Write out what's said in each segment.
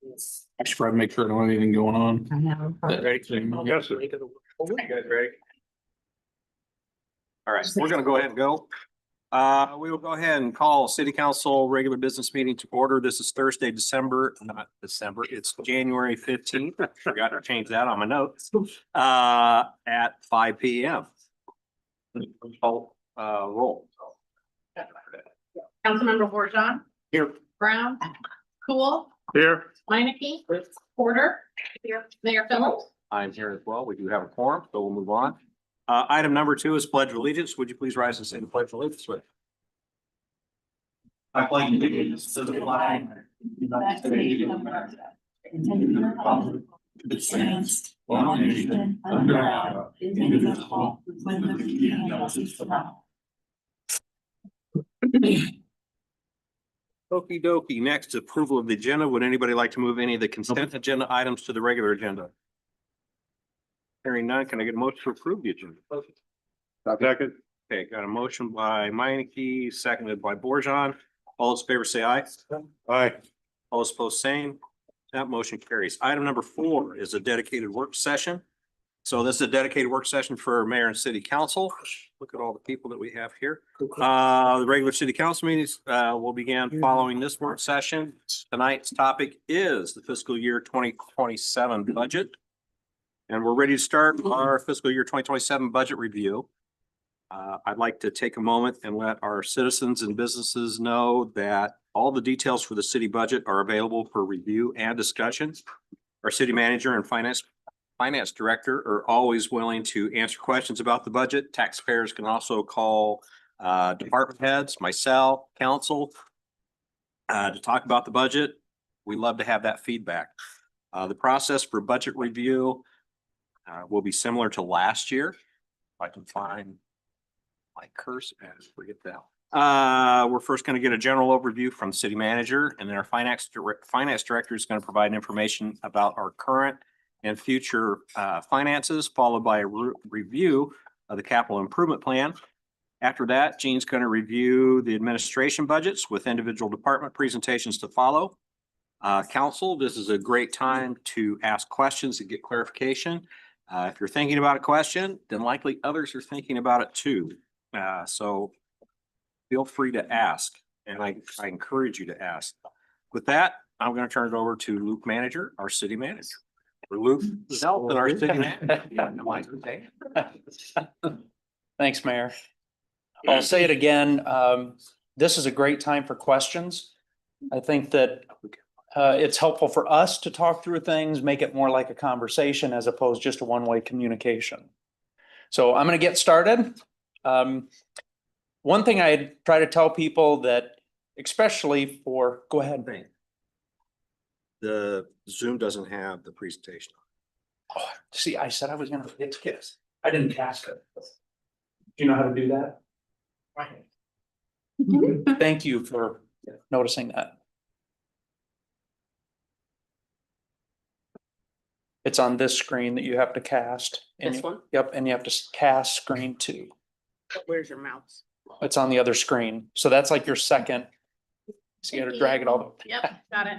I should probably make sure I don't have anything going on. I know. Ready? Yes, sir. You guys ready? All right, we're gonna go ahead and go. We will go ahead and call city council regular business meeting to order. This is Thursday, not December, it's January 15th. Forgot to change that on my notes. At 5 p.m. Roll. Councilmember Borjon, Here. Brown, Cool, Here. Minneke, Porter, Mayor Phillips. I'm here as well. We do have a quorum, so we'll move on. Item number 2 is pledge of allegiance. Would you please rise and say the pledge of allegiance with? I pledge allegiance to the flag of the United States of America, and to the republic that stands one nation under God, indivisible, with liberty and justice for all. Okey dokey. Next, approval of the agenda. Would anybody like to move any of the consent agenda items to the regular agenda? Hearing none, can I get a motion to approve the agenda? Second. Okay, got a motion by Minneke, seconded by Borjon. All those in favor say aye. Aye. All those opposed, same. That motion carries. Item number 4 is a dedicated work session. So this is a dedicated work session for mayor and city council. Look at all the people that we have here. The regular city council meetings will begin following this work session. Tonight's topic is the fiscal year 2027 budget. And we're ready to start our fiscal year 2027 budget review. I'd like to take a moment and let our citizens and businesses know that all the details for the city budget are available for review and discussion. Our city manager and finance director are always willing to answer questions about the budget. Taxpayers can also call department heads, myself, council to talk about the budget. We love to have that feedback. The process for budget review will be similar to last year. If I can find my cursor, forget that. We're first going to get a general overview from the city manager, and then our finance director is going to provide information about our current and future finances, followed by a review of the capital improvement plan. After that, Gene's going to review the administration budgets with individual department presentations to follow. Council, this is a great time to ask questions and get clarification. If you're thinking about a question, then likely others are thinking about it too. So feel free to ask, and I encourage you to ask. With that, I'm going to turn it over to Luke Manager, our city manager. Luke Zelton, our city manager. Thanks, Mayor. I'll say it again. This is a great time for questions. I think that it's helpful for us to talk through things, make it more like a conversation as opposed just a one-way communication. So I'm going to get started. One thing I try to tell people that, especially for, go ahead. The Zoom doesn't have the presentation. Oh, see, I said I was going to forget to kiss. I didn't cast it. Do you know how to do that? Thank you for noticing that. It's on this screen that you have to cast. This one? Yep, and you have to cast screen 2. Where's your mouse? It's on the other screen. So that's like your second. So you gotta drag it all the. Yep, got it.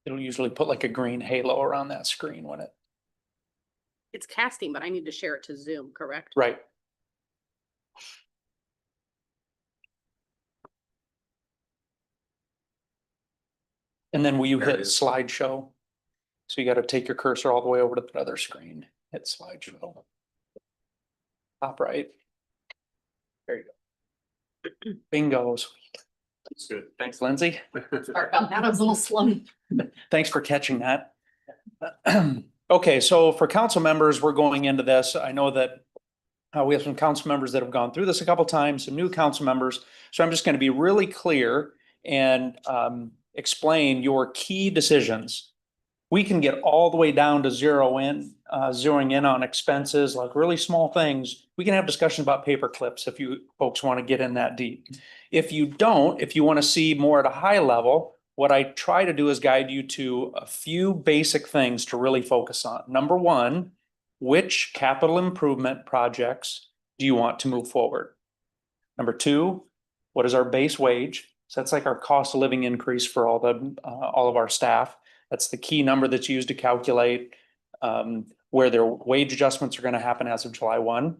It'll usually put like a green halo around that screen when it. It's casting, but I need to share it to Zoom, correct? Right. And then will you There it hit is. slideshow? So you got to take your cursor all the way over to the other screen, hit slideshow. Top right. There you go. Bingo. That's good. Thanks, Lindsay. Sorry about that, I was a little slow. Thanks for catching that. Okay, so for council members, we're going into this. I know that we have some council members that have gone through this a couple times, some new council members. So I'm just going to be really clear and explain your key decisions. We can get all the way down to zeroing in on expenses, like really small things. We can have discussions about paper clips if you folks want to get in that deep. If you don't, if you want to see more at a high level, what I try to do is guide you to a few basic things to really focus on. Number one, which capital improvement projects do you want to move forward? Number two, what is our base wage? So that's like our cost of living increase for all of our staff. That's the key number that's used to calculate where their wage adjustments are going to happen as of July 1.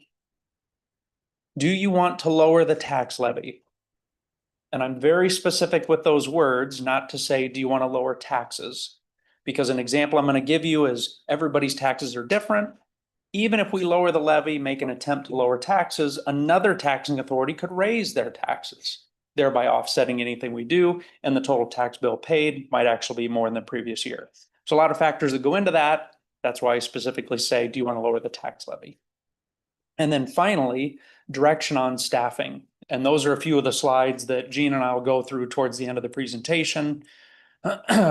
Do you want to lower the tax levy? And I'm very specific with those words, not to say, do you want to lower taxes? Because an example I'm going to give you is everybody's taxes are different. Even if we lower the levy, make an attempt to lower taxes, another taxing authority could raise their taxes, thereby offsetting anything we do, and the total tax bill paid might actually be more than the previous year. So a lot of factors that go into that. That's why I specifically say, do you want to lower the tax levy? And then finally, direction on staffing. And those are a few of the slides that Gene and I will go through towards the end of the presentation.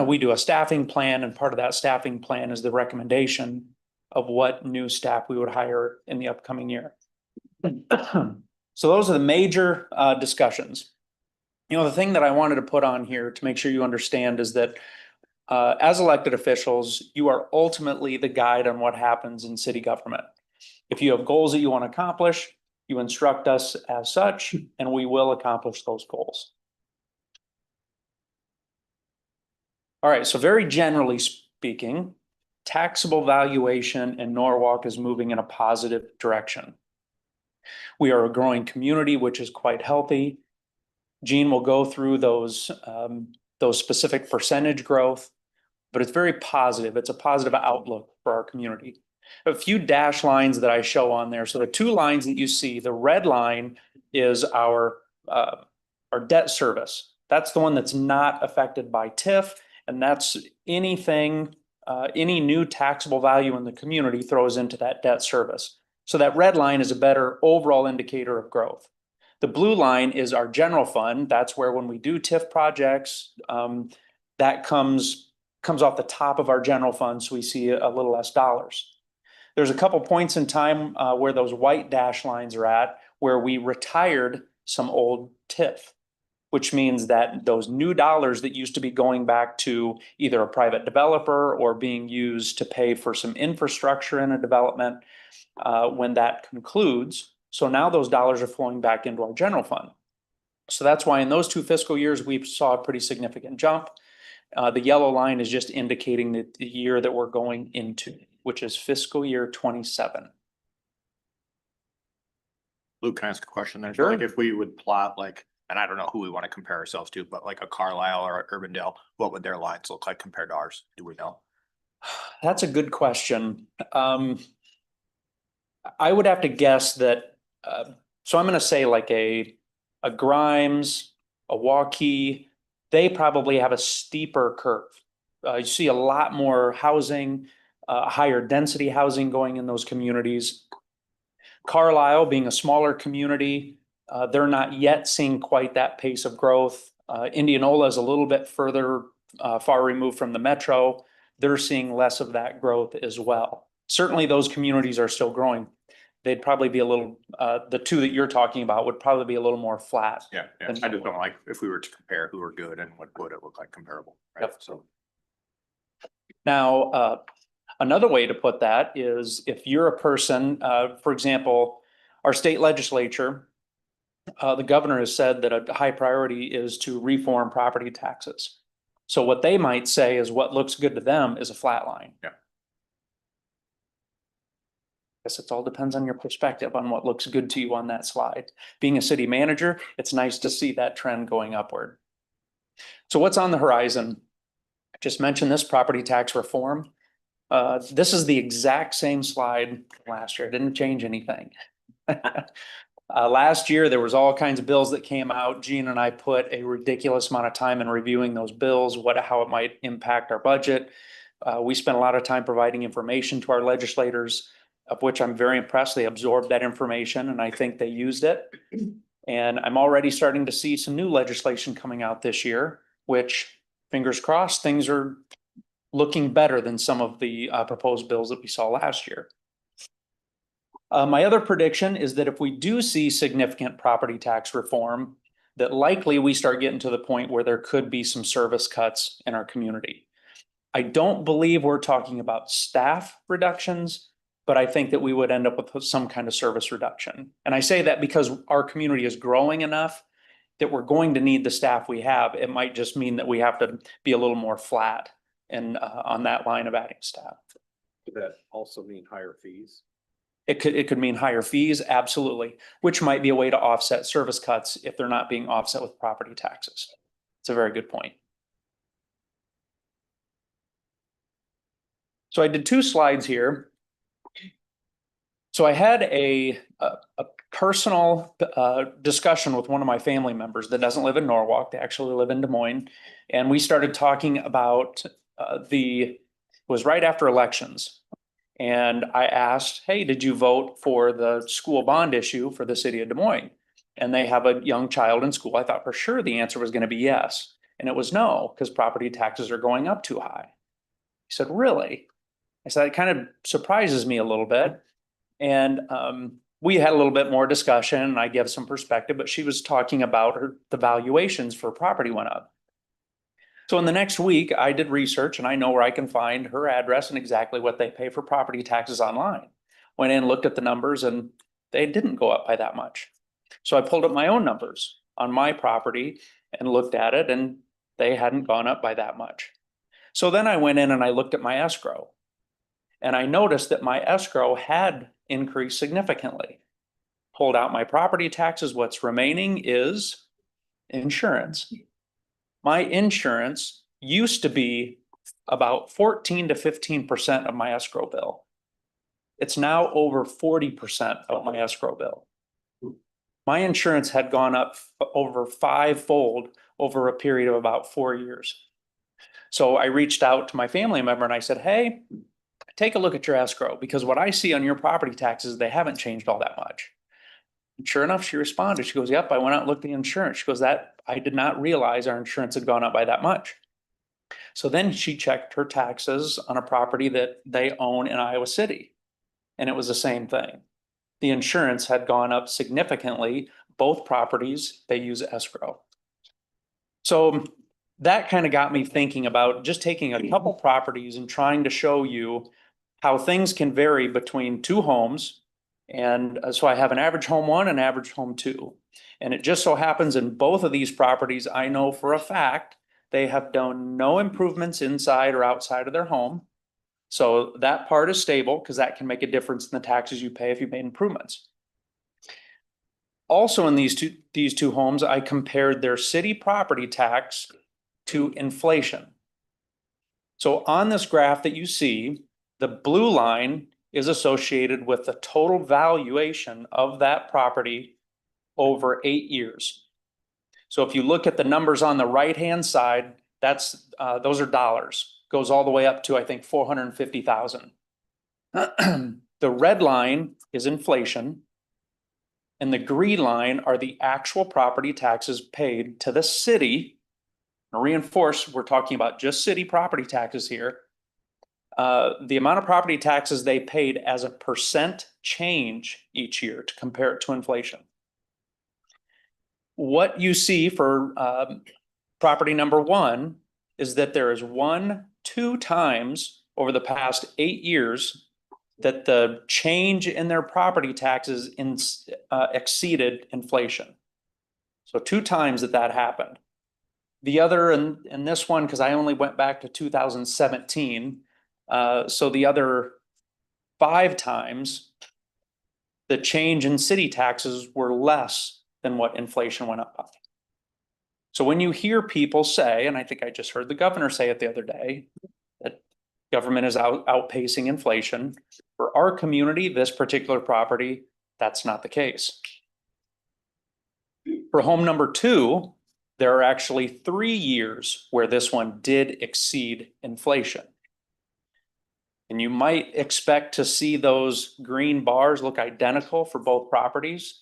We do a staffing plan, and part of that staffing plan is the recommendation of what new staff we would hire in the upcoming year. So those are the major discussions. You know, the thing that I wanted to put on here to make sure you understand is that as elected officials, you are ultimately the guide on what happens in city government. If you have goals that you want to accomplish, you instruct us as such, and we will accomplish those goals. All right, so very generally speaking, taxable valuation in Norwalk is moving in a positive direction. We are a growing community, which is quite healthy. Gene will go through those specific percentage growth, but it's very positive. It's a positive outlook for our community. A few dash lines that I show on there. So the two lines that you see, the red line is our debt service. That's the one that's not affected by TIF, and that's anything, any new taxable value in the community throws into that debt service. So that red line is a better overall indicator of growth. The blue line is our general fund. That's where when we do TIF projects, that comes off the top of our general fund, so we see a little less dollars. There's a couple points in time where those white dash lines are at, where we retired some old TIF, which means that those new dollars that used to be going back to either a private developer or being used to pay for some infrastructure in a development, when that concludes. So now those dollars are flowing back into our general fund. So that's why in those 2 fiscal years, we saw a pretty significant jump. The yellow line is just indicating the year that we're going into, which is fiscal year 27. Luke, can I ask a question there? Sure. Like if we would plot like, and I don't know who we want to compare ourselves to, but like a Carlisle or a Urbandale, what would their lines look like compared to ours? Do we know? That's a good question. I would have to guess that, so I'm going to say like a Grimes, a Waukee, they probably have a steeper curve. You see a lot more housing, higher density housing going in those communities. Carlisle being a smaller community, they're not yet seeing quite that pace of growth. Indianola is a little bit further far removed from the metro. They're seeing less of that growth as well. Certainly those communities are still growing. They'd probably be a little, the two that you're talking about would probably be a little more flat. Yeah, I just don't like if we were to compare who are good and what would it look like comparable, right? Yep. So. Now, another way to put that is if you're a person, for example, our state legislature, the governor has said that a high priority is to reform property taxes. So what they might say is what looks good to them is a flat line. Yeah. I guess it all depends on your perspective on what looks good to you on that slide. Being a city manager, it's nice to see that trend going upward. So what's on the horizon? I just mentioned this property tax reform. This is the exact same slide last year. It didn't change anything. Last year, there was all kinds of bills that came out. Gene and I put a ridiculous amount of time in reviewing those bills, how it might impact our budget. We spent a lot of time providing information to our legislators, of which I'm very impressed. They absorbed that information and I think they used it. And I'm already starting to see some new legislation coming out this year, which fingers crossed, things are looking better than some of the proposed bills that we saw last year. My other prediction is that if we do see significant property tax reform, that likely we start getting to the point where there could be some service cuts in our community. I don't believe we're talking about staff reductions, but I think that we would end up with some kind of service reduction. And I say that because our community is growing enough that we're going to need the staff we have. It might just mean that we have to be a little more flat and on that line of adding staff. Could that also mean higher fees? It could mean higher fees, absolutely, which might be a way to offset service cuts if they're not being offset with property taxes. It's a very good point. So I did 2 slides here. So I had a personal discussion with one of my family members that doesn't live in Norwalk. They actually live in Des Moines. And we started talking about it was right after elections. And I asked, hey, did you vote for the school bond issue for the city of Des Moines? And they have a young child in school. I thought for sure the answer was going to be yes. And it was no, because property taxes are going up too high. He said, really? I said, it kind of surprises me a little bit. And we had a little bit more discussion and I gave some perspective, but she was talking about the valuations for property went up. So in the next week, I did research and I know where I can find her address and exactly what they pay for property taxes online. Went in, looked at the numbers and they didn't go up by that much. So I pulled up my own numbers on my property and looked at it and they hadn't gone up by that much. So then I went in and I looked at my escrow and I noticed that my escrow had increased significantly. Pulled out my property taxes. What's remaining is insurance. My insurance used to be about 14 to 15% of my escrow bill. It's now over 40% of my escrow bill. My insurance had gone up over 5-fold over a period of about 4 years. So I reached out to my family member and I said, hey, take a look at your escrow because what I see on your property taxes, they haven't changed all that much. And sure enough, she responded. She goes, yep, I went out and looked at the insurance. She goes, that I did not realize our insurance had gone up by that much. So then she checked her taxes on a property that they own in Iowa City. And it was the same thing. The insurance had gone up significantly. Both properties, they use escrow. So that kind of got me thinking about just taking a couple properties and trying to show you how things can vary between 2 homes. And so I have an average home 1 and average home 2. And it just so happens in both of these properties, I know for a fact they have done no improvements inside or outside of their home. So that part is stable because that can make a difference in the taxes you pay if you made improvements. Also in these two homes, I compared their city property tax to inflation. So on this graph that you see, the blue line is associated with the total valuation of that property over 8 years. So if you look at the numbers on the right-hand side, that's those are dollars. Goes all the way up to, I think, 450,000. The red line is inflation. And the green line are the actual property taxes paid to the city. To reinforce, we're talking about just city property taxes here. The amount of property taxes they paid as a percent change each year to compare it to inflation. What you see for property number 1 is that there is 2 times over the past 8 years that the change in their property taxes exceeded inflation. So 2 times that happened. The other in this one, because I only went back to 2017, so the other 5 times the change in city taxes were less than what inflation went up by. So when you hear people say, and I think I just heard the governor say it the other day, that government is outpacing inflation, for our community, this particular property, that's not the case. For home number 2, there are actually 3 years where this one did exceed inflation. And you might expect to see those green bars look identical for both properties.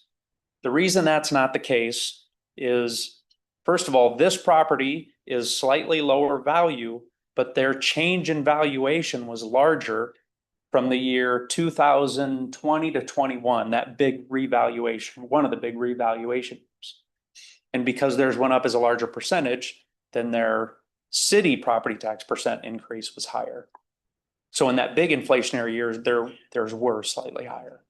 The reason that's not the case is, first of all, this property is slightly lower value, but their change in valuation was larger from the year 2020 to 21, that big revaluation, one of the big revaluations. And because theirs went up as a larger percentage, then their city property tax percent increase was higher. So in that big inflationary years, theirs were slightly higher.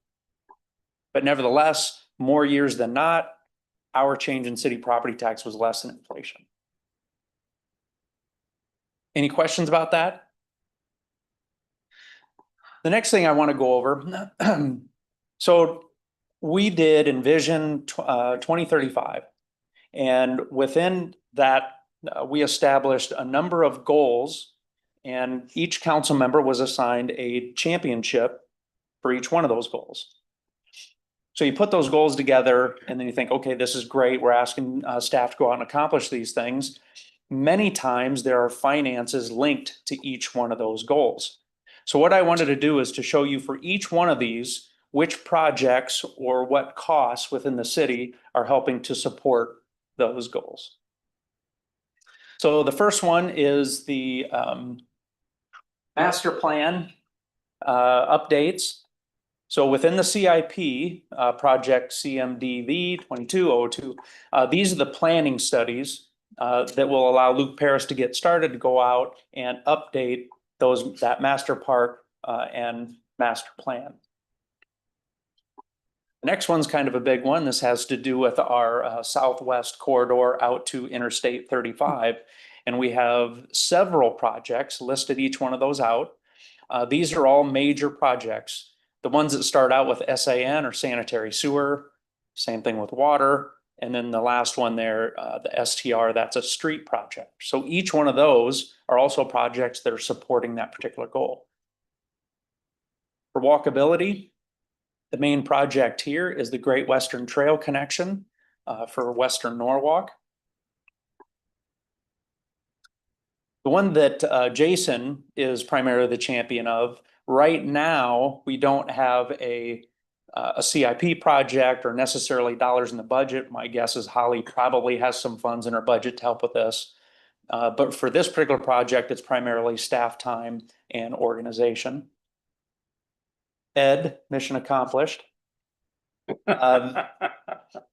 But nevertheless, more years than not, our change in city property tax was less than inflation. Any questions about that? The next thing I want to go over, so we did Envision 2035. And within that, we established a number of goals, and each council member was assigned a championship for each one of those goals. So you put those goals together and then you think, okay, this is great. We're asking staff to go out and accomplish these things. Many times there are finances linked to each one of those goals. So what I wanted to do is to show you for each one of these, which projects or what costs within the city are helping to support those goals. So the first one is the master plan updates. So within the CIP, project CMDV 2202, these are the planning studies that will allow Luke Paris to get started to go out and update that master park and master plan. The next one's kind of a big one. This has to do with our southwest corridor out to Interstate 35. And we have several projects listed, each one of those out. These are all major projects. The ones that start out with SAN or sanitary sewer, same thing with water. And then the last one there, the STR, that's a street project. So each one of those are also projects that are supporting that particular goal. For walkability, the main project here is the Great Western Trail connection for Western Norwalk. The one that Jason is primarily the champion of, right now, we don't have a CIP project or necessarily dollars in the budget. My guess is Holly probably has some funds in her budget to help with this. But for this particular project, it's primarily staff time and organization. Ed, mission accomplished. The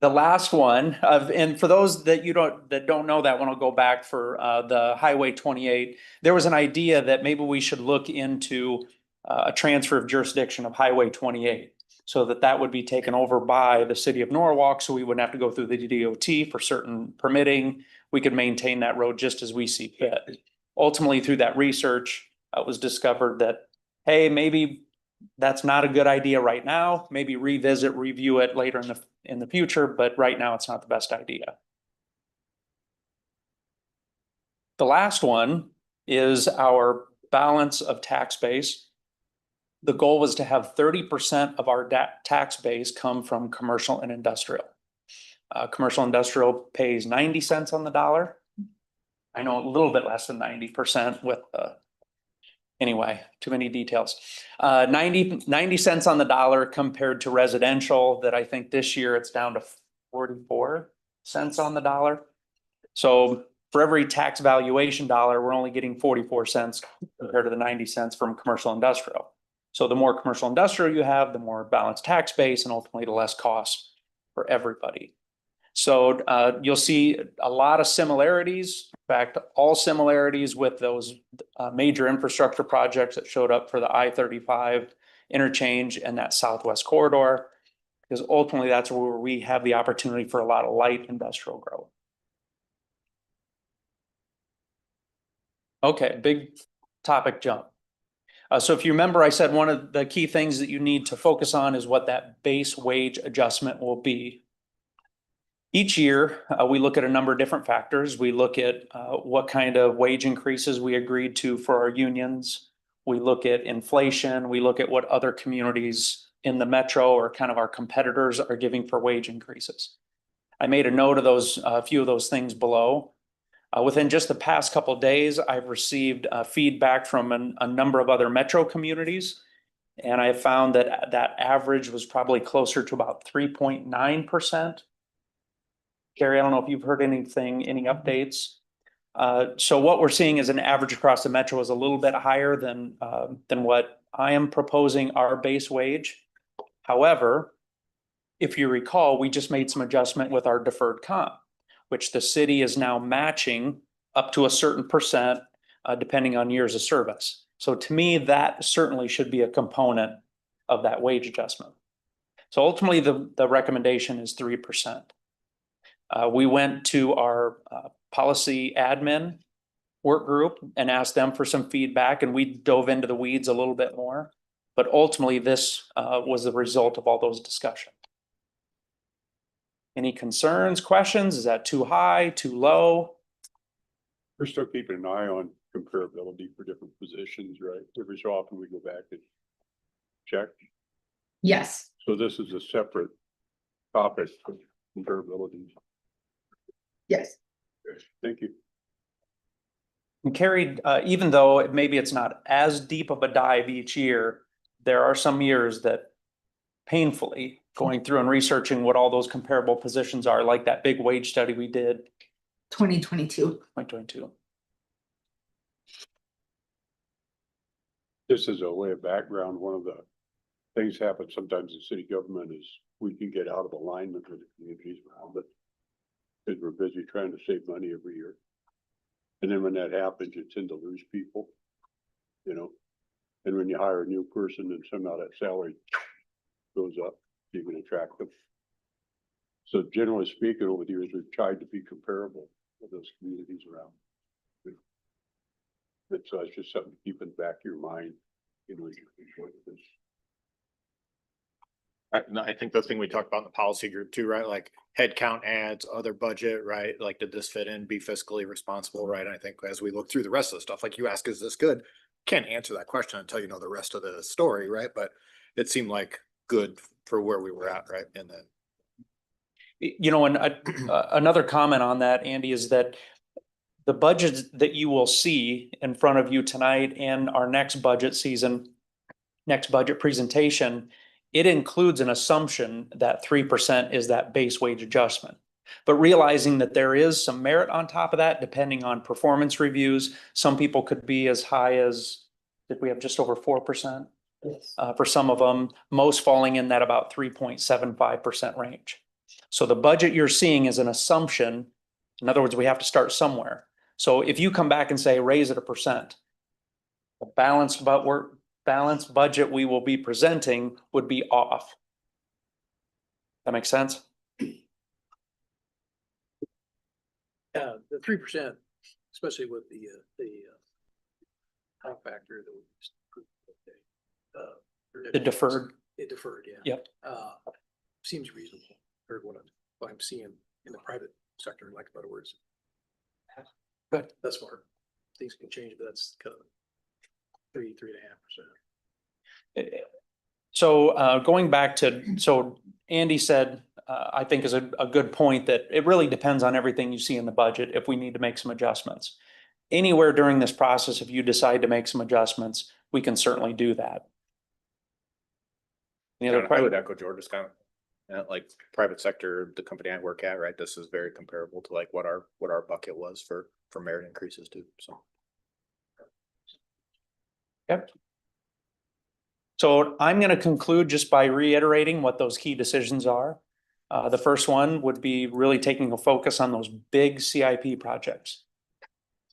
last one, and for those that don't know that one, I'll go back for the Highway 28. There was an idea that maybe we should look into a transfer of jurisdiction of Highway 28, so that would be taken over by the city of Norwalk, so we wouldn't have to go through the DOT for certain permitting. We could maintain that road just as we see fit. Ultimately, through that research, it was discovered that, hey, maybe that's not a good idea right now. Maybe review it later in the future, but right now it's not the best idea. The last one is our balance of tax base. The goal was to have 30% of our tax base come from commercial and industrial. Commercial industrial pays 90 cents on the dollar. I know a little bit less than 90% with anyway, too many details. 90 cents on the dollar compared to residential that I think this year it's down to 44 cents on the dollar. So for every tax valuation dollar, we're only getting 44 cents compared to the 90 cents from commercial industrial. So the more commercial industrial you have, the more balanced tax base and ultimately the less cost for everybody. So you'll see a lot of similarities. In fact, all similarities with those major infrastructure projects that showed up for the I-35 interchange and that southwest corridor, because ultimately that's where we have the opportunity for a lot of light industrial growth. Okay, big topic jump. So if you remember, I said one of the key things that you need to focus on is what that base wage adjustment will be. Each year, we look at a number of different factors. We look at what kind of wage increases we agreed to for our unions. We look at inflation. We look at what other communities in the metro or kind of our competitors are giving for wage increases. I made a note of those, a few of those things below. Within just the past couple of days, I've received feedback from a number of other metro communities, and I found that that average was probably closer to about 3.9%. Gary, I don't know if you've heard anything, any updates. So what we're seeing is an average across the metro is a little bit higher than what I am proposing our base wage. However, if you recall, we just made some adjustment with our deferred comp. which the city is now matching up to a certain percent, depending on years of service. So to me, that certainly should be a component of that wage adjustment. So ultimately, the recommendation is 3%. We went to our policy admin work group and asked them for some feedback, and we dove into the weeds a little bit more. But ultimately, this was the result of all those discussions. Any concerns, questions? Is that too high, too low? We're still keeping an eye on comparability for different positions, right? Every so often we go back and check. Yes. So this is a separate topic of comparability. Yes. Thank you. And carried, even though maybe it's not as deep of a dive each year, there are some years that painfully going through and researching what all those comparable positions are, like that big wage study we did 2022. 2022. Just as a way of background, one of the things happen sometimes in city government is we can get out of alignment with the communities around it. Because we're busy trying to save money every year. And then when that happens, you tend to lose people, you know? And when you hire a new person and somehow that salary goes up, you can attract them. So generally speaking, over the years, we've tried to be comparable with those communities around. And so it's just something to keep in the back of your mind, you know, as you enjoy this. I think the thing we talked about in the policy group too, right? Like headcount adds, other budget, right? Like, did this fit in, be fiscally responsible, right? And I think as we look through the rest of the stuff, like you ask, is this good? Can't answer that question until you know the rest of the story, right? But it seemed like good for where we were at, right? And then. You know, and another comment on that, Andy, is that the budgets that you will see in front of you tonight and our next budget season, next budget presentation, it includes an assumption that 3% is that base wage adjustment. But realizing that there is some merit on top of that, depending on performance reviews, some people could be as high as, did we have just over 4%? Yes. For some of them, most falling in that about 3.75% range. So the budget you're seeing is an assumption. In other words, we have to start somewhere. So if you come back and say, raise it 1%, the balanced budget we will be presenting would be off. That makes sense? Yeah, the 3%, especially with the comp factor that we just The deferred. it deferred, yeah. Yep. Seems reasonable, or what I'm seeing in the private sector, like better words. Good. That's smart. Things can change, but that's kind of 3.5%. So going back to, so Andy said, I think is a good point, that it really depends on everything you see in the budget if we need to make some adjustments. Anywhere during this process, if you decide to make some adjustments, we can certainly do that. Any other I would questions? echo George's comment. Like private sector, the company I work at, right? This is very comparable to like what our bucket was for merit increases too, so. Yep. So I'm going to conclude just by reiterating what those key decisions are. The first one would be really taking a focus on those big CIP projects.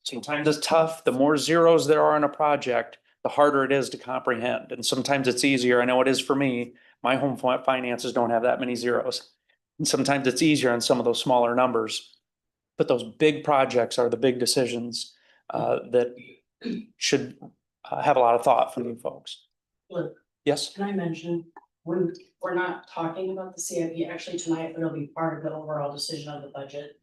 Sometimes it's tough. The more zeros there are in a project, the harder it is to comprehend. And sometimes it's easier. I know it is for me. My home finances don't have that many zeros. And sometimes it's easier on some of those smaller numbers. But those big projects are the big decisions that should have a lot of thought from you folks. Look, Yes? can I mention, we're not talking about the CIP actually tonight, but it'll be part of the overall decision of the budget.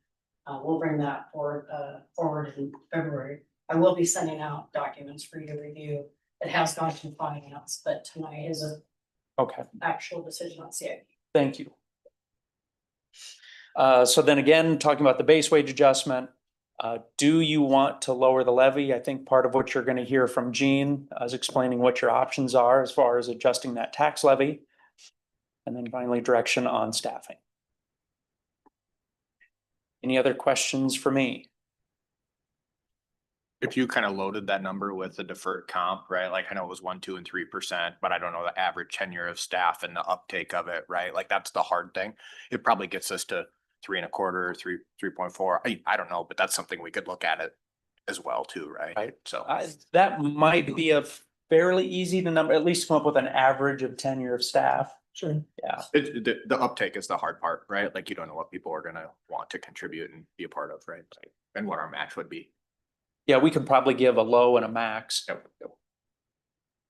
We'll bring that forward in February. I will be sending out documents for you to review. It has gone to finance, but tonight is a Okay. actual decision on CIP. Thank you. So then again, talking about the base wage adjustment, do you want to lower the levy? I think part of what you're going to hear from Gene is explaining what your options are as far as adjusting that tax levy. And then finally, direction on staffing. Any other questions for me? If you kind of loaded that number with the deferred comp, right? Like I know it was 1%, 2%, and 3%, but I don't know the average tenure of staff and the uptake of it, right? Like that's the hard thing. It probably gets us to 3.25, 3.4. I don't know, but that's something we could look at it as well too, right? Right. So. That might be a fairly easy to number, at least come up with an average of tenure of staff. Sure. Yeah. The uptake is the hard part, right? Like you don't know what people are gonna want to contribute and be a part of, right? And what our match would be. Yeah, we could probably give a low and a max. Yep.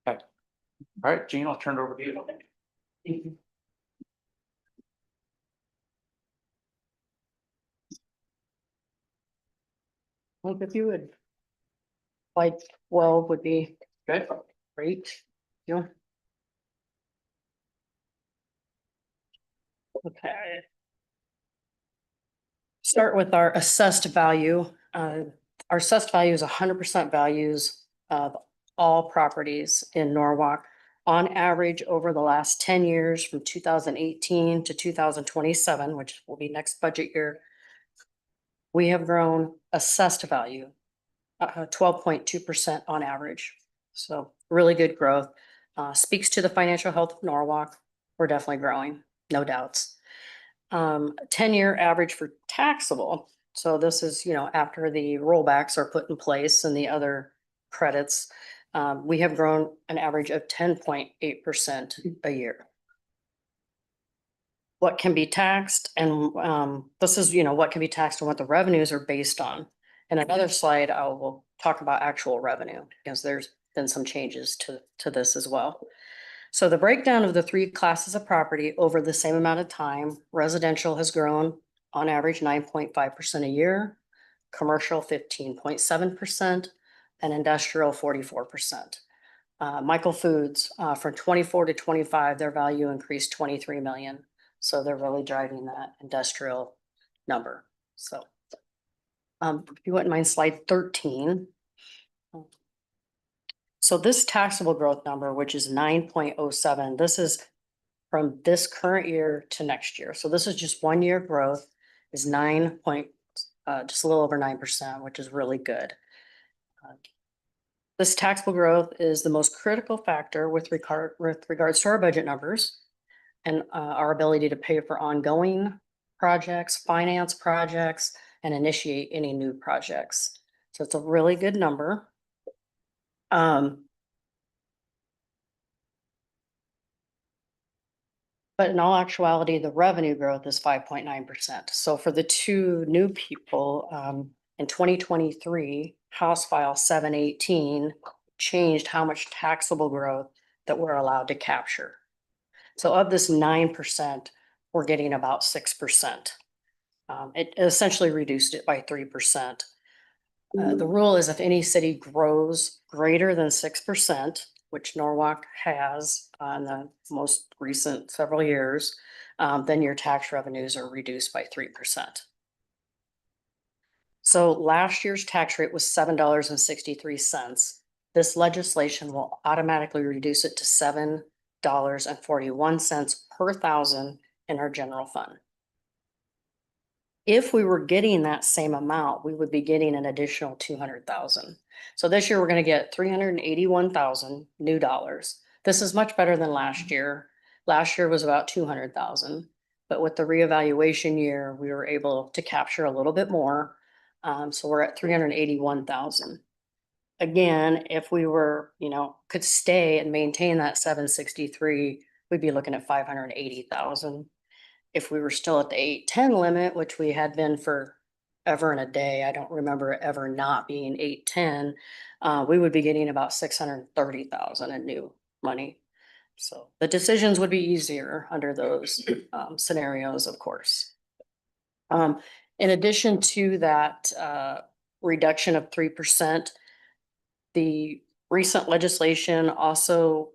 All right, Gene, I'll turn it over to you. Thank you. Like if you would. Like 12 would be Okay. great. Yeah. Okay. Start with our assessed value. Our assessed value is 100% values of all properties in Norwalk. On average, over the last 10 years, from 2018 to 2027, which will be next budget year, we have grown assessed value 12.2% on average. So really good growth. Speaks to the financial health of Norwalk. We're definitely growing, no doubts. 10-year average for taxable. So this is, after the rollbacks are put in place and the other credits, we have grown an average of 10.8% a year. What can be taxed and this is, what can be taxed and what the revenues are based on. In another slide, I will talk about actual revenue because there's been some changes to this as well. So the breakdown of the three classes of property over the same amount of time, residential has grown on average 9.5% a year, commercial 15.7%, and industrial 44%. Michael Foods, from 24 to 25, their value increased 23 million. So they're really driving that industrial number. So if you wouldn't mind slide 13. So this taxable growth number, which is 9.07, this is from this current year to next year. So this is just 1 year growth is just a little over 9%, which is really good. This taxable growth is the most critical factor with regards to our budget numbers and our ability to pay for ongoing projects, finance projects, and initiate any new projects. So it's a really good number. But in all actuality, the revenue growth is 5.9%. So for the two new people, in 2023, House File 718 changed how much taxable growth that we're allowed to capture. So of this 9%, we're getting about 6%. It essentially reduced it by 3%. The rule is if any city grows greater than 6%, which Norwalk has on the most recent several years, then your tax revenues are reduced by 3%. So last year's tax rate was $7.63. This legislation will automatically reduce it to $7.41 per thousand in our general fund. If we were getting that same amount, we would be getting an additional 200,000. So this year we're going to get 381,000 new dollars. This is much better than last year. Last year was about 200,000, but with the reevaluation year, we were able to capture a little bit more. So we're at 381,000. Again, if we were, could stay and maintain that 763, we'd be looking at 580,000. If we were still at the 810 limit, which we had been for ever and a day, I don't remember it ever not being 810, we would be getting about 630,000 in new money. So the decisions would be easier under those scenarios, of course. In addition to that reduction of 3%, the recent legislation also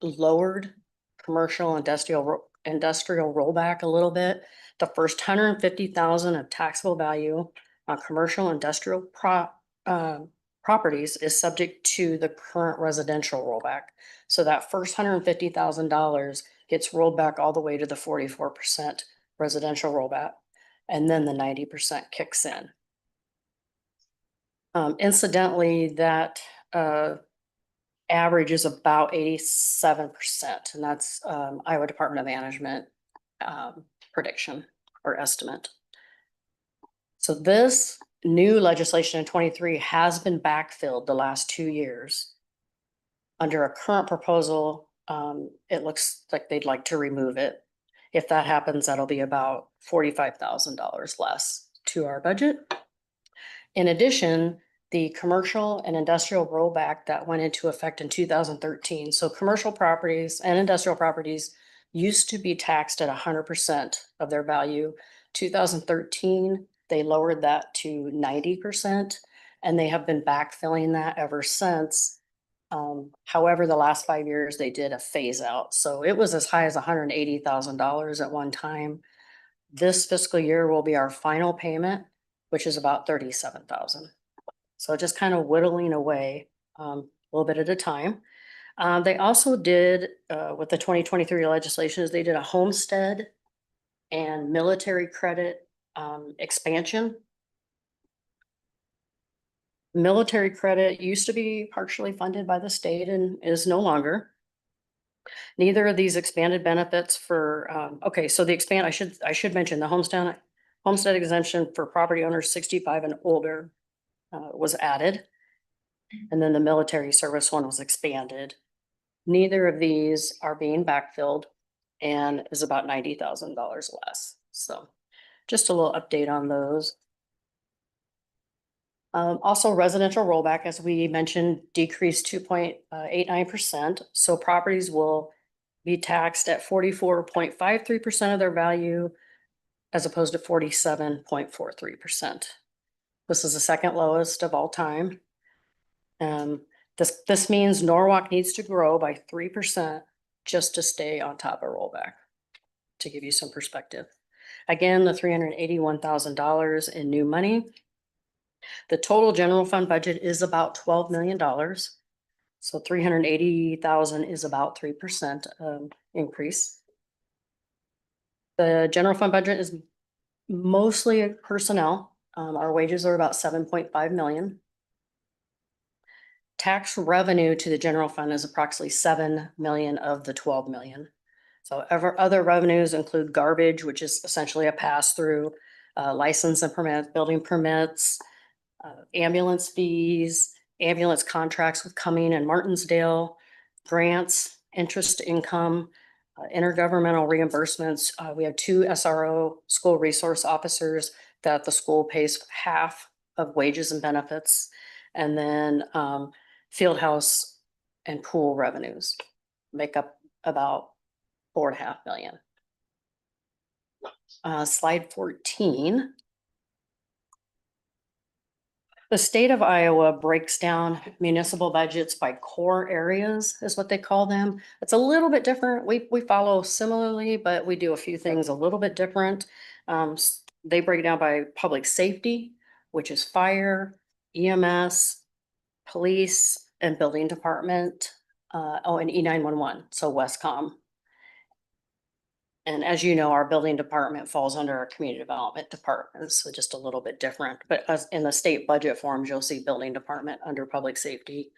lowered commercial industrial rollback a little bit. The first 150,000 of taxable value on commercial industrial properties is subject to the current residential rollback. So that first $150,000 gets rolled back all the way to the 44% residential rollback, and then the 90% kicks in. Incidentally, that average is about 87%, and that's Iowa Department of Management prediction or estimate. So this new legislation in 23 has been backfilled the last 2 years. Under a current proposal, it looks like they'd like to remove it. If that happens, that'll be about $45,000 less to our budget. In addition, the commercial and industrial rollback that went into effect in 2013. So commercial properties and industrial properties used to be taxed at 100% of their value. 2013, they lowered that to 90%, and they have been backfilling that ever since. However, the last 5 years, they did a phase out. So it was as high as $180,000 at one time. This fiscal year will be our final payment, which is about 37,000. So just kind of whittling away a little bit at a time. They also did, with the 2023 legislation, is they did a homestead and military credit expansion. Military credit used to be partially funded by the state and is no longer. Neither of these expanded benefits for, okay, so I should mention the homestead exemption for property owners 65 and older was added. And then the military service one was expanded. Neither of these are being backfilled and is about $90,000 less. So just a little update on those. Also residential rollback, as we mentioned, decreased 2.89%. So properties will be taxed at 44.53% of their value as opposed to 47.43%. This is the second lowest of all time. This means Norwalk needs to grow by 3% just to stay on top of rollback, to give you some perspective. Again, the $381,000 in new money. The total general fund budget is about $12 million. So 380,000 is about 3% increase. The general fund budget is mostly personnel. Our wages are about 7.5 million. Tax revenue to the general fund is approximately 7 million of the 12 million. So other revenues include garbage, which is essentially a pass-through, license and permits, building permits, ambulance fees, ambulance contracts with Cumming and Martinsdale, grants, interest income, intergovernmental reimbursements. We have 2 SRO school resource officers that the school pays half of wages and benefits. And then field house and pool revenues make up about 4.5 million. Slide 14. The state of Iowa breaks down municipal budgets by core areas, is what they call them. It's a little bit different. We follow similarly, but we do a few things a little bit different. They break it down by public safety, which is fire, EMS, police, and building department. And E911, so Westcom. And as you know, our building department falls under our community development department, so just a little bit different. But as in the state budget forms, you'll see building department under public safety.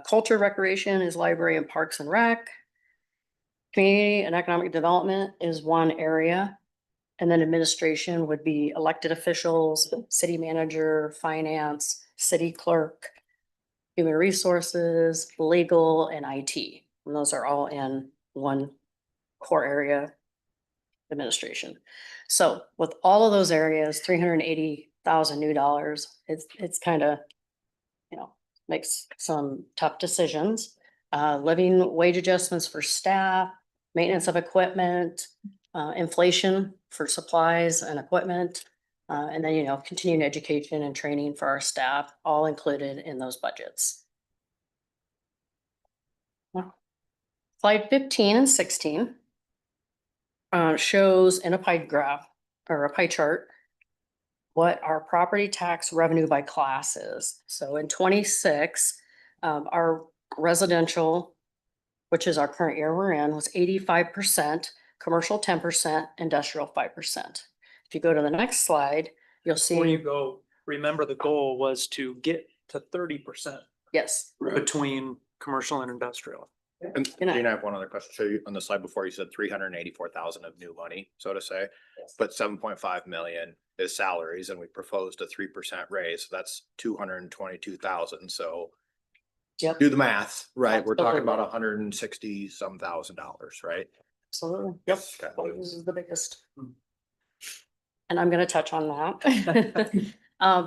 Culture, recreation is library and parks and rec. Community and economic development is one area. And then administration would be elected officials, city manager, finance, city clerk, human resources, legal, and IT. And those are all in one core area. Administration. So with all of those areas, 380,000 new dollars, it's kind of, makes some tough decisions. Living wage adjustments for staff, maintenance of equipment, inflation for supplies and equipment, and then, continuing education and training for our staff, all included in those budgets. Slide 15 and 16. Shows in a pie graph or a pie chart what our property tax revenue by class is. So in 26, our residential, which is our current year we're in, was 85%, commercial 10%, industrial 5%. If you go to the next slide, you'll Before you see, go, remember the goal was to get to 30% yes, between commercial and industrial. And Good night. I have one other question. So on the slide before, you said 384,000 of new money, so to say, but 7.5 million is salaries, and we proposed a 3% raise. That's 222,000. So Yep, do the math, right? We're talking Absolutely. about $160,000, right? absolutely. Yep. Okay. This is the biggest. And I'm gonna touch on that.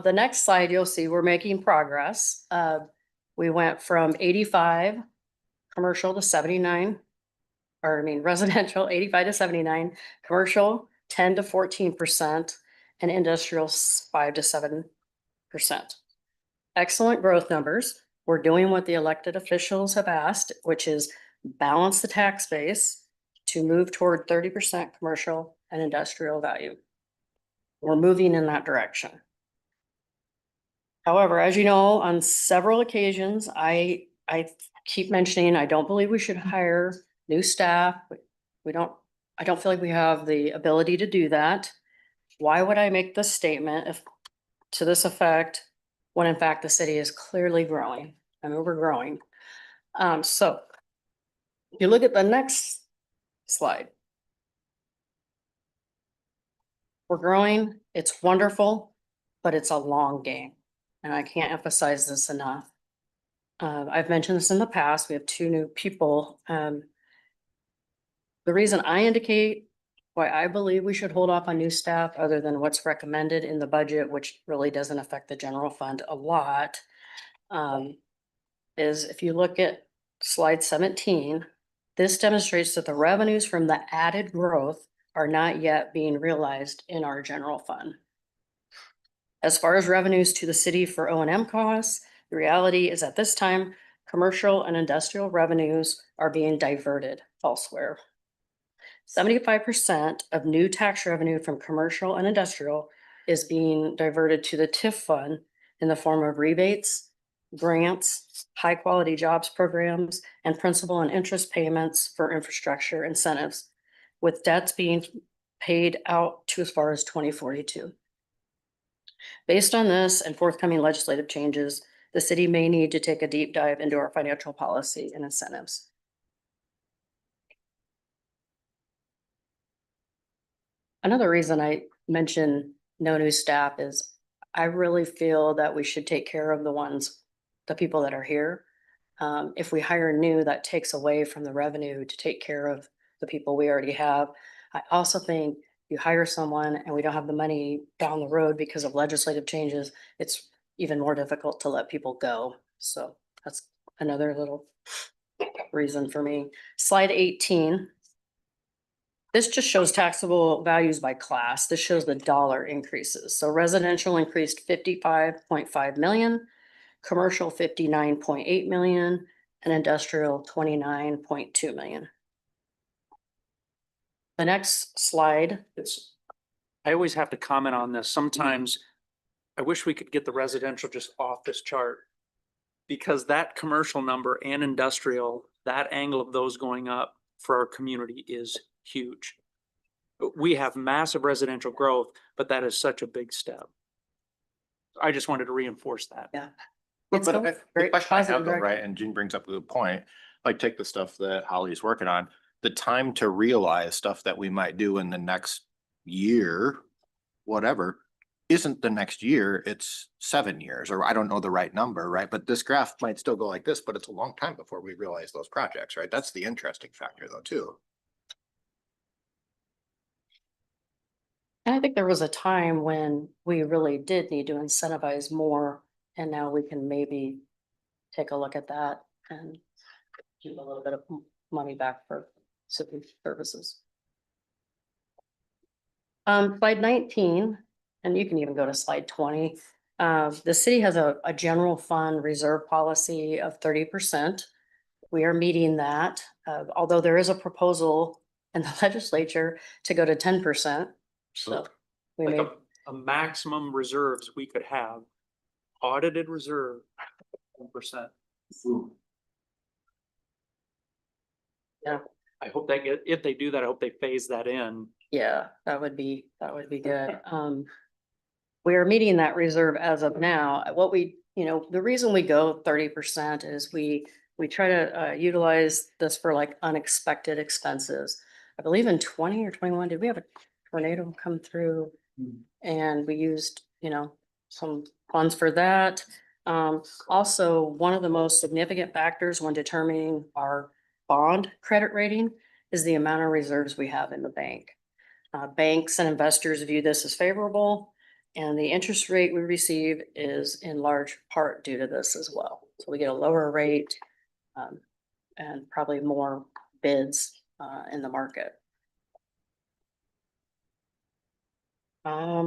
The next slide, you'll see we're making progress. We went from 85 commercial to 79. Or I mean residential 85 to 79, commercial 10 to 14%, and industrial 5 to 7%. Excellent growth numbers. We're doing what the elected officials have asked, which is balance the tax base to move toward 30% commercial and industrial value. We're moving in that direction. However, as you know, on several occasions, I keep mentioning, I don't believe we should hire new staff. I don't feel like we have the ability to do that. Why would I make this statement if, to this effect, when in fact the city is clearly growing? I mean, we're growing. So you look at the next slide. We're growing, it's wonderful, but it's a long game. And I can't emphasize this enough. I've mentioned this in the past. We have two new people. The reason I indicate why I believe we should hold off on new staff, other than what's recommended in the budget, which really doesn't affect the general fund a lot, is if you look at slide 17, this demonstrates that the revenues from the added growth are not yet being realized in our general fund. As far as revenues to the city for O&M costs, the reality is at this time, commercial and industrial revenues are being diverted elsewhere. 75% of new tax revenue from commercial and industrial is being diverted to the TIF fund in the form of rebates, grants, high-quality jobs programs, and principal and interest payments for infrastructure incentives, with debts being paid out to as far as 2042. Based on this and forthcoming legislative changes, the city may need to take a deep dive into our financial policy and incentives. Another reason I mention no new staff is I really feel that we should take care of the people that are here. If we hire new, that takes away from the revenue to take care of the people we already have. I also think you hire someone and we don't have the money down the road because of legislative changes, it's even more difficult to let people go. So that's another little reason for me. Slide 18. This just shows taxable values by class. This shows the dollar increases. So residential increased 55.5 million, commercial 59.8 million, and industrial 29.2 million. The next slide. I always have to comment on this. Sometimes I wish we could get the residential just off this chart. Because that commercial number and industrial, that angle of those going up for our community is huge. We have massive residential growth, but that is such a big step. I just wanted to reinforce that. Yeah. But It's I- going the very question I have positive though, direction. right, and Jean brings up a good point, like take the stuff that Holly's working on, the time to realize stuff that we might do in the next year, whatever, isn't the next year, it's 7 years, or I don't know the right number, right? But this graph might still go like this, but it's a long time before we realize those projects, right? That's the interesting factor though, too. And I think there was a time when we really did need to incentivize more, and now we can maybe take a look at that and give a little bit of money back for city services. Slide 19, and you can even go to slide 20. The city has a general fund reserve policy of 30%. We are meeting that, although there is a proposal in the legislature to go to 10%. So we Like may, a maximum reserves we could have, audited reserve, 1%. Yeah. I hope if they do that, I hope they phase that in. yeah, that would be good. We are meeting that reserve as of now. What we, the reason we go 30% is we try to utilize this for like unexpected expenses. I believe in 20 or 21, did we have a tornado come through? And we used, some funds for that. Also, one of the most significant factors when determining our bond credit rating is the amount of reserves we have in the bank. Banks and investors view this as favorable, and the interest rate we receive is in large part due to this as well. So we get a lower rate, and probably more bids, in the market.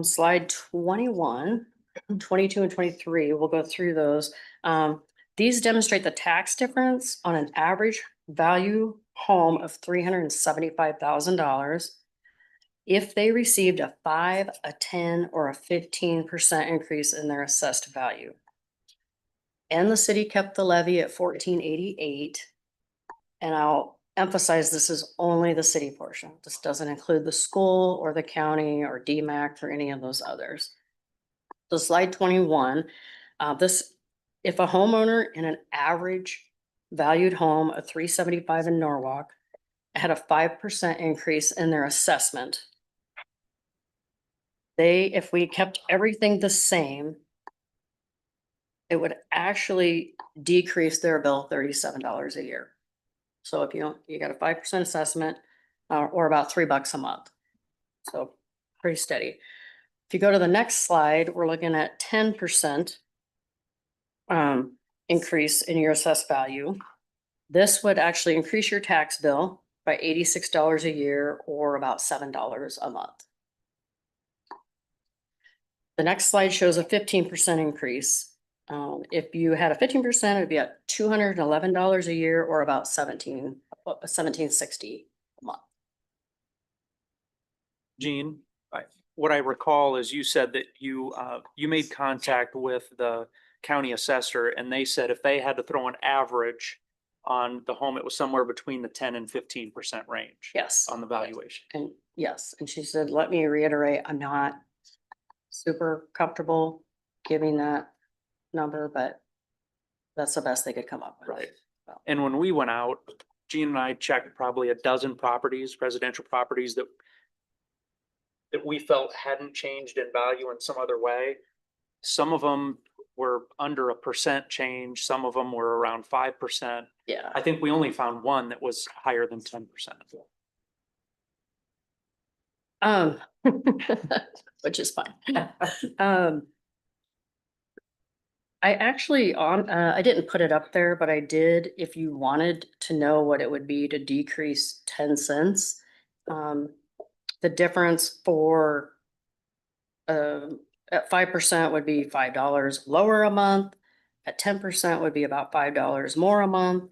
Slide 21, 22, and 23, we'll go through those. These demonstrate the tax difference on an average value home of $375,000. If they received a 5, a 10, or a 15% increase in their assessed value. And the city kept the levy at 1488. And I'll emphasize this is only the city portion. This doesn't include the school or the county or DMAC or any of those others. So slide 21, if a homeowner in an average valued home of 375 in Norwalk had a 5% increase in their assessment, if we kept everything the same, it would actually decrease their bill $37 a year. So if you got a 5% assessment, or about $3 a month. So pretty steady. If you go to the next slide, we're looking at 10% increase in your assessed value. This would actually increase your tax bill by $86 a year, or about $7 a month. The next slide shows a 15% increase. If you had a 15%, it'd be at $211 a year, or about $1760 a month. Gene, what I recall is you said that you made contact with the county assessor, and they said if they had to throw an average on the home, it was somewhere between the 10 and 15% range. Yes. On the valuation. And yes, and she said, let me reiterate, I'm not super comfortable giving that number, but that's the best they could come up with. Right. And when we went out, Gene and I checked probably a dozen properties, residential properties that we felt hadn't changed in value in some other way. Some of them were under 1% change. Some of them were around 5%. Yeah. I think we only found one that was higher than 10%. Which is fine. I actually I didn't put it up there, but I did, if you wanted to know what it would be to decrease 10 cents. The difference for at 5% would be $5 lower a month. At 10% would be about $5 more a month.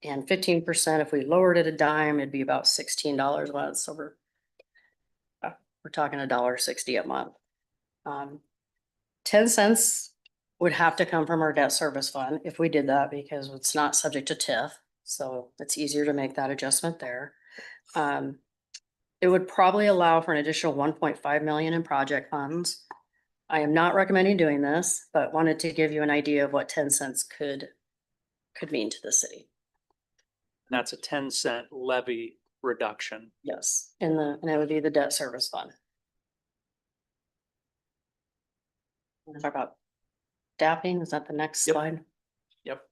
And 15%, if we lowered it a dime, it'd be about $16 a month. So we're talking $1.60 a month. 10 cents would have to come from our debt service fund if we did that, because it's not subject to TIF. So it's easier to make that adjustment there. It would probably allow for an additional 1.5 million in project funds. I am not recommending doing this, but wanted to give you an idea of what 10 cents could mean to the city. That's a 10-cent levy reduction. Yes, and it would be the debt service fund. We'll talk about staffing. Is that the next Yep. slide? Yep.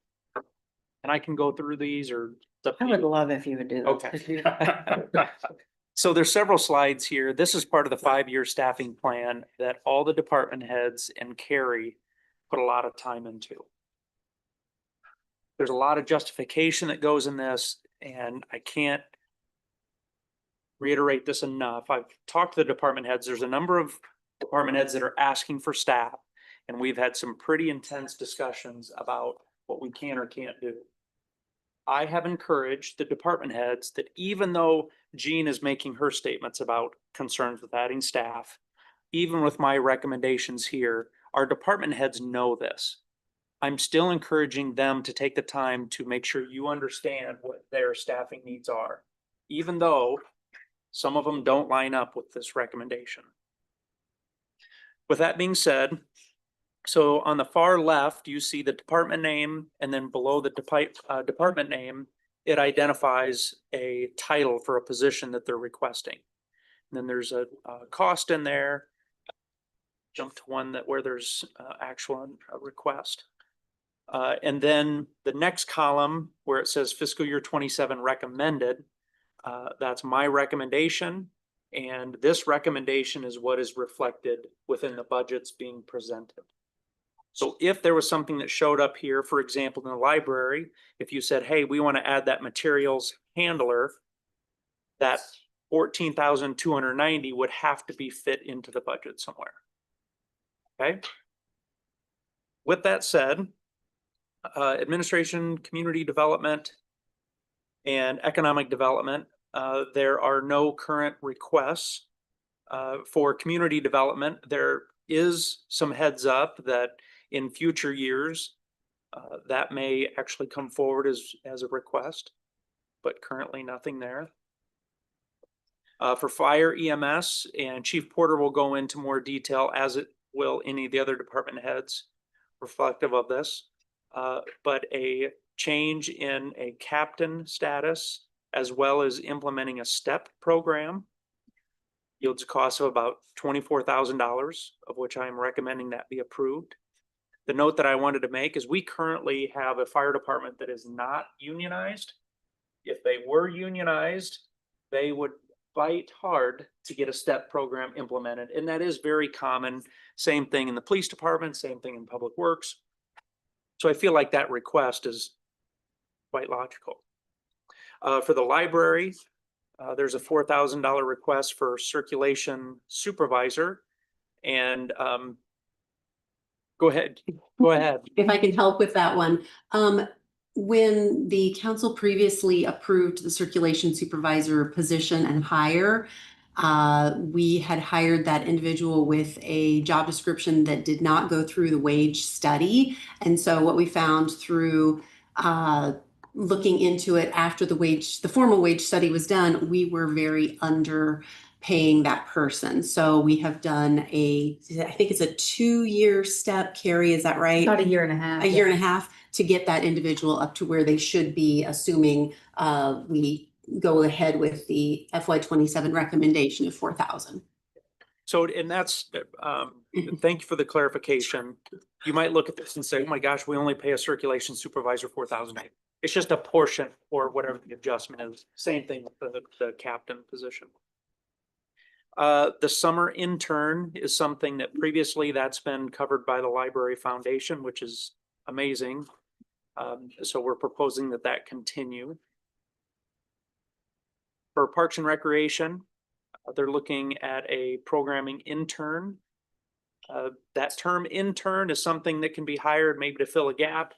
And I can go through these, or it's up to I would you. love if you would do that. Okay. If you- So there's several slides here. This is part of the 5-year staffing plan that all the department heads and Carrie put a lot of time into. There's a lot of justification that goes in this, and I can't reiterate this enough. I've talked to the department heads. There's a number of department heads that are asking for staff, and we've had some pretty intense discussions about what we can or can't do. I have encouraged the department heads that even though Jean is making her statements about concerns with adding staff, even with my recommendations here, our department heads know this. I'm still encouraging them to take the time to make sure you understand what their staffing needs are, even though some of them don't line up with this recommendation. With that being said, so on the far left, you see the department name, and then below the department name, it identifies a title for a position that they're requesting. And then there's a cost in there. jump to one that where there's actual request. And then the next column where it says fiscal year 27 recommended, that's my recommendation. And this recommendation is what is reflected within the budgets being presented. So if there was something that showed up here, for example, in the library, if you said, hey, we want to add that materials handler, that 14,290 would have to be fit into the budget somewhere. Okay. With that said, administration, community development, and economic development, there are no current requests. For community development, there is some heads up that in future years, that may actually come forward as a request, but currently nothing there. For fire, EMS, and Chief Porter will go into more detail, as it will any of the other department heads reflective of this. But a change in a captain status, as well as implementing a STEP program, yields a cost of about $24,000, of which I am recommending that be approved. The note that I wanted to make is we currently have a fire department that is not unionized. If they were unionized, they would fight hard to get a STEP program implemented. And that is very common. Same thing in the police department, same thing in public works. So I feel like that request is quite logical. For the library, there's a $4,000 request for circulation supervisor. And go ahead. If I can help with that one. When the council previously approved the circulation supervisor position and hire, we had hired that individual with a job description that did not go through the wage study. And so what we found through looking into it after the formal wage study was done, we were very underpaying that person. So we have done I think it's a 2-year step, Carrie, is that right? About a year and a half. A year and a half to get that individual up to where they should be, assuming we go ahead with the FY27 recommendation of 4,000. So, and that's, thank you for the clarification. You might look at this and say, oh my gosh, we only pay a circulation supervisor $4,000. It's just a portion or whatever the adjustment is. Same thing with the captain position. The summer intern is something that previously that's been covered by the Library Foundation, which is amazing. So we're proposing that continue. For Parks and Recreation, they're looking at a programming intern. That term intern is something that can be hired maybe to fill a gap.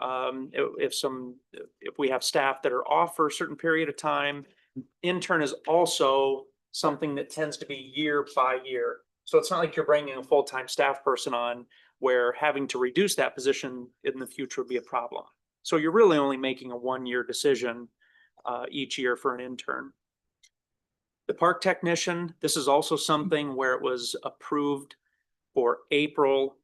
If we have staff that are off for a certain period of time. Intern is also something that tends to be year by year. So it's not like you're bringing a full-time staff person on where having to reduce that position in the future would be a problem. So you're really only making a 1-year decision each year for an intern. The park technician, this is also something where it was approved for April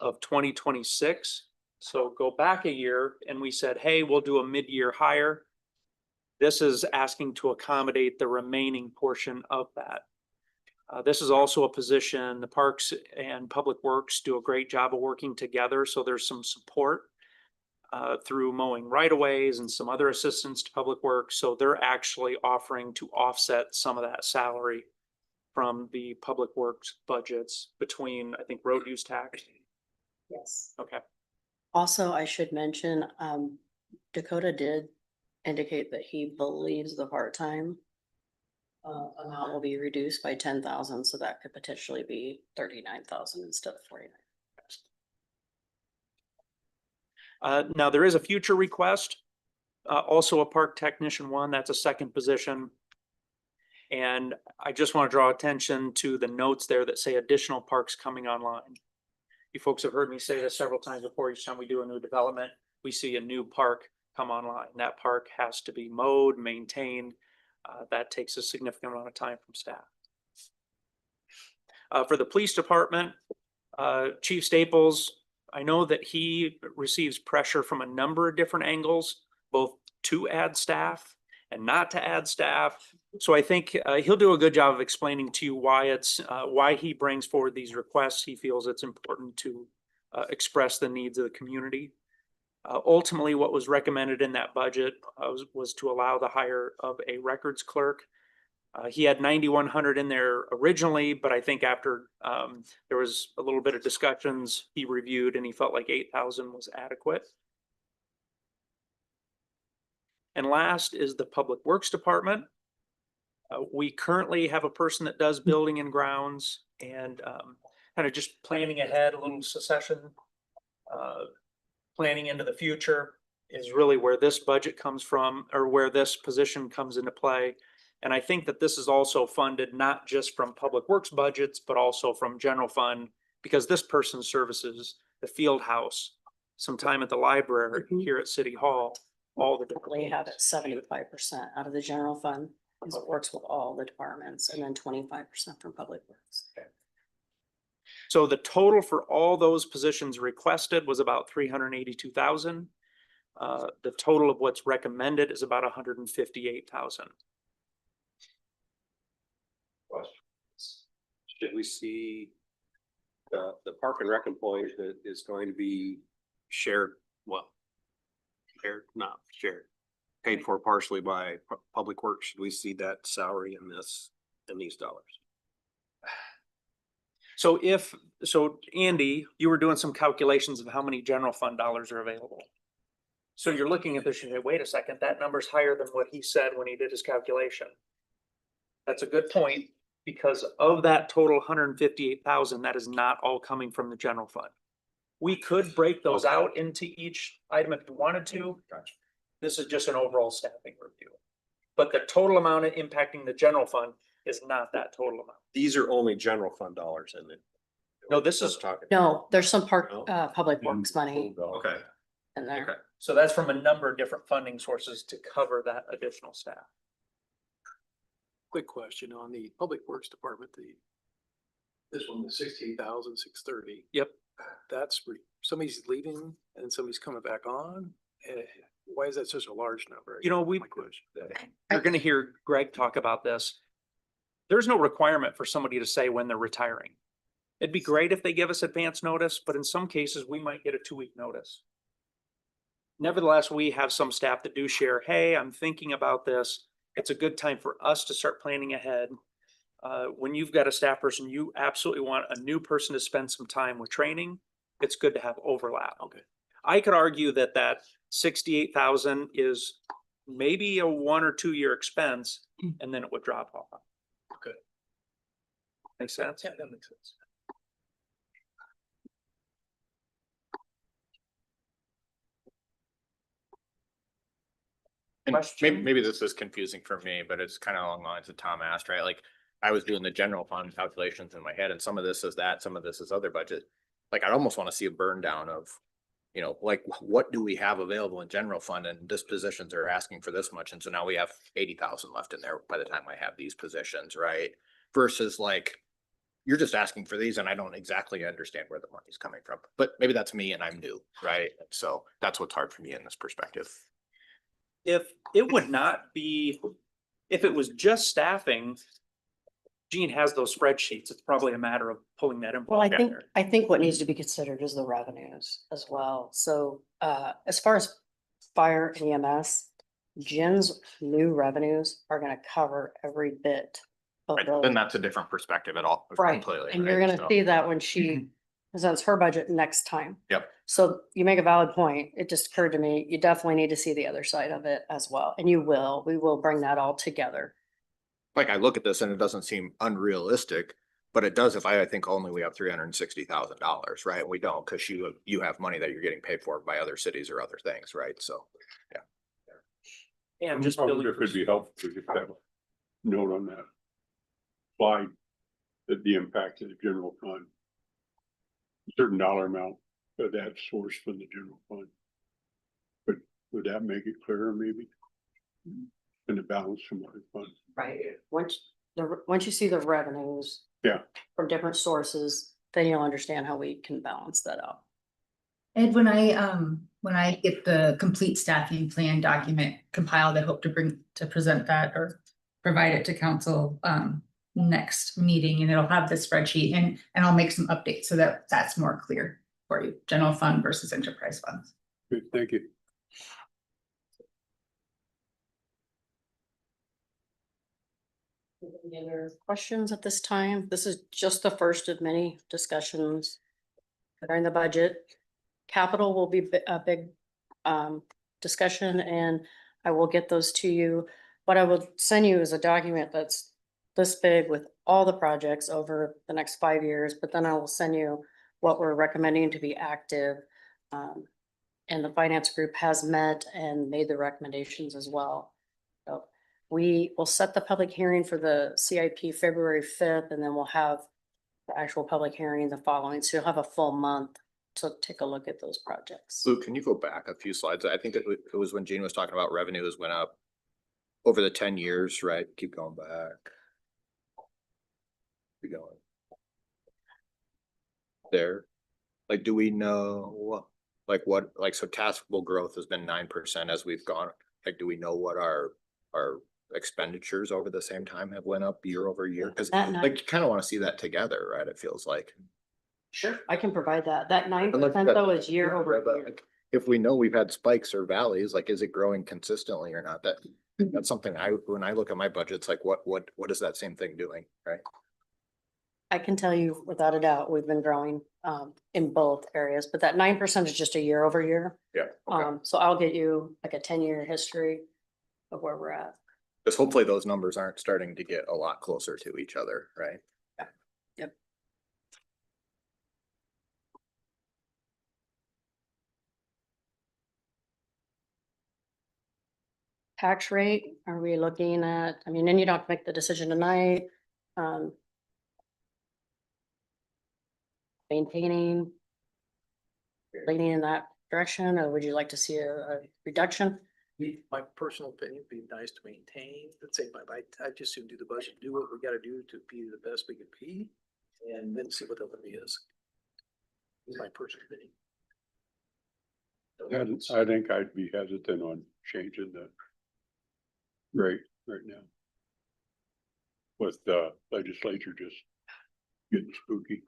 of 2026. So go back a year and we said, hey, we'll do a mid-year hire. This is asking to accommodate the remaining portion of that. This is also a position, the Parks and Public Works do a great job of working together. So there's some support through mowing right-of-ways and some other assistance to Public Works. So they're actually offering to offset some of that salary from the Public Works budgets between, I think, road use tax. Yes. Okay. Also, I should mention, Dakota did indicate that he believes the part-time amount will be reduced by 10,000, so that could potentially be 39,000 instead of 49. Now there is a future request, also a park technician one, that's a second position. And I just want to draw attention to the notes there that say additional parks coming online. You folks have heard me say this several times before. Each time we do a new development, we see a new park come online. That park has to be mowed, maintained. That takes a significant amount of time from staff. For the police department, Chief Staples, I know that he receives pressure from a number of different angles, both to add staff and not to add staff. So I think he'll do a good job of explaining to you why it's, why he brings forward these requests. He feels it's important to express the needs of the community. Ultimately, what was recommended in that budget was to allow the hire of a records clerk. He had 9,100 in there originally, but I think after there was a little bit of discussions, he reviewed and he felt like 8,000 was adequate. And last is the Public Works Department. We currently have a person that does building and grounds and kind of just planning ahead, a little succession. Planning into the future is really where this budget comes from, or where this position comes into play. And I think that this is also funded not just from Public Works budgets, but also from general fund, because this person services the field house, some time at the library, here at City Hall, all the different. We have it 75% out of the general fund, because it works with all the departments, and then 25% from public works. So the total for all those positions requested was about 382,000. The total of what's recommended is about 158,000. Should we see the park and rec employee that is going to be shared, well, not shared, paid for partially by Public Works? Should we see that salary in these dollars? So Andy, you were doing some calculations of how many general fund dollars are available. So you're looking at this, you say, wait a second, that number's higher than what he said when he did his calculation. That's a good point, because of that total 158,000, that is not all coming from the general fund. We could break those out into each item if you wanted to. This is just an overall staffing review. But the total amount impacting the general fund is not that total amount. These are only general fund dollars in it. No, this is, talking. No, there's some No. public works money Okay, in there. okay. so that's from a number of different funding sources to cover that additional staff. Quick question on the Public Works Department, this one, the 16,630. Yep. That's somebody's leaving and somebody's coming back on. Why is that such a large number? You know, My question. you're gonna hear Greg talk about this. There's no requirement for somebody to say when they're retiring. It'd be great if they give us advance notice, but in some cases, we might get a 2-week notice. Nevertheless, we have some staff that do share, hey, I'm thinking about this. It's a good time for us to start planning ahead. When you've got a staff person, you absolutely want a new person to spend some time with training. It's good to have overlap. Okay. I could argue that 68,000 is maybe a 1 or 2 year expense, and then it would drop off. Okay. Makes sense? Yeah, that makes sense. And maybe, Question? maybe this is confusing for me, but it's kind of along the lines that Tom asked, right? Like I was doing the general fund calculations in my head and some of this is that, some of this is other budget. Like I'd almost want to see a burn down of, you know, like what do we have available in general fund and dispositions are asking for this much. And so now we have 80,000 left in there by the time I have these positions, right? Versus like, you're just asking for these and I don't exactly understand where the money's coming from, but maybe that's me and I'm new, right? So that's what's hard for me in this perspective. If it would not be, if it was just staffing, Gene has those spreadsheets. It's probably a matter of pulling that info. Well, I together. think what needs to be considered is the revenues as well. So as far as fire and EMS, Jen's new revenues are gonna cover every bit of Right, those. then that's a different perspective at all. Right, completely, and you're right? gonna So- see that when she presents her budget next time. Yep. So you make a valid point. It just occurred to me, you definitely need to see the other side of it as well. And we will bring that all together. Like I look at this and it doesn't seem unrealistic, but it does if I think only we have $360,000, right? We don't, because you have money that you're getting paid for by other cities or other things, right? So, yeah. And just I building. wonder if it'd be helpful to just have a note on that slide, that the impact of the general fund. A certain dollar amount of that source from the general fund. But would that make it clearer maybe? And the balance from other funds? Right. Once you see the revenues. Yeah. From different sources, then you'll understand how we can balance that out. Ed, when I get the complete staffing plan document compiled, I hope to present that or provide it to council next meeting, and it'll have the spreadsheet, and I'll make some updates so that that's more clear for you, general fund versus enterprise funds. Good, thank you. Any other questions at this time? This is just the first of many discussions during the budget. Capital will be a big discussion, and I will get those to you. What I will send you is a document that's this big with all the projects over the next 5 years, but then I will send you what we're recommending to be active. And the finance group has met and made the recommendations as well. So we will set the public hearing for the CIP February 5th, and then we'll have the actual public hearing the following. So you'll have a full month to take a look at those projects. Luke, can you go back a few slides? I think it was when Gene was talking about revenues went up over the 10 years, right? Keep going back. Keep going. There. Like, do we know, like what, like, so taxable growth has been 9% as we've gone. Like, do we know what our expenditures over the same time have went up year over year? Cause like, you kind of want to see that together, right? It feels like. Sure, I can provide that. That 9% Unless- though is year over But, year. like, if we know we've had spikes or valleys, like, is it growing consistently or not? That's something when I look at my budgets, like what is that same thing doing, right? I can tell you without a doubt, we've been growing in both areas, but that 9% is just a year over year. Yeah. Okay. So I'll get you like a 10-year history of where we're at. Because hopefully those numbers aren't starting to get a lot closer to each other, right? Yep. Tax rate, are we looking at, I mean, and you don't have to make the decision tonight. Maintaining, leaning in that direction, or would you like to see a reduction? My personal opinion, would be nice to maintain, let's say, I just soon do the budget, do what we gotta do to be the best we can be, and then see what the levy is. Is my personal opinion. I think I'd be hesitant on changing the rate right now. With the legislature just getting spooky.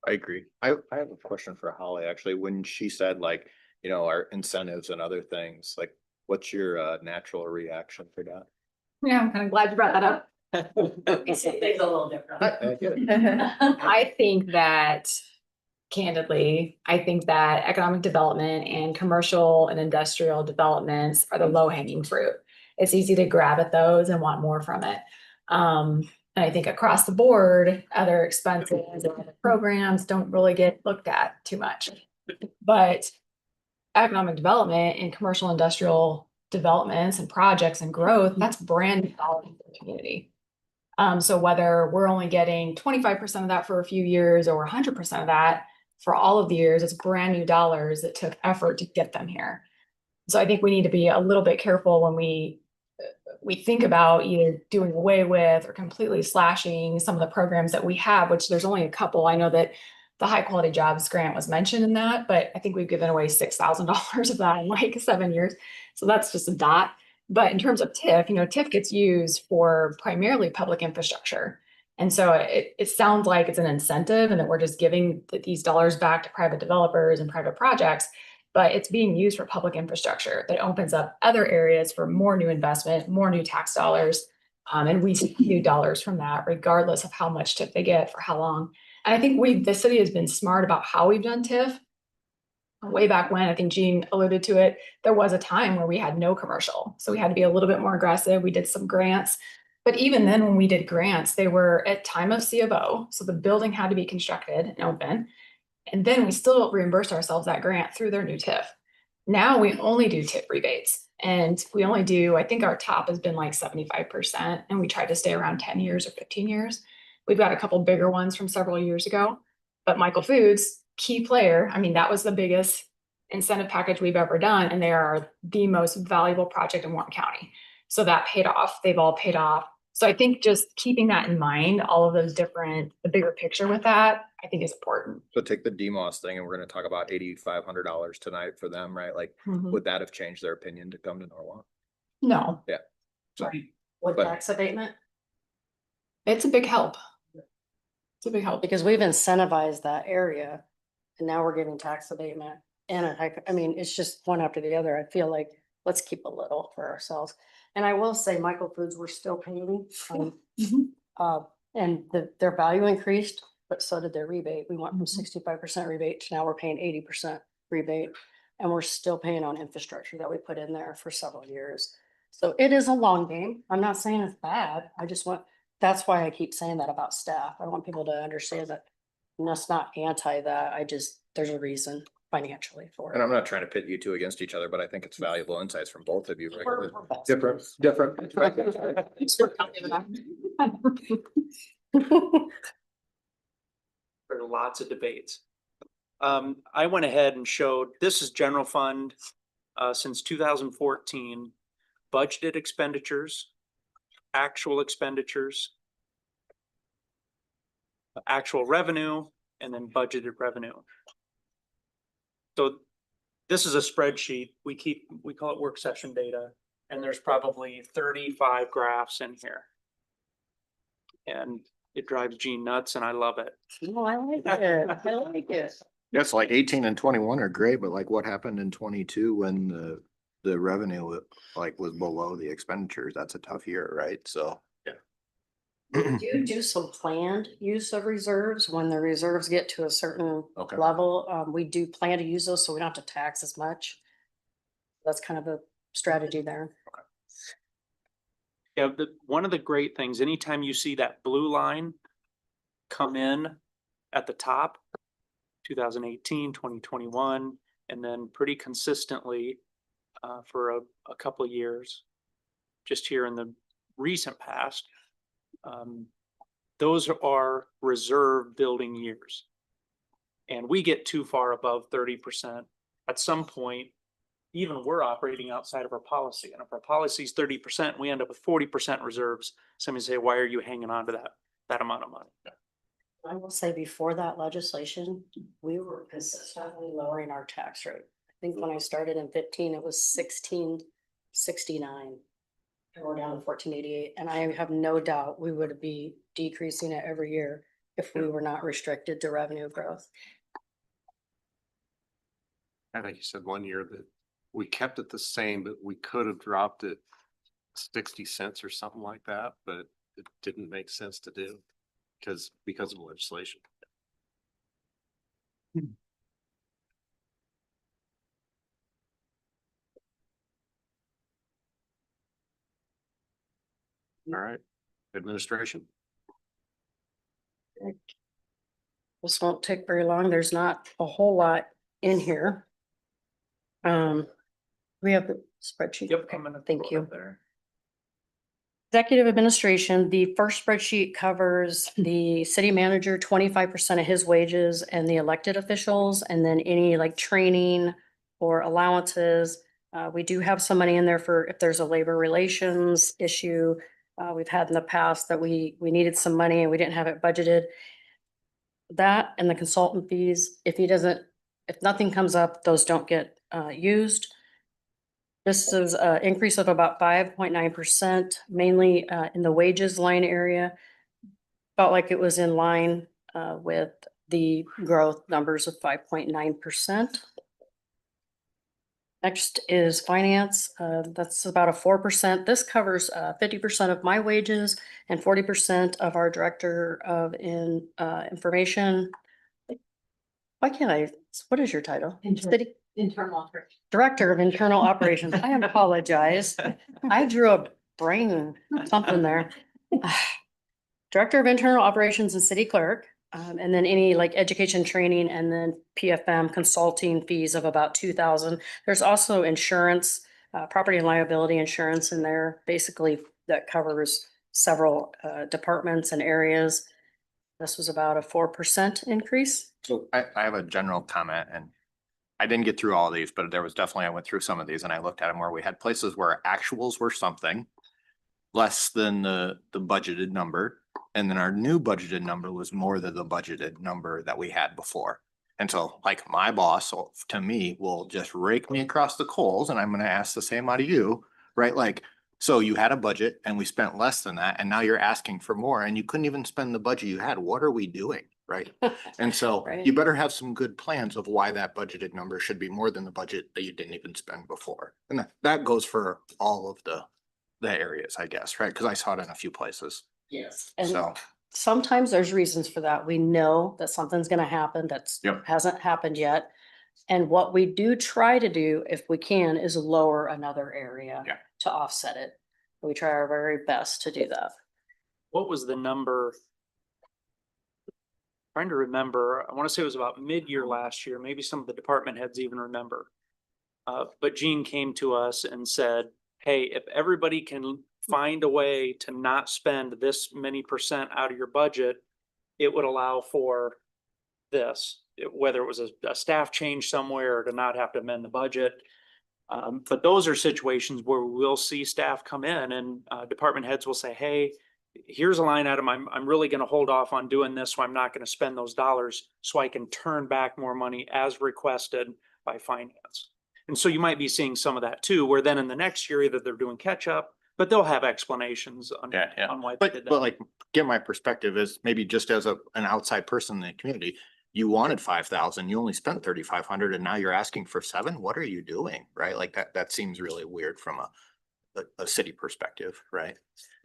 I agree. I have a question for Holly, actually, when she said like, you know, our incentives and other things, like, what's your natural reaction for that? Yeah, I'm kind of glad you brought that up. It's a little different. I get it. I think that candidly, I think that economic development and commercial and industrial developments are the low hanging fruit. It's easy to grab at those and want more from it. And I think across the board, other expenses and other programs don't really get looked at too much. But economic development and commercial industrial developments and projects and growth, that's brand new dollars for the community. So whether we're only getting 25% of that for a few years or 100% of that for all of the years, it's brand new dollars that took effort to get them here. So I think we need to be a little bit careful when we think about either doing away with or completely slashing some of the programs that we have, which there's only a couple. I know that the high quality jobs grant was mentioned in that, but I think we've given away $6,000 of that in like 7 years. So that's just a dot. But in terms of TIF, you know, TIF gets used for primarily public infrastructure. And so it sounds like it's an incentive and that we're just giving these dollars back to private developers and private projects, but it's being used for public infrastructure that opens up other areas for more new investment, more new tax dollars. And we see new dollars from that, regardless of how much TIF they get for how long. And I think the city has been smart about how we've done TIF. Way back when, I think Gene alluded to it, there was a time where we had no commercial. So we had to be a little bit more aggressive. We did some grants. But even then, when we did grants, they were at time of C of O. So the building had to be constructed and open. And then we still reimbursed ourselves that grant through their new TIF. Now we only do TIF rebates. And we only do, I think our top has been like 75%. And we try to stay around 10 years or 15 years. We've got a couple bigger ones from several years ago. But Michael Foods, key player, I mean, that was the biggest incentive package we've ever done. And they are the most valuable project in Warren County. So that paid off. They've all paid off So I think just keeping that in mind, all of those different, the bigger picture with that, I think is important. So take the DMOS thing and we're gonna talk about $8,500 tonight for them, right? Like, would that have changed their opinion to come to Norwalk? No, So, With But- tax abatement, it's a big help. It's a big help. because we've incentivized that area and now we're giving tax abatement. And I mean, it's just one after the other. I feel like, let's keep a little for ourselves. And I will say Michael Foods, we're still paying. Mhm. And their value increased, but so did their rebate. We went from 65% rebate to now we're paying 80% rebate. And we're still paying on infrastructure that we put in there for several years. So it is a long game. I'm not saying it's bad. I just want, that's why I keep saying that about staff. I want people to understand that. And that's not anti that. There's a reason financially for and it. I'm not trying to pit you two against each other, but I think it's valuable insights from both of you. right? We're best Different, friends. different. There are lots of debates. I went ahead and showed, this is general fund, since 2014, budgeted expenditures, actual expenditures, actual revenue, and then budgeted revenue. So this is a spreadsheet. We call it work session data, and there's probably 35 graphs in here. And it drives Gene nuts and I love it. No, I like it. I like it. Yes, like 18 and 21 are great, but like what happened in 22 when the revenue like was below the expenditures? That's a tough year, right? So. We do some planned use of reserves when the reserves get to a certain Okay. level. We do plan to use those, so we don't have to tax as much. That's kind of a strategy there. Yeah, one of the great things, anytime you see that blue line come in at the top, 2018, 2021, and then pretty consistently for a couple of years, just here in the recent past, those are reserve building years. And we get too far above 30%. At some point, even we're operating outside of our policy. And if our policy is 30%, we end up with 40% reserves. Somebody say, why are you hanging on to that amount of money? I will say before that legislation, we were consistently lowering our tax rate. I think when I started in 15, it was 1669. And we're down to 1488. And I have no doubt we would be decreasing it every year if we were not restricted to revenue growth. I think you said one year that we kept it the same, but we could have dropped it 60 cents or something like that, but it didn't make sense to do because of legislation. All right, administration. This won't take very long. There's not a whole lot in here. We have the spreadsheet. Yep, Okay, I'm gonna thank throw it you. up there. Executive administration, the first spreadsheet covers the city manager, 25% of his wages and the elected officials, and then any like training or allowances. We do have some money in there for if there's a labor relations issue. We've had in the past that we needed some money and we didn't have it budgeted. That and the consultant fees, if nothing comes up, those don't get used. This is an increase of about 5.9%, mainly in the wages line area. Felt like it was in line with the growth numbers of 5.9%. Next is finance. That's about a 4%. This covers 50% of my wages and 40% of our director of information. Why can't I, what is your title? City Internal operations. Director of Internal Operations. I apologize. I drew a brain something there. Director of Internal Operations and City Clerk, and then any like education training and then PFM consulting fees of about 2,000. There's also insurance, property and liability insurance in there, basically that covers several departments and areas. This was about a 4% increase. So I have a general comment and I didn't get through all of these, but there was definitely, I went through some of these and I looked at them where we had places where actuals were something. less than the budgeted number. And then our new budgeted number was more than the budgeted number that we had before. And so like my boss, to me, will just rake me across the coals, and I'm gonna ask the same out of you, right? Like, so you had a budget and we spent less than that, and now you're asking for more, and you couldn't even spend the budget you had. What are we doing, right? And so Right. you better have some good plans of why that budgeted number should be more than the budget that you didn't even spend before. And that goes for all of the areas, I guess, right? Because I saw it in a few places. Yes. And So, sometimes there's reasons for that. We know that something's gonna happen that's Yep. hasn't happened yet. And what we do try to do, if we can, is lower another area Yeah. to offset it. We try our very best to do that. What was the number? Trying to remember, I want to say it was about mid-year last year, maybe some of the department heads even remember. But Gene came to us and said, hey, if everybody can find a way to not spend this many percent out of your budget, it would allow for this, whether it was a staff change somewhere or to not have to amend the budget. But those are situations where we'll see staff come in and department heads will say, hey, here's a line item. I'm really going to hold off on doing this. So I'm not going to spend those dollars so I can turn back more money as requested by finance. And so you might be seeing some of that too, where then in the next year, either they're doing catch up, but they'll have explanations on, on why they did that. but like, get my perspective is maybe just as an outside person in the community, you wanted 5,000, you only spent 3,500, and now you're asking for 7. What are you doing? Right? Like that seems really weird from a city perspective, right?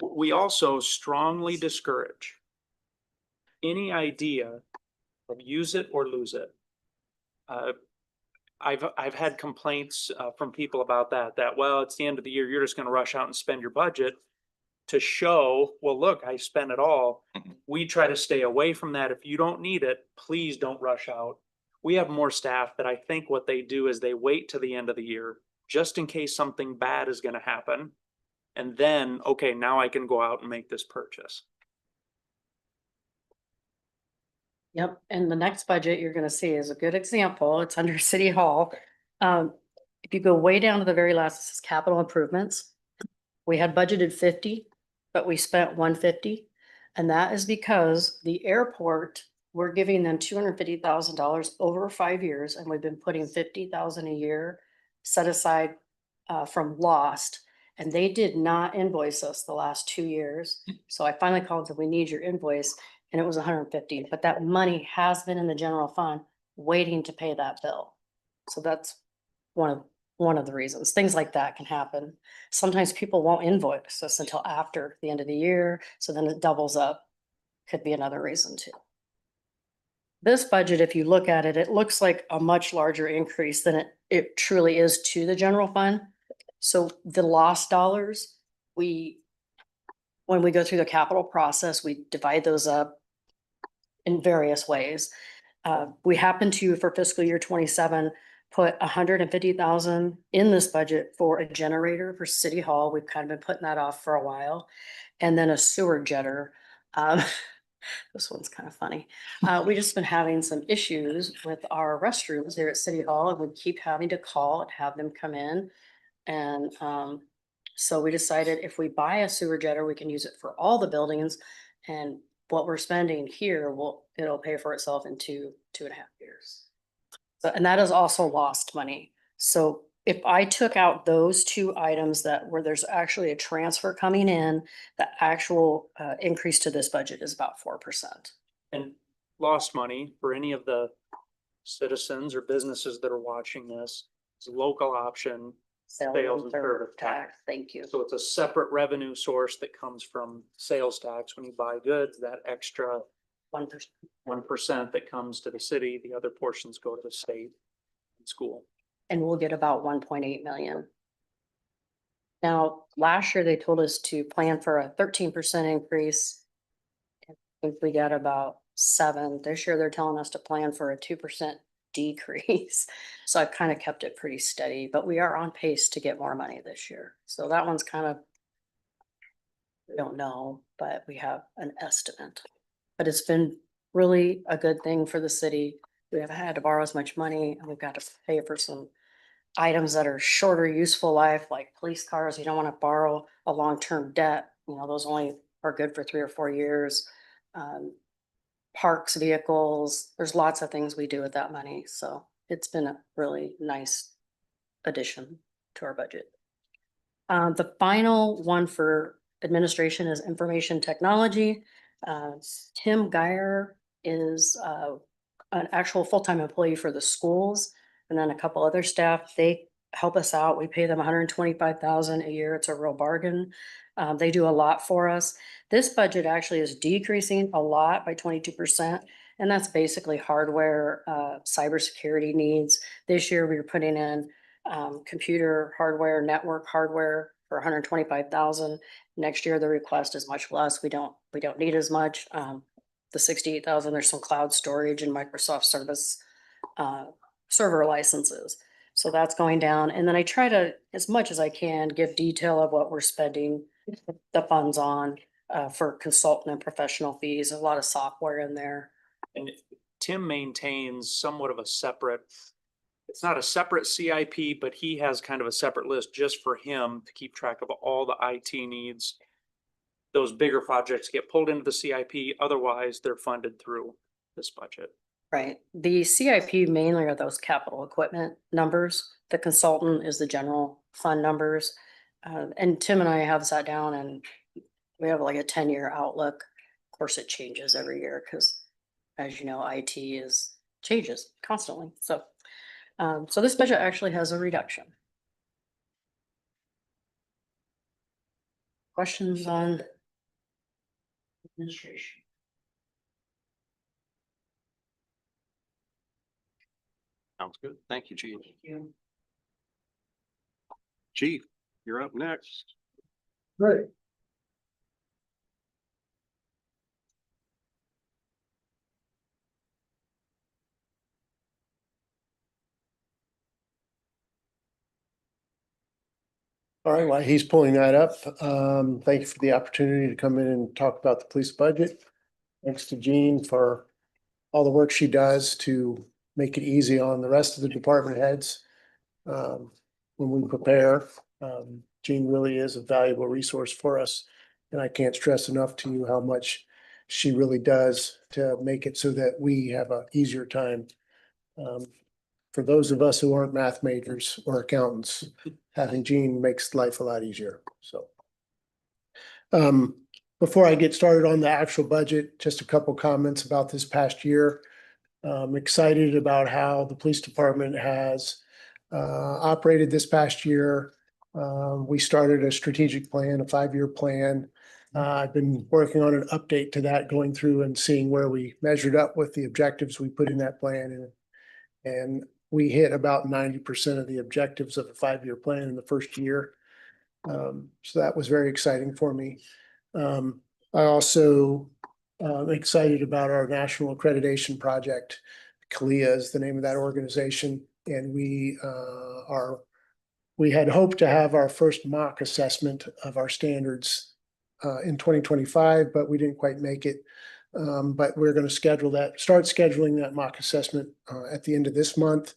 We also strongly discourage any idea of use it or lose it. I've had complaints from people about that, well, it's the end of the year, you're just gonna rush out and spend your budget to show, well, look, I spent it all. Mhm. We try to stay away from that. If you don't need it, please don't rush out. We have more staff that I think what they do is they wait to the end of the year, just in case something bad is gonna happen. And then, okay, now I can go out and make this purchase. Yep, and the next budget you're gonna see is a good example. It's under City Hall. If you go way down to the very last, it says capital improvements. We had budgeted 50, but we spent 150. And that is because the airport, we're giving them $250,000 over 5 years, and we've been putting 50,000 a year set aside from lost. And they did not invoice us the last 2 years. So I finally called and said, we need your invoice, and it was 150, but that money has been in the general fund waiting to pay that bill. So that's one of the reasons. Things like that can happen. Sometimes people won't invoice us until after the end of the year, so then it doubles up. Could be another reason too. This budget, if you look at it, it looks like a much larger increase than it truly is to the general fund. So the lost dollars, when we go through the capital process, we divide those up in various ways. We happen to, for fiscal year 27, put 150,000 in this budget for a generator for City Hall. We've kind of been putting that off for a while. And then a sewer jetter. This one's kind of funny. We just been having some issues with our restrooms here at City Hall, and we keep having to call and have them come in. And so we decided if we buy a sewer jetter, we can use it for all the buildings. And what we're spending here it'll pay for itself in 2.5 years. So, and that is also lost money. So if I took out those 2 items where there's actually a transfer coming in, the actual increase to this budget is about 4%. And lost money for any of the citizens or businesses that are watching this is a local option. Sales and service tax. Thank you. So it's a separate revenue source that comes from sales tax. When you buy goods, that extra 1%. 1% that comes to the city, the other portions go to the state and school. And we'll get about 1.8 million. Now, last year they told us to plan for a 13% increase. I think we got about 7. This year they're telling us to plan for a 2% decrease. So I've kind of kept it pretty steady, but we are on pace to get more money this year. So that one's kind of, we don't know, but we have an estimate. But it's been really a good thing for the city. We haven't had to borrow as much money, and we've got to pay for some items that are shorter useful life, like police cars. You don't want to borrow a long-term debt you know, those only are good for 3 or 4 years. Parks, vehicles, there's lots of things we do with that money, so it's been a really nice addition to our budget. The final one for administration is information technology. Tim Geyer is an actual full-time employee for the schools, and then a couple other staff, they help us out. We pay them $125,000 a year. It's a real bargain. They do a lot for us. This budget actually is decreasing a lot by 22%, and that's basically hardware, cybersecurity needs. This year, we were putting in computer hardware, network hardware for 125,000. Next year, the request is much less. We don't need as much. The 68,000, there's some cloud storage and Microsoft service server licenses. So that's going down. And then I try to, as much as I can, give detail of what we're spending the funds on for consultant and professional fees. A lot of software in there. And Tim maintains somewhat of a separate, it's not a separate CIP, but he has kind of a separate list just for him to keep track of all the IT needs. Those bigger projects get pulled into the CIP, otherwise they're funded through this budget. Right. The CIP mainly are those capital equipment numbers. The consultant is the general fund numbers. And Tim and I have sat down and we have like a 10-year outlook. Of course, it changes every year because, as you know, IT changes constantly. So this budget actually has a reduction. Questions on administration? Sounds good. Thank you, Chief. Thank you. Chief, you're up next. Right. All right, while he's pulling that up, thank you for the opportunity to come in and talk about the police budget. Thanks to Jean for all the work she does to make it easy on the rest of the department heads. When we prepare, Jean really is a valuable resource for us. And I can't stress enough to you how much she really does to make it so that we have an easier time. For those of us who aren't math majors or accountants, having Jean makes life a lot easier, so. Before I get started on the actual budget, just a couple comments about this past year. I'm excited about how the police department has operated this past year. We started a strategic plan, a 5-year plan. I've been working on an update to that, going through and seeing where we measured up with the objectives we put in that plan. And we hit about 90% of the objectives of the 5-year plan in the first year. So that was very exciting for me. I also excited about our national accreditation project. CALIA is the name of that organization. And we had hoped to have our first mock assessment of our standards in 2025, but we didn't quite make it. But we're going to start scheduling that mock assessment at the end of this month.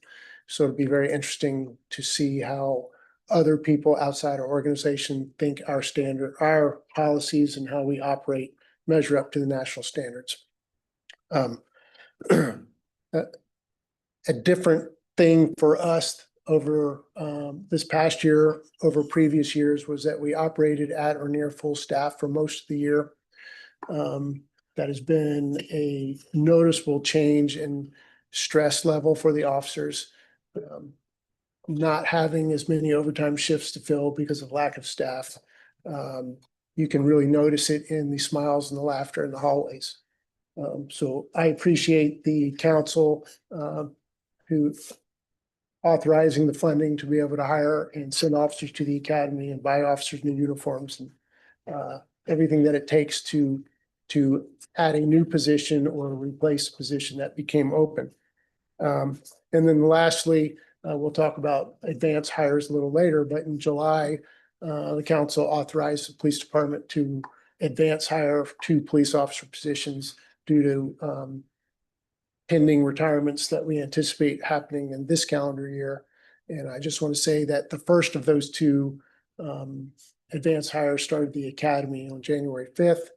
So it'll be very interesting to see how other people outside our organization think our policies and how we operate measure up to the national standards. A different thing for us over this past year, over previous years, was that we operated at or near full staff for most of the year. That has been a noticeable change in stress level for the officers. Not having as many overtime shifts to fill because of lack of staff. You can really notice it in the smiles and the laughter in the hallways. So I appreciate the council who authorizing the funding to be able to hire and send officers to the academy and buy officers new uniforms and everything that it takes to add a new position or replace a position that became open. And then lastly, we'll talk about advanced hires a little later, but in July, the council authorized the police department to advance hire 2 police officer positions due to pending retirements that we anticipate happening in this calendar year. And I just want to say that the first of those 2 advanced hire started the academy on January 5th.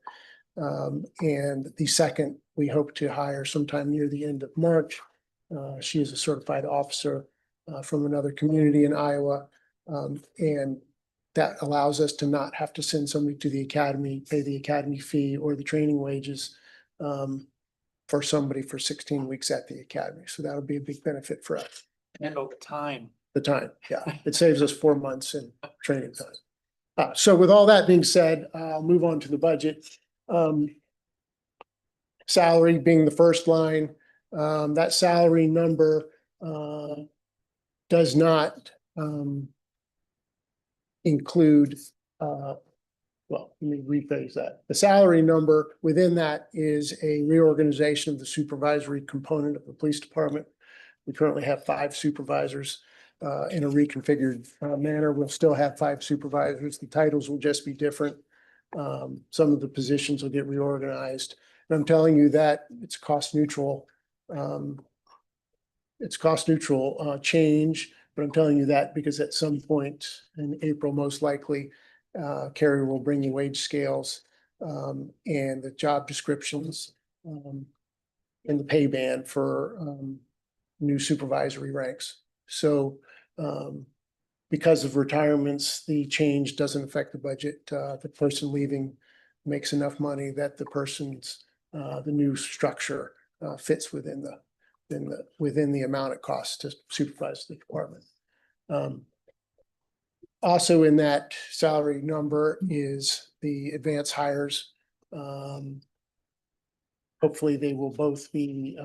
And the second, we hope to hire sometime near the end of March. She is a certified officer from another community in Iowa. And that allows us to not have to send somebody to the academy, pay the academy fee or the training wages for somebody for 16 weeks at the academy. So that'll be a big benefit for us. And over time. The time, yeah. It saves us 4 months in training time. So with all that being said, I'll move on to the budget. Salary being the first line, that salary number does not include, well, let me rephrase that. The salary number within that is a reorganization of the supervisory component of the police department. We currently have 5 supervisors in a reconfigured manner. We'll still have 5 supervisors. The titles will just be different. Some of the positions will get reorganized. And I'm telling you that it's cost neutral. It's cost neutral change, but I'm telling you that because at some point in April, most likely, Carrie will bring you wage scales and the job descriptions and the pay band for new supervisory ranks. So because of retirements, the change doesn't affect the budget. The person leaving makes enough money that the person's the new structure fits within the amount it costs to supervise the department. Also in that salary number is the advanced hires. Hopefully they will both be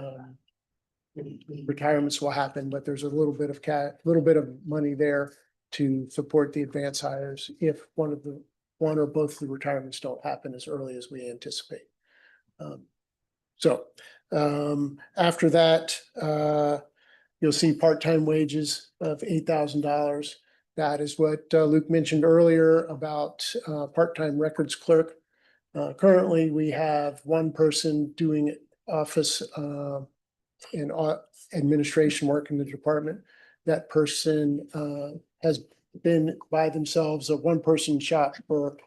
retirements will happen, but there's a little bit of money there to support the advanced hires if one or both of the retirements don't happen as early as we anticipate. After that, you'll see part-time wages of $8,000. That is what Luke mentioned earlier about part-time records clerk. Currently, we have one person doing office and administration work in the department. That person has been by themselves a one-person shop for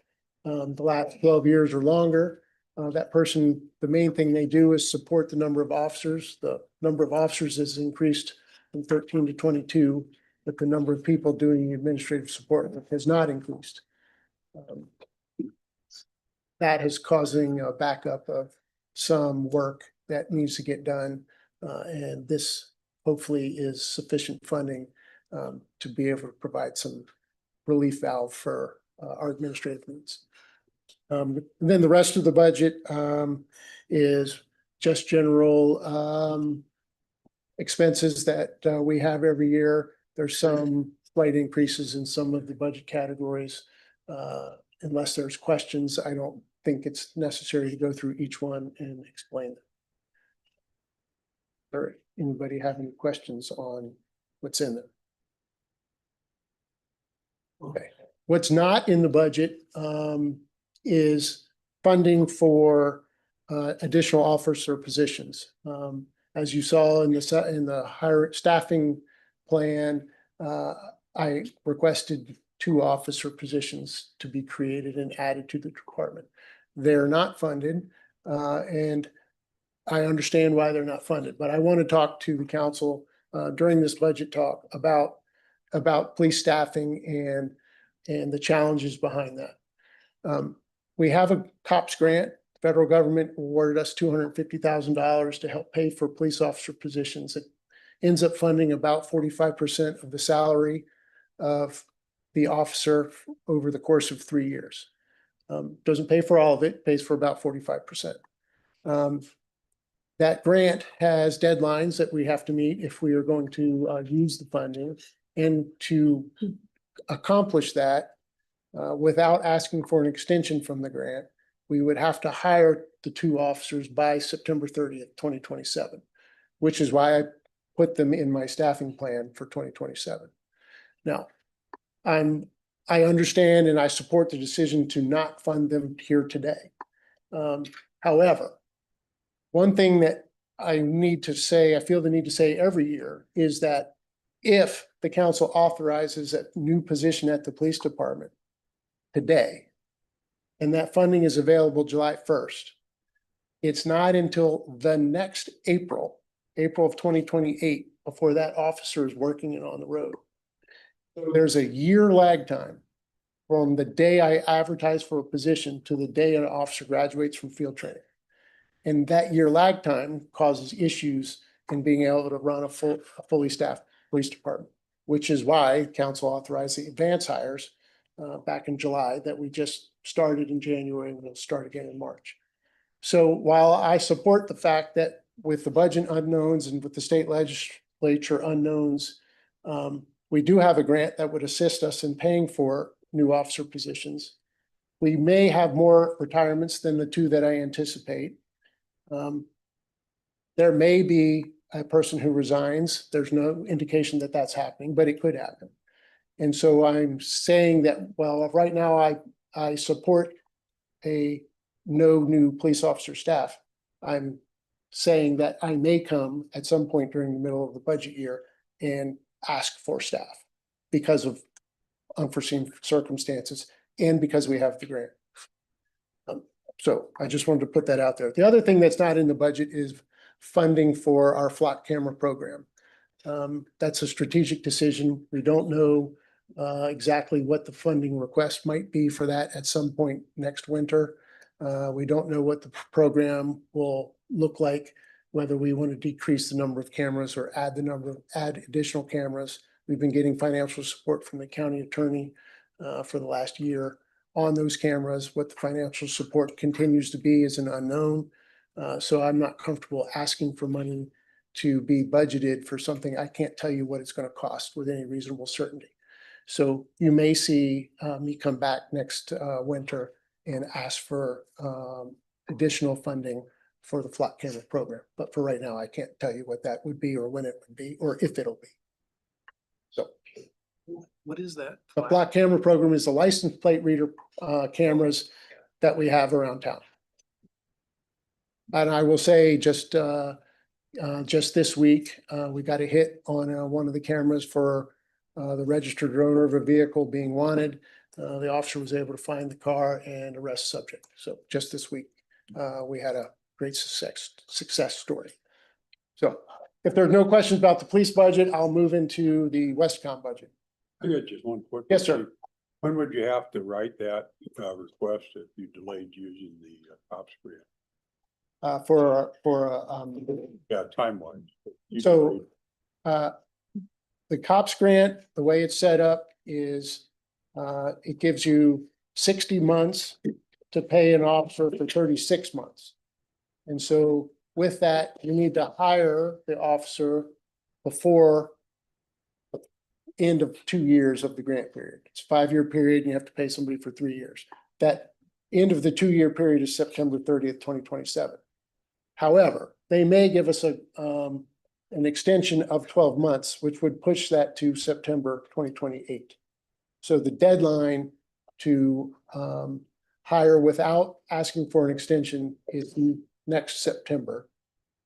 the last 12 years or longer. That person, the main thing they do is support the number of officers. The number of officers has increased from 13 to 22, but the number of people doing administrative support has not increased. That is causing a backup of some work that needs to get done. And this hopefully is sufficient funding to be able to provide some relief valve for our administrative needs. Then the rest of the budget is just general expenses that we have every year. There's some slight increases in some of the budget categories. Unless there's questions, I don't think it's necessary to go through each one and explain them. All right, anybody have any questions on what's in there? Okay, what's not in the budget is funding for additional officer positions. As you saw in the higher staffing plan, I requested 2 officer positions to be created and added to the department. They're not funded, and I understand why they're not funded, but I want to talk to the council during this budget talk about police staffing and the challenges behind that. We have a COPS grant. The federal government awarded us $250,000 to help pay for police officer positions. It ends up funding about 45% of the salary of the officer over the course of 3 years. Doesn't pay for all of it, pays for about 45%. That grant has deadlines that we have to meet if we are going to use the funding. And to accomplish that, without asking for an extension from the grant, we would have to hire the 2 officers by September 30th, 2027, which is why I put them in my staffing plan for 2027. Now, I understand and I support the decision to not fund them here today. However, one thing that I feel the need to say every year is that if the council authorizes a new position at the police department, today. And that funding is available July 1st. It's not until the next April of 2028, before that officer is working and on the road. So there's a year lag time from the day I advertise for a position to the day an officer graduates from field training. And that year lag time causes issues in being able to run a fully staffed police department, which is why council authorized the advance hires back in July that we just started in January and we'll start again in March. So while I support the fact that with the budget unknowns and with the state legislature unknowns, we do have a grant that would assist us in paying for new officer positions. We may have more retirements than the 2 that I anticipate. There may be a person who resigns. There's no indication that that's happening, but it could happen. And so I'm saying that, well, right now I support a no new police officer staff. I'm saying that I may come at some point during the middle of the budget year and ask for staff because of unforeseen circumstances and because we have the grant. So I just wanted to put that out there. The other thing that's not in the budget is funding for our flock camera program. That's a strategic decision. We don't know exactly what the funding request might be for that at some point next winter. We don't know what the program will look like, whether we want to decrease the number of cameras or add additional cameras. We've been getting financial support from the county attorney for the last year on those cameras. What the financial support continues to be is an unknown. So I'm not comfortable asking for money to be budgeted for something I can't tell you what it's going to cost with any reasonable certainty. So you may see me come back next winter and ask for additional funding for the flock camera program. But for right now, I can't tell you what that would be or when it would be or if it'll be. So What is that? the flock camera program is the license plate reader cameras that we have around town. And I will say just this week, we got a hit on one of the cameras for the registered owner of a vehicle being wanted. The officer was able to find the car and arrest subject. So just this week, we had a great success story. So if there's no questions about the police budget, I'll move into the Westcom budget. I got just one quick. Yes, sir. When would you have to write that request if you delayed using the COPS grant? Yeah, time-wise. So the COPS grant, the way it's set up is it gives you 60 months to pay an officer for 36 months. And so with that, you need to hire the officer before the end of 2 years of the grant period. It's a 5-year period and you have to pay somebody for 3 years. That end of the 2-year period is September 30th, 2027. However, they may give us an extension of 12 months, which would push that to September 2028. So the deadline to hire without asking for an extension is next September.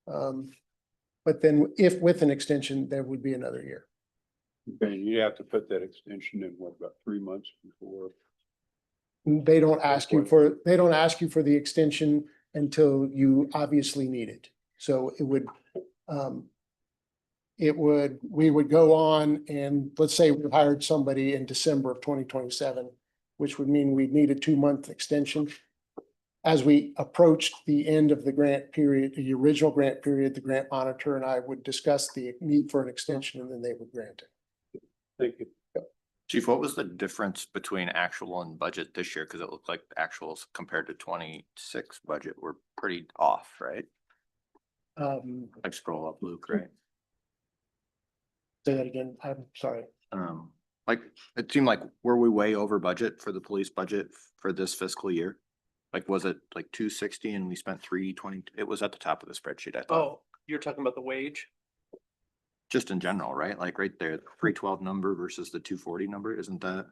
But then if with an extension, there would be another year. Okay, you have to put that extension in what, about 3 months before? They don't ask you for the extension until you obviously need it. So we would go on and let's say we hired somebody in December of 2027, which would mean we'd need a 2-month extension. As we approached the end of the grant period, the original grant period, the grant monitor and I would discuss the need for an extension and then they would grant it. Thank you. Chief, what was the difference between actual and budget this year? Because it looked like the actuals compared to 26 budget were pretty off, right? Like scroll up, Luke, right? Say that again. I'm sorry. Like it seemed like were we way over budget for the police budget for this fiscal year? Like was it like 260 and we spent 320? It was at the top of the spreadsheet, I thought. Oh, you're talking about the wage? Just in general, right? Like right there, the 312 number versus the 240 number, isn't that?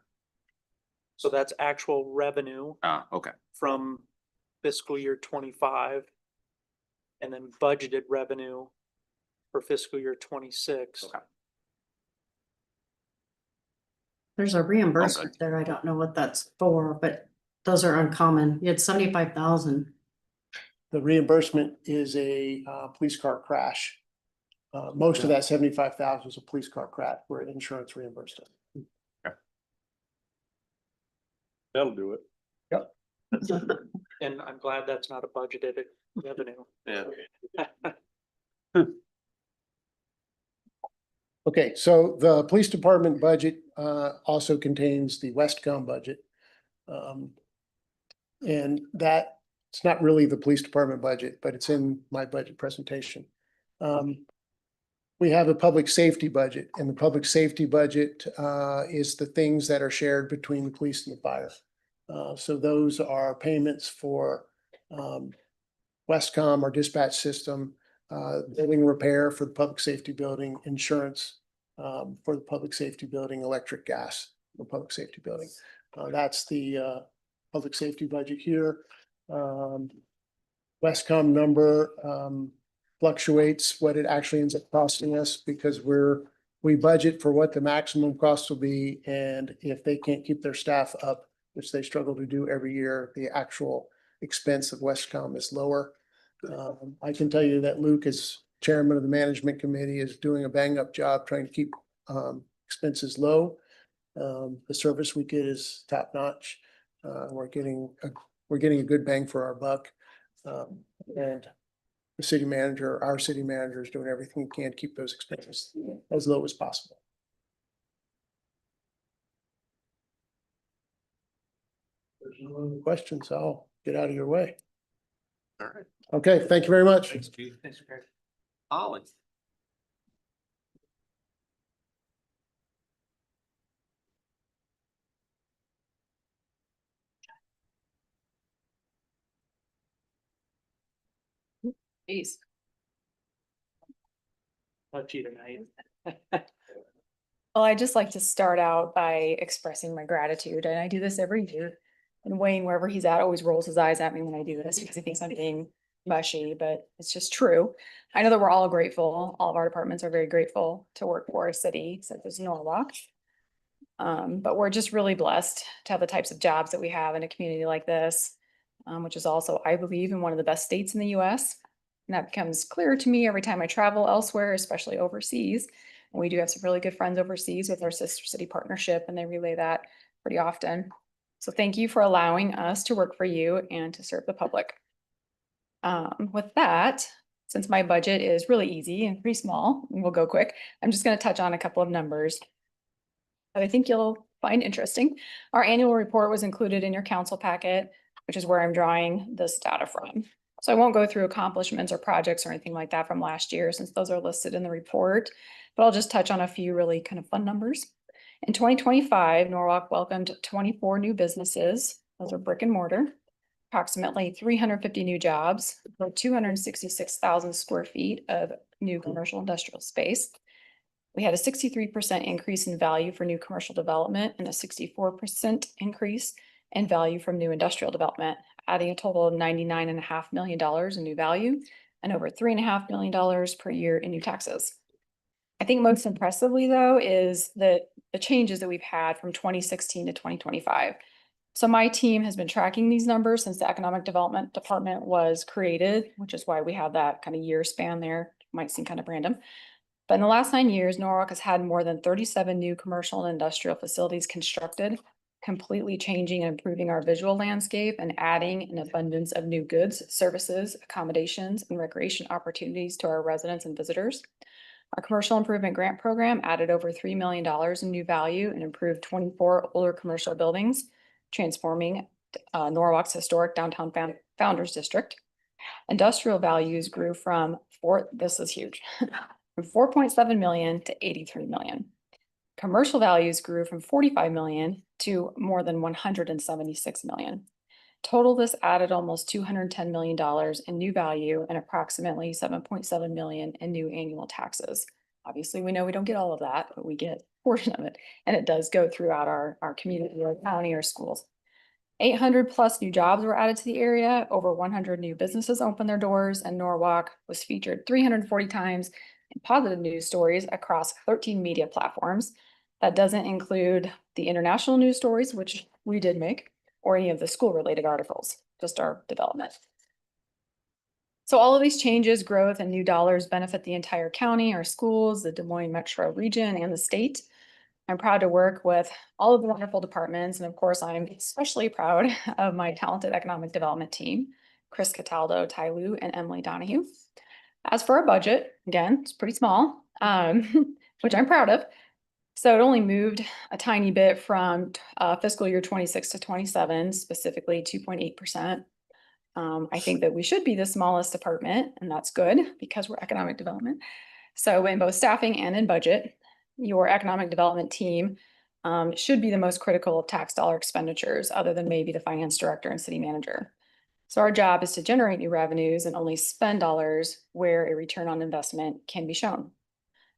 So that's actual revenue Okay. from fiscal year 25. And then budgeted revenue for fiscal year 26. Okay. There's a reimbursement there. I don't know what that's for, but those are uncommon. You had 75,000. The reimbursement is a police car crash. Most of that 75,000 was a police car crash where insurance reimbursed it. That'll do it. And I'm glad that's not a budgeted revenue. Yeah. Okay, so the police department budget also contains the Westcom budget. And that, it's not really the police department budget, but it's in my budget presentation. We have a public safety budget, and the public safety budget is the things that are shared between the police and the fire. So those are payments for Westcom, our dispatch system, building repair for the public safety building, insurance for the public safety building, electric, gas for public safety building. That's the public safety budget here. Westcom number fluctuates what it actually ends up costing us because we budget for what the maximum cost will be. And if they can't keep their staff up, which they struggle to do every year, the actual expense of Westcom is lower. I can tell you that Luke, as chairman of the management committee, is doing a bang up job trying to keep expenses low. The service we get is top notch. We're getting a good bang for our buck. And the city manager, our city manager, is doing everything he can to keep those expenses as low as possible. There's no other questions. I'll get out of your way. All right. Okay, thank you very much. Thanks, Keith. Thanks, Greg. Ollie. Jeez. Touchy tonight. Well, I just like to start out by expressing my gratitude, and I do this every year. And Wayne, wherever he's at, always rolls his eyes at me when I do this because he thinks I'm being mushy, but it's just true. I know that we're all grateful. All of our departments are very grateful to work for a city such as Norwalk. But we're just really blessed to have the types of jobs that we have in a community like this, which is also, I believe, in one of the best states in the US. And that becomes clearer to me every time I travel elsewhere, especially overseas. And we do have some really good friends overseas with our sister city partnership, and they relay that pretty often. So thank you for allowing us to work for you and to serve the public. With that, since my budget is really easy and pretty small, and we'll go quick, I'm just going to touch on a couple of numbers that I think you'll find interesting. Our annual report was included in your council packet, which is where I'm drawing this data from. So I won't go through accomplishments or projects or anything like that from last year, since those are listed in the report, but I'll just touch on a few really kind of fun numbers. In 2025, Norwalk welcomed 24 new businesses. Those are brick and mortar, approximately 350 new jobs, for 266,000 square feet of new commercial industrial space. We had a 63% increase in value for new commercial development and a 64% increase in value from new industrial development, adding a total of $99.5 million in new value and over $3.5 million per year in new taxes. I think most impressively, though, is the changes that we've had from 2016 to 2025. So my team has been tracking these numbers since the Economic Development Department was created, which is why we have that kind of year span there. Might seem kind of random. But in the last 9 years, Norwalk has had more than 37 new commercial and industrial facilities constructed, completely changing and improving our visual landscape and adding an abundance of new goods, services, accommodations, and recreation opportunities to our residents and visitors. Our commercial improvement grant program added over $3 million in new value and improved 24 older commercial buildings, transforming Norwalk's historic downtown Founders District. Industrial values grew from this is huge, from 4.7 million to 83 million. Commercial values grew from 45 million to more than 176 million. Total, this added almost $210 million in new value and approximately 7.7 million in new annual taxes. Obviously, we know we don't get all of that, but we get a portion of it. And it does go throughout our community, our county, our schools. 800 plus new jobs were added to the area. Over 100 new businesses opened their doors, and Norwalk was featured 340 times in positive news stories across 13 media platforms. That doesn't include the international news stories, which we did make, or any of the school-related articles, just our development. So all of these changes, growth, and new dollars benefit the entire county, our schools, the Des Moines metro region, and the state. I'm proud to work with all of the wonderful departments, and of course, I'm especially proud of my talented economic development team, Chris Cataldo, Ty Lu, and Emily Donahue. As for our budget, again, it's pretty small, which I'm proud of. So it only moved a tiny bit from fiscal year 26 to 27, specifically 2.8%. I think that we should be the smallest department, and that's good because we're economic development. So in both staffing and in budget, your economic development team should be the most critical of tax dollar expenditures, other than maybe the finance director and city manager. So our job is to generate new revenues and only spend dollars where a return on investment can be shown.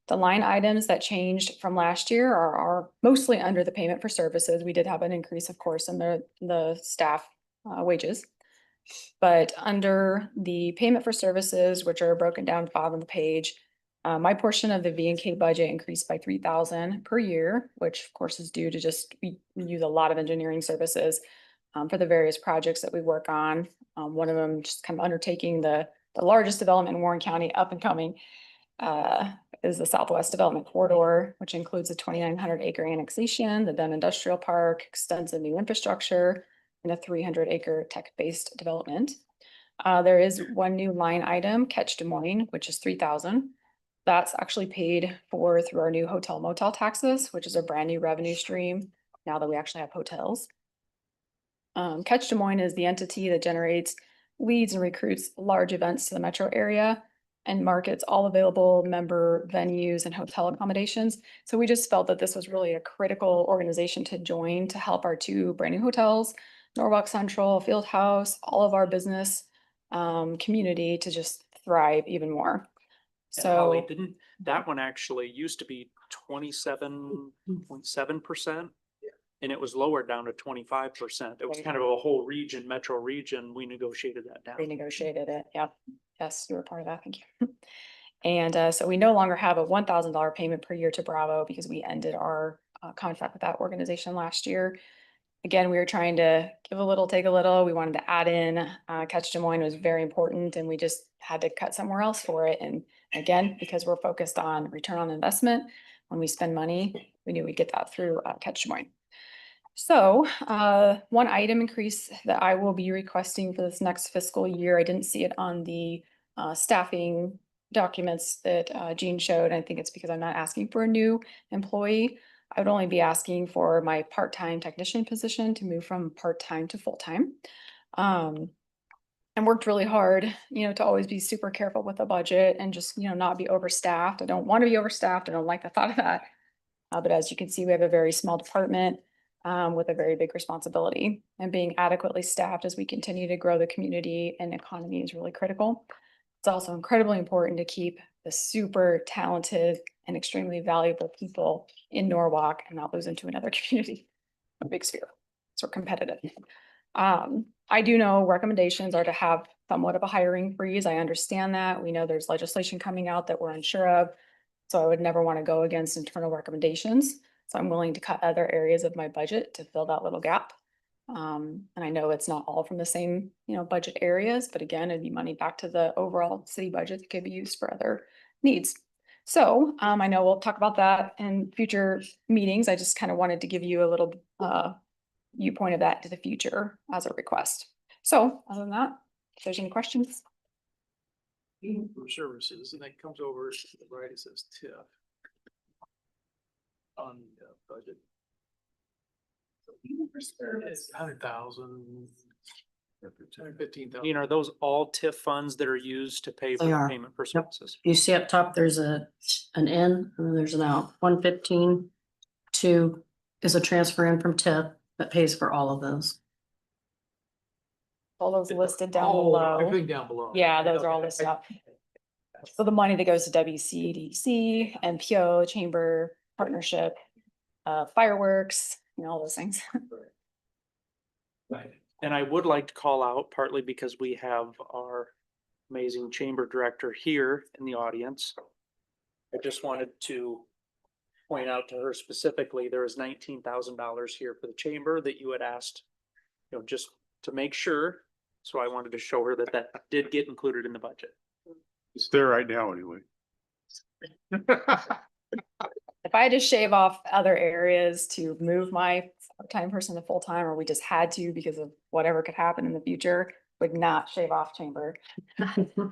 The line items that changed from last year are mostly under the payment for services. We did have an increase, of course, in the staff wages. But under the payment for services, which are broken down bottom of the page, my portion of the V&K budget increased by $3,000 per year, which of course is due to just, we use a lot of engineering services for the various projects that we work on. One of them just kind of undertaking the largest development in Warren County up and coming is the Southwest Development Corridor, which includes a 2,900 acre annexation, the Dunn Industrial Park, extensive new infrastructure, and a 300 acre tech-based development. There is one new line item, Catch Des Moines, which is $3,000. That's actually paid for through our new hotel motel taxes, which is a brand new revenue stream now that we actually have hotels. Catch Des Moines is the entity that generates leads and recruits large events to the metro area and markets all available member venues and hotel accommodations. So we just felt that this was really a critical organization to join to help our two brand new hotels, Norwalk Central, Field House, all of our business community to just thrive even more. And Holly, So didn't, that one actually used to be 27.7%. And it was lowered down to 25%. It was kind of a whole region, metro region. We negotiated that down. they negotiated it. Yep. Yes, you were part of that. Thank you. And so we no longer have a $1,000 payment per year to Bravo because we ended our contract with that organization last year. Again, we were trying to give a little, take a little. We wanted to add in Catch Des Moines was very important, and we just had to cut somewhere else for it. And again, because we're focused on return on investment, when we spend money, we knew we'd get that through Catch Des Moines. So one item increase that I will be requesting for this next fiscal year, I didn't see it on the staffing documents that Jean showed. I think it's because I'm not asking for a new employee. I would only be asking for my part-time technician position to move from part-time to full-time. And worked really hard, to always be super careful with the budget and just, not be overstaffed. I don't want to be overstaffed. I don't like the thought of that. But as you can see, we have a very small department with a very big responsibility, and being adequately staffed as we continue to grow the community and economy is really critical. It's also incredibly important to keep the super talented and extremely valuable people in Norwalk and not lose into another community, a big sphere. So we're competitive. I do know recommendations are to have somewhat of a hiring freeze. I understand that. We know there's legislation coming out that we're unsure of. So I would never want to go against internal recommendations. So I'm willing to cut other areas of my budget to fill that little gap. And I know it's not all from the same, budget areas, but again, it'd be money back to the overall city budget that could be used for other needs. So I know we'll talk about that in future meetings. I just kind of wanted to give you a little viewpoint of that to the future as a request. So other than that, if there's any questions. For services, and that comes over to the right, it says TIF on the budget. It's 100,000, 115,000. Are those all TIF funds that are used to pay for They the are. payment for Yep. services? You see up top, there's an in, and then there's an out. 115, 2 is a transfer in from TIP that pays for all of those. All those listed down Oh, below. everything down below. Yeah, those are all Okay. listed up. So the money that goes to WCDC, MPO, Chamber, Partnership, fireworks, all those things. Right. And I would like to call out, partly because we have our amazing chamber director here in the audience. I just wanted to point out to her specifically, there is $19,000 here for the chamber that you had asked, you know, just to make sure. So I wanted to show her that that did get included in the budget. It's there right now anyway. If I had to shave off other areas to move my part-time person to full-time, or we just had to because of whatever could happen in the future, would not shave off chamber.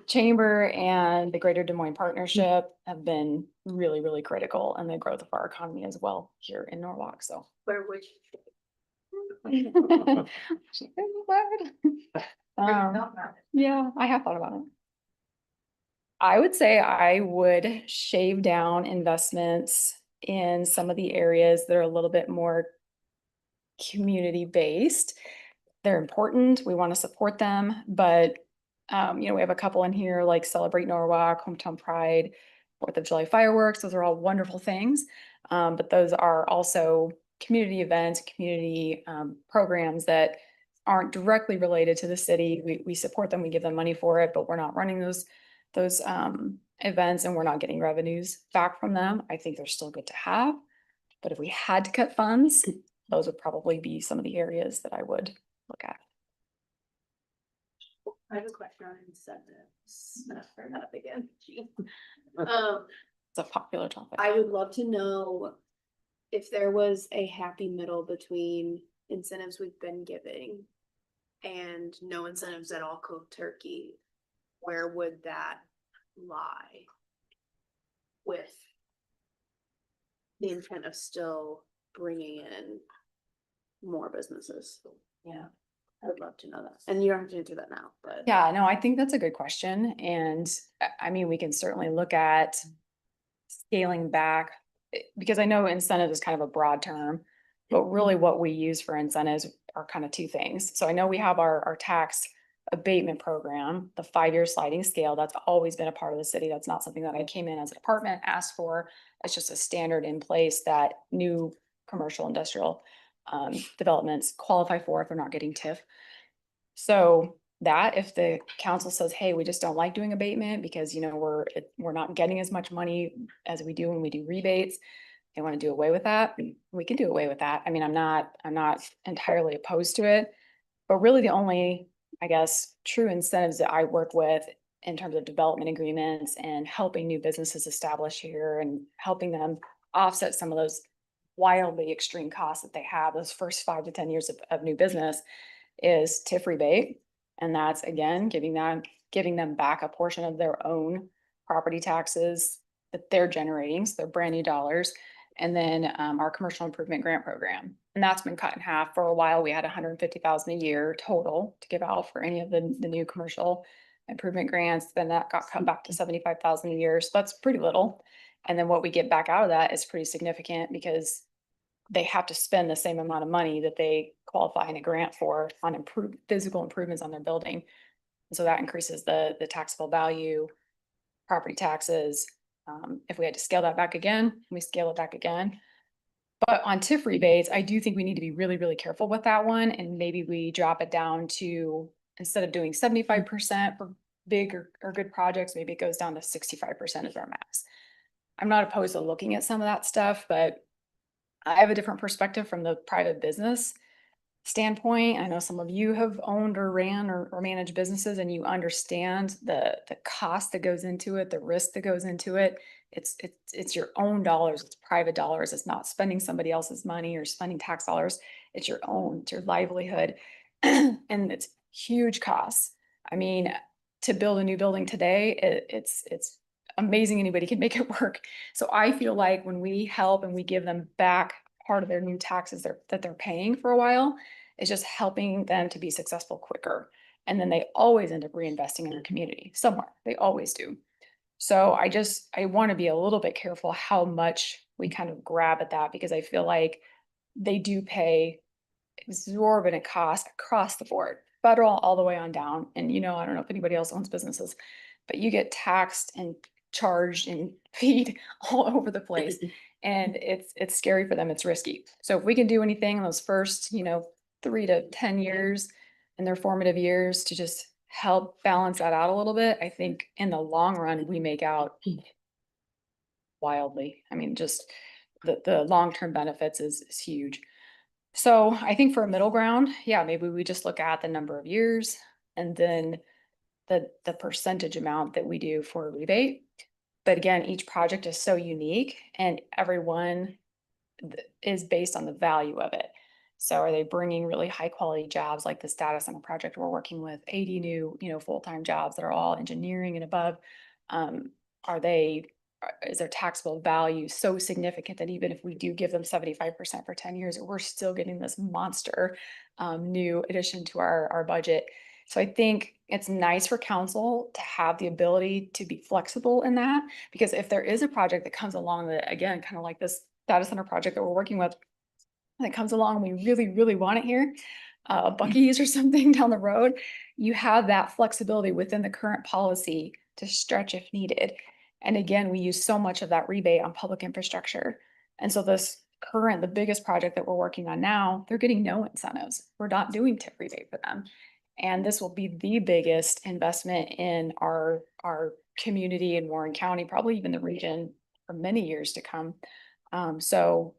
Chamber and the Greater Des Moines Partnership have been really, really critical in the growth of our economy as well here in Norwalk, so. Where would Yeah, I have thought about it. I would say I would shave down investments in some of the areas that are a little bit more community-based. They're important. We want to support them, but you know, we have a couple in here like Celebrate Norwalk, Hometown Pride, 4th of July fireworks. Those are all wonderful things. But those are also community events, community programs that aren't directly related to the city. We support them, we give them money for it, but we're not running those events and we're not getting revenues back from them. I think they're still good to have. But if we had to cut funds, those would probably be some of the areas that I would look at. I have a question on incentives. Bring that up again. It's a popular topic. I would love to know if there was a happy middle between incentives we've been giving and no incentives at all cold turkey. Where would that lie with the intent of still bringing in more businesses? Yeah. I would love to know that. And you don't have to answer that now, but. Yeah, no, I think that's a good question. And I mean, we can certainly look at scaling back because I know incentive is kind of a broad term, but really what we use for incentives are kind of two things. So I know we have our tax abatement program, the 5-year sliding scale. That's always been a part of the city. That's not something that I came in as a department, asked for. It's just a standard in place that new commercial industrial developments qualify for if they're not getting TIF. So that if the council says, hey, we just don't like doing abatement because, you know, we're not getting as much money as we do when we do rebates, they want to do away with that, we can do away with that. I mean, I'm not entirely opposed to it, but really the only, I guess, true incentives that I work with in terms of development agreements and helping new businesses establish here and helping them offset some of those wildly extreme costs that they have those first 5 to 10 years of new business is TIF rebate. And that's again, giving them back a portion of their own property taxes that they're generating. So they're brand new dollars. And then our commercial improvement grant program. And that's been cut in half. For a while, we had 150,000 a year total to give out for any of the new commercial improvement grants. Then that got cut back to 75,000 a year. So that's pretty little. And then what we get back out of that is pretty significant because they have to spend the same amount of money that they qualify in a grant for on physical improvements on their building. And so that increases the taxable value, property taxes. If we had to scale that back again, we scale it back again. But on TIF rebates, I do think we need to be really, really careful with that one. And maybe we drop it down to, instead of doing 75% for big or good projects, maybe it goes down to 65% as our max. I'm not opposed to looking at some of that stuff, but I have a different perspective from the private business standpoint. I know some of you have owned or ran or managed businesses and you understand the cost that goes into it, the risk that goes into it. It's your own dollars, it's private dollars. It's not spending somebody else's money or spending tax dollars. It's your own, it's your livelihood. And it's huge costs. I mean, to build a new building today, it's amazing anybody can make it work. So I feel like when we help and we give them back part of their new taxes that they're paying for a while, it's just helping them to be successful quicker. And then they always end up reinvesting in their community somewhere. They always do. So I want to be a little bit careful how much we kind of grab at that because I feel like they do pay exorbitant costs across the board, federal all the way on down. And, you know, I don't know if anybody else owns businesses, but you get taxed and charged and paid all over the place. And it's scary for them. It's risky. So if we can do anything in those first, 3 to 10 years in their formative years to just help balance that out a little bit, I think in the long run, we make out wildly. I mean, just the long-term benefits is huge. So I think for a middle ground, yeah, maybe we just look at the number of years and then the percentage amount that we do for a rebate. But again, each project is so unique and everyone is based on the value of it. So are they bringing really high quality jobs like this data center project we're working with, 80 new, full-time jobs that are all engineering and above? Are they, is their taxable value so significant that even if we do give them 75% for 10 years, we're still getting this monster new addition to our budget? So I think it's nice for council to have the ability to be flexible in that, because if there is a project that comes along that, again, kind of like this data center project that we're working with, that comes along and we really, really want it here, Buc-ee's or something down the road, you have that flexibility within the current policy to stretch if needed. And again, we use so much of that rebate on public infrastructure. And so the biggest project that we're working on now, they're getting no incentives. We're not doing tip rebate for them. And this will be the biggest investment in our community in Warren County, probably even the region for many years to come. So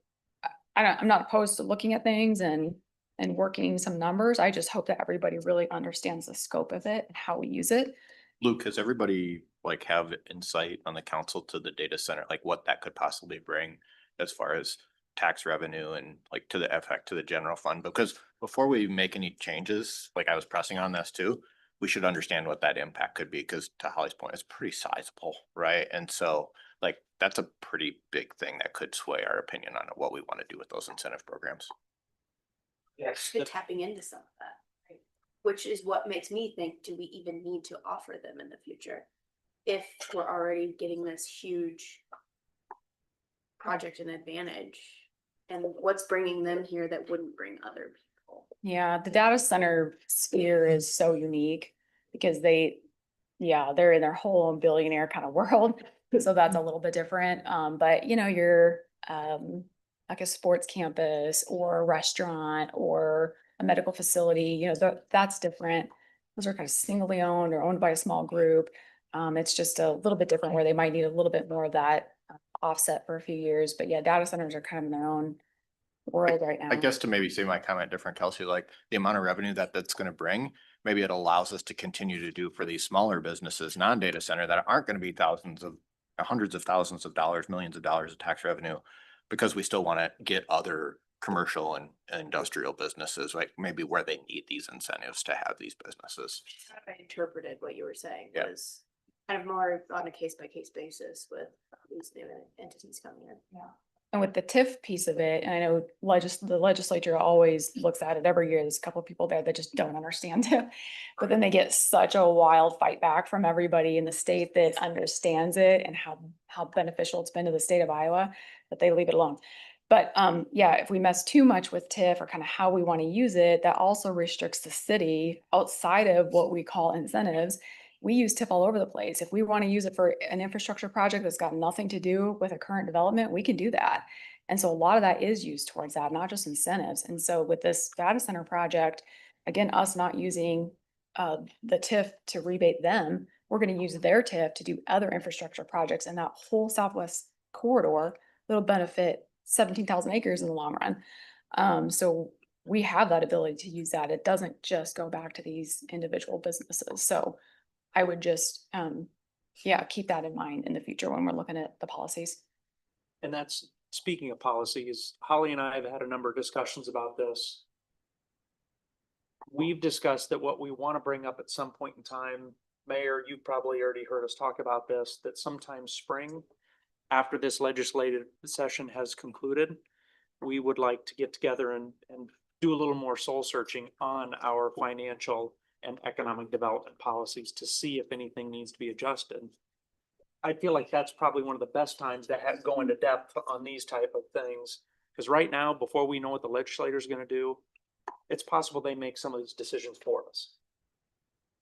I'm not opposed to looking at things and working some numbers. I just hope that everybody really understands the scope of it and how we use it. Luke, has everybody like have insight on the council to the data center, like what that could possibly bring as far as tax revenue and like to the effect to the general fund? Because before we make any changes, like I was pressing on this too, we should understand what that impact could be, because to Holly's point, it's pretty sizable, right? And so like that's a pretty big thing that could sway our opinion on what we want to do with those incentive programs. Yes. Good tapping into some of that, right? Which is what makes me think, do we even need to offer them in the future? If we're already getting this huge project and advantage, and what's bringing them here that wouldn't bring other people? Yeah, the data center sphere is so unique because they're in their whole billionaire kind of world. So that's a little bit different. But you're like a sports campus or a restaurant or a medical facility, that's different. Those are kind of singly owned or owned by a small group. It's just a little bit different where they might need a little bit more of that offset for a few years. But yeah, data centers are kind of in their own world right now. I guess to maybe say my comment different, Kelsey, like the amount of revenue that's going to bring, maybe it allows us to continue to do for these smaller businesses, non-data center, that aren't going to be hundreds of thousands of dollars, millions of dollars of tax revenue, because we still want to get other commercial and industrial businesses, like maybe where they need these incentives to have these businesses. I interpreted what you were saying Yeah. was kind of more on a case by case basis with these new entities coming in. Yeah. And with the TIF piece of it, and I know the legislature always looks at it every year. There's a couple of people there that just don't understand TIF, but then they get such a wild fight back from everybody in the state that understands it and how beneficial it's been to the state of Iowa that they leave it alone. But yeah, if we mess too much with TIF or kind of how we want to use it, that also restricts the city outside of what we call incentives. We use TIF all over the place. If we want to use it for an infrastructure project that's got nothing to do with a current development, we can do that. And so a lot of that is used towards that, not just incentives. And so with this data center project, again, us not using the TIF to rebate them, we're going to use their TIF to do other infrastructure projects in that whole Southwest corridor that'll benefit 17,000 acres in the long run. So we have that ability to use that. It doesn't just go back to these individual businesses. So I would just, keep that in mind in the future when we're looking at the policies. And that's, speaking of policies, Holly and I have had a number of discussions about this. We've discussed that what we want to bring up at some point in time, Mayor, you've probably already heard us talk about this, that sometime spring, after this legislative session has concluded, we would like to get together and do a little more soul searching on our financial and economic development policies to see if anything needs to be adjusted. I feel like that's probably one of the best times to go into depth on these type of things. Because right now, before we know what the legislator is going to do, it's possible they make some of these decisions for us.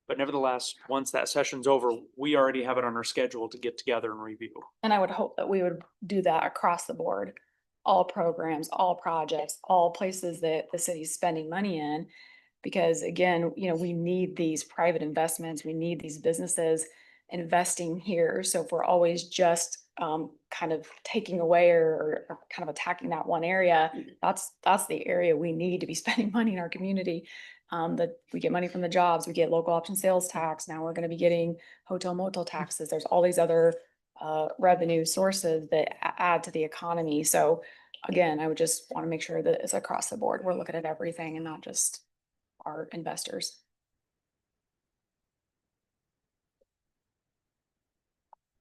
But nevertheless, once that session's over, we already have it on our schedule to get together and review. And I would hope that we would do that across the board, all programs, all projects, all places that the city's spending money in. Because again, we need these private investments. We need these businesses investing here. So if we're always just kind of taking away or kind of attacking that one area, that's the area we need to be spending money in our community. That we get money from the jobs, we get local option sales tax, now we're gonna be getting hotel motel taxes, there's all these other revenue sources that add to the economy. So again, I would just want to make sure that it's across the board. We're looking at everything and not just our investors.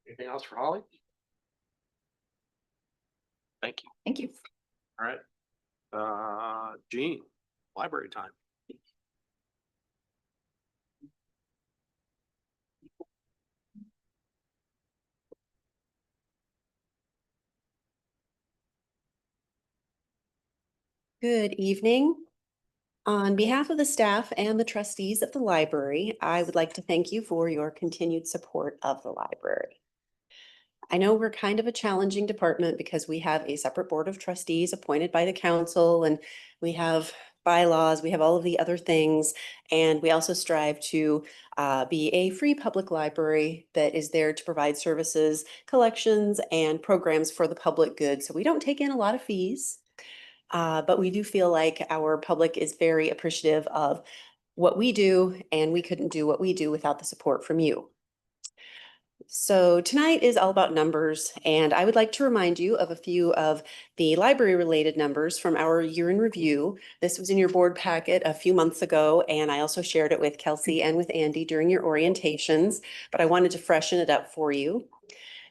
Anything else for Holly? Thank you. Thank you. All right. Jean, library time. Good evening. On behalf of the staff and the trustees of the library, I would like to thank you for your continued support of the library. I know we're kind of a challenging department because we have a separate board of trustees appointed by the council, and we have bylaws, we have all of the other things. And we also strive to be a free public library that is there to provide services, collections, and programs for the public good. So we don't take in a lot of fees. But we do feel like our public is very appreciative of what we do, and we couldn't do what we do without the support from you. So tonight is all about numbers, and I would like to remind you of a few of the library-related numbers from our year in review. This was in your board packet a few months ago, and I also shared it with Kelsey and with Andy during your orientations, but I wanted to freshen it up for you.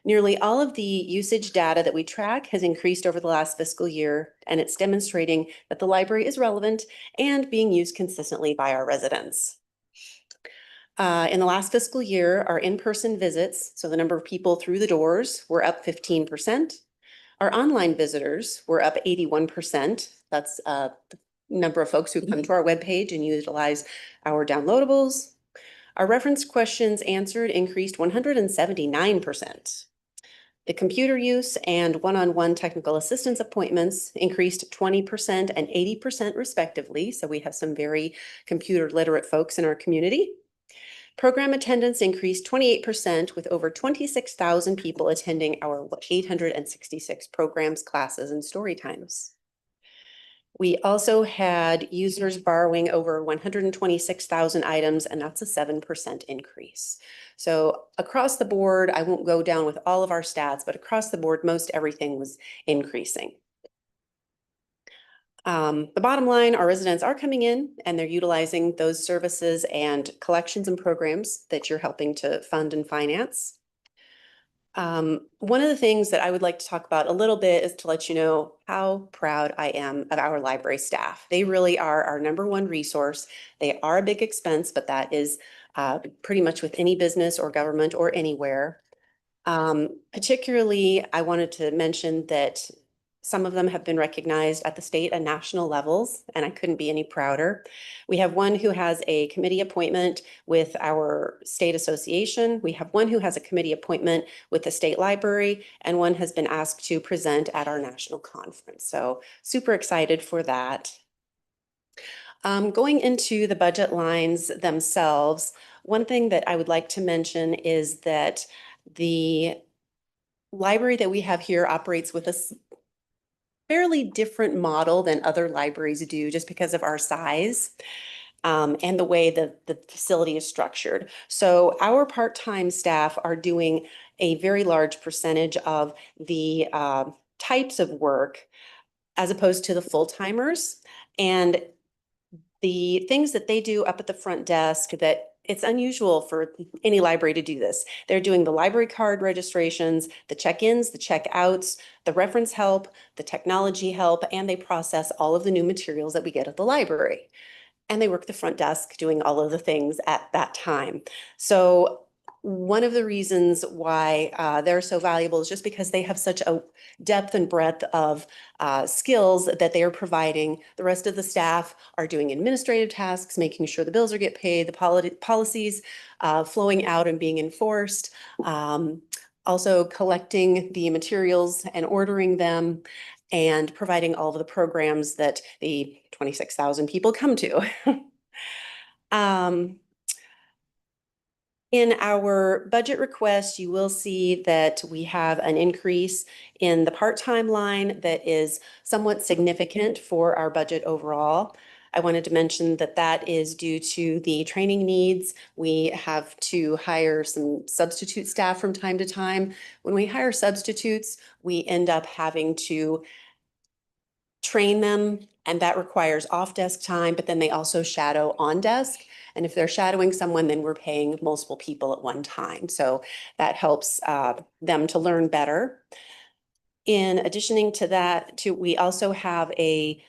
Nearly all of the usage data that we track has increased over the last fiscal year, and it's demonstrating that the library is relevant and being used consistently by our residents. In the last fiscal year, our in-person visits, so the number of people through the doors, were up 15%. Our online visitors were up 81%. That's the number of folks who come to our webpage and utilize our downloadables. Our reference questions answered increased 179%. The computer use and one-on-one technical assistance appointments increased 20% and 80% respectively. So we have some very computer literate folks in our community. Program attendance increased 28% with over 26,000 people attending our 866 programs, classes, and story times. We also had users borrowing over 126,000 items, and that's a 7% increase. So across the board, I won't go down with all of our stats, but across the board, most everything was increasing. The bottom line, our residents are coming in and they're utilizing those services and collections and programs that you're helping to fund and finance. One of the things that I would like to talk about a little bit is to let you know how proud I am of our library staff. They really are our number one resource. They are a big expense, but that is pretty much with any business or government or anywhere. Particularly, I wanted to mention that some of them have been recognized at the state and national levels, and I couldn't be any prouder. We have one who has a committee appointment with our state association. We have one who has a committee appointment with the state library, and one has been asked to present at our national conference. So super excited for that. Going into the budget lines themselves, one thing that I would like to mention is that the library that we have here operates with a fairly different model than other libraries do just because of our size and the way the facility is structured. So our part-time staff are doing a very large percentage of the types of work as opposed to the full-timers. And the things that they do up at the front desk that it's unusual for any library to do this. They're doing the library card registrations, the check-ins, the check-outs, the reference help, the technology help, and they process all of the new materials that we get at the library. And they work the front desk doing all of the things at that time. So one of the reasons why they're so valuable is just because they have such a depth and breadth of skills that they are providing. The rest of the staff are doing administrative tasks, making sure the bills are get paid, the policies flowing out and being enforced, also collecting the materials and ordering them, and providing all of the programs that the 26,000 people come to. In our budget request, you will see that we have an increase in the part-time line that is somewhat significant for our budget overall. I wanted to mention that that is due to the training needs. We have to hire some substitute staff from time to time. When we hire substitutes, we end up having to train them, and that requires off-desk time, but then they also shadow on desk. And if they're shadowing someone, then we're paying multiple people at one time. So that helps them to learn better. In addition to that, we also have a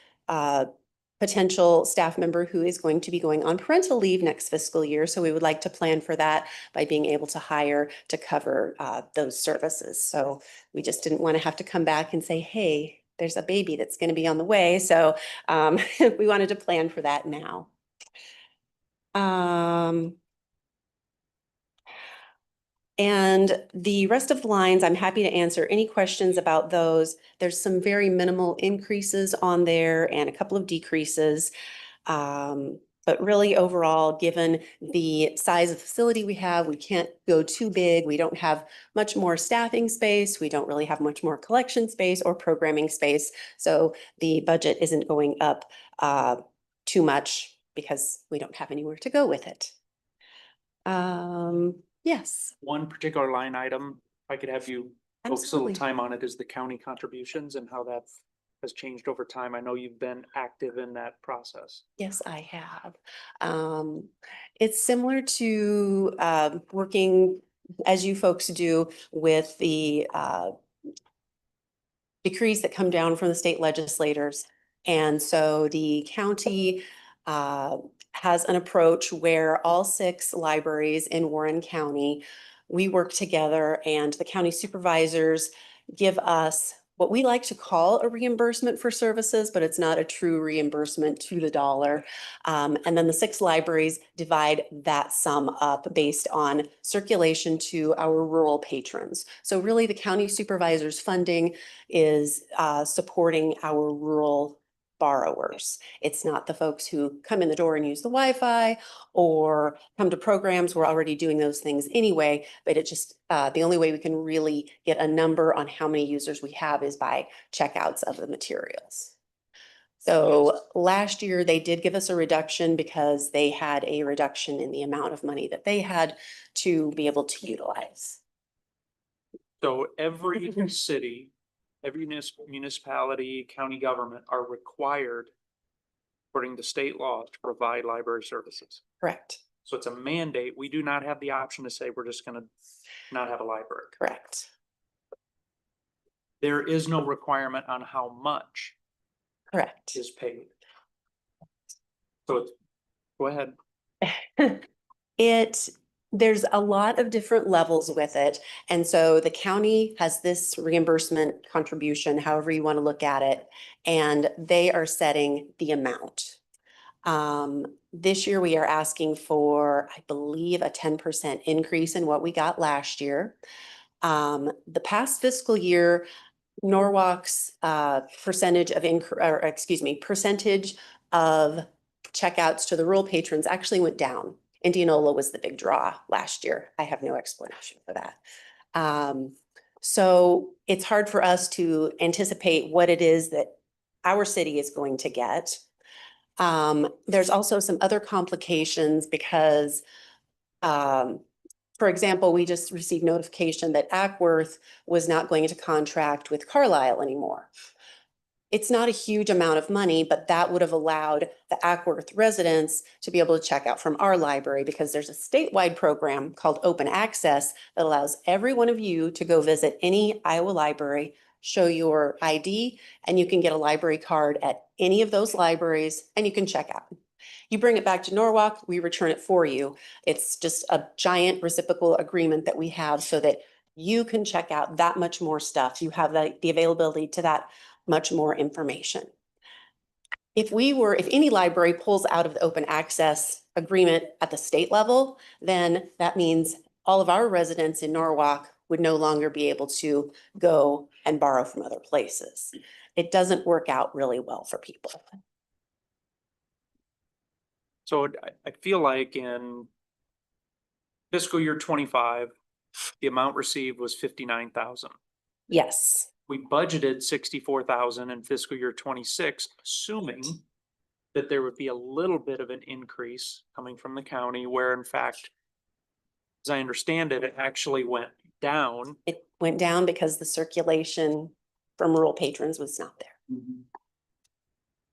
potential staff member who is going to be going on parental leave next fiscal year. So we would like to plan for that by being able to hire to cover those services. So we just didn't want to have to come back and say, hey, there's a baby that's going to be on the way. So we wanted to plan for that now. And the rest of the lines, I'm happy to answer any questions about those. There's some very minimal increases on there and a couple of decreases. But really overall, given the size of the facility we have, we can't go too big. We don't have much more staffing space. We don't really have much more collection space or programming space. So the budget isn't going up too much because we don't have anywhere to go with it. Yes. One particular line item, if I could have you focus a little Absolutely. time on it, is the county contributions and how that has changed over time. I know you've been active in that process. Yes, I have. It's similar to working as you folks do with the decrees that come down from the state legislators. And so the county has an approach where all 6 libraries in Warren County, we work together, and the county supervisors give us what we like to call a reimbursement for services, but it's not a true reimbursement to the dollar. And then the 6 libraries divide that sum up based on circulation to our rural patrons. So really the county supervisors funding is supporting our rural borrowers. It's not the folks who come in the door and use the Wi-Fi or come to programs. We're already doing those things anyway, but it just, the only way we can really get a number on how many users we have is by checkouts of the materials. So last year they did give us a reduction because they had a reduction in the amount of money that they had to be able to utilize. So every city, every municipality, county government are required, according to state law, to provide library services. Correct. So it's a mandate. We do not have the option to say we're just gonna not have a library. Correct. There is no requirement on how much Correct. is paid. So it's, go ahead. There's a lot of different levels with it. And so the county has this reimbursement contribution, however you want to look at it, and they are setting the amount. This year we are asking for, I believe, a 10% increase in what we got last year. The past fiscal year, Norwalk's percentage of percentage of checkouts to the rural patrons actually went down. Indianola was the big draw last year. I have no explanation for that. So it's hard for us to anticipate what it is that our city is going to get. There's also some other complications because, for example, we just received notification that Ackworth was not going to contract with Carlisle anymore. It's not a huge amount of money, but that would have allowed the Ackworth residents to be able to check out from our library because there's a statewide program called Open Access that allows every one of you to go visit any Iowa library, show your ID, and you can get a library card at any of those libraries and you can check out. You bring it back to Norwalk, we return it for you. It's just a giant reciprocal agreement that we have so that you can check out that much more stuff. You have the availability to that much more information. If any library pulls out of the open access agreement at the state level, then that means all of our residents in Norwalk would no longer be able to go and borrow from other places. It doesn't work out really well for people. So I feel like in Fiscal year 25, the amount received was 59,000. Yes. We budgeted 64,000 in fiscal year 26, assuming that there would be a little bit of an increase coming from the county, where in fact, as I understand it, it actually went down. It went down because the circulation from rural patrons was not there.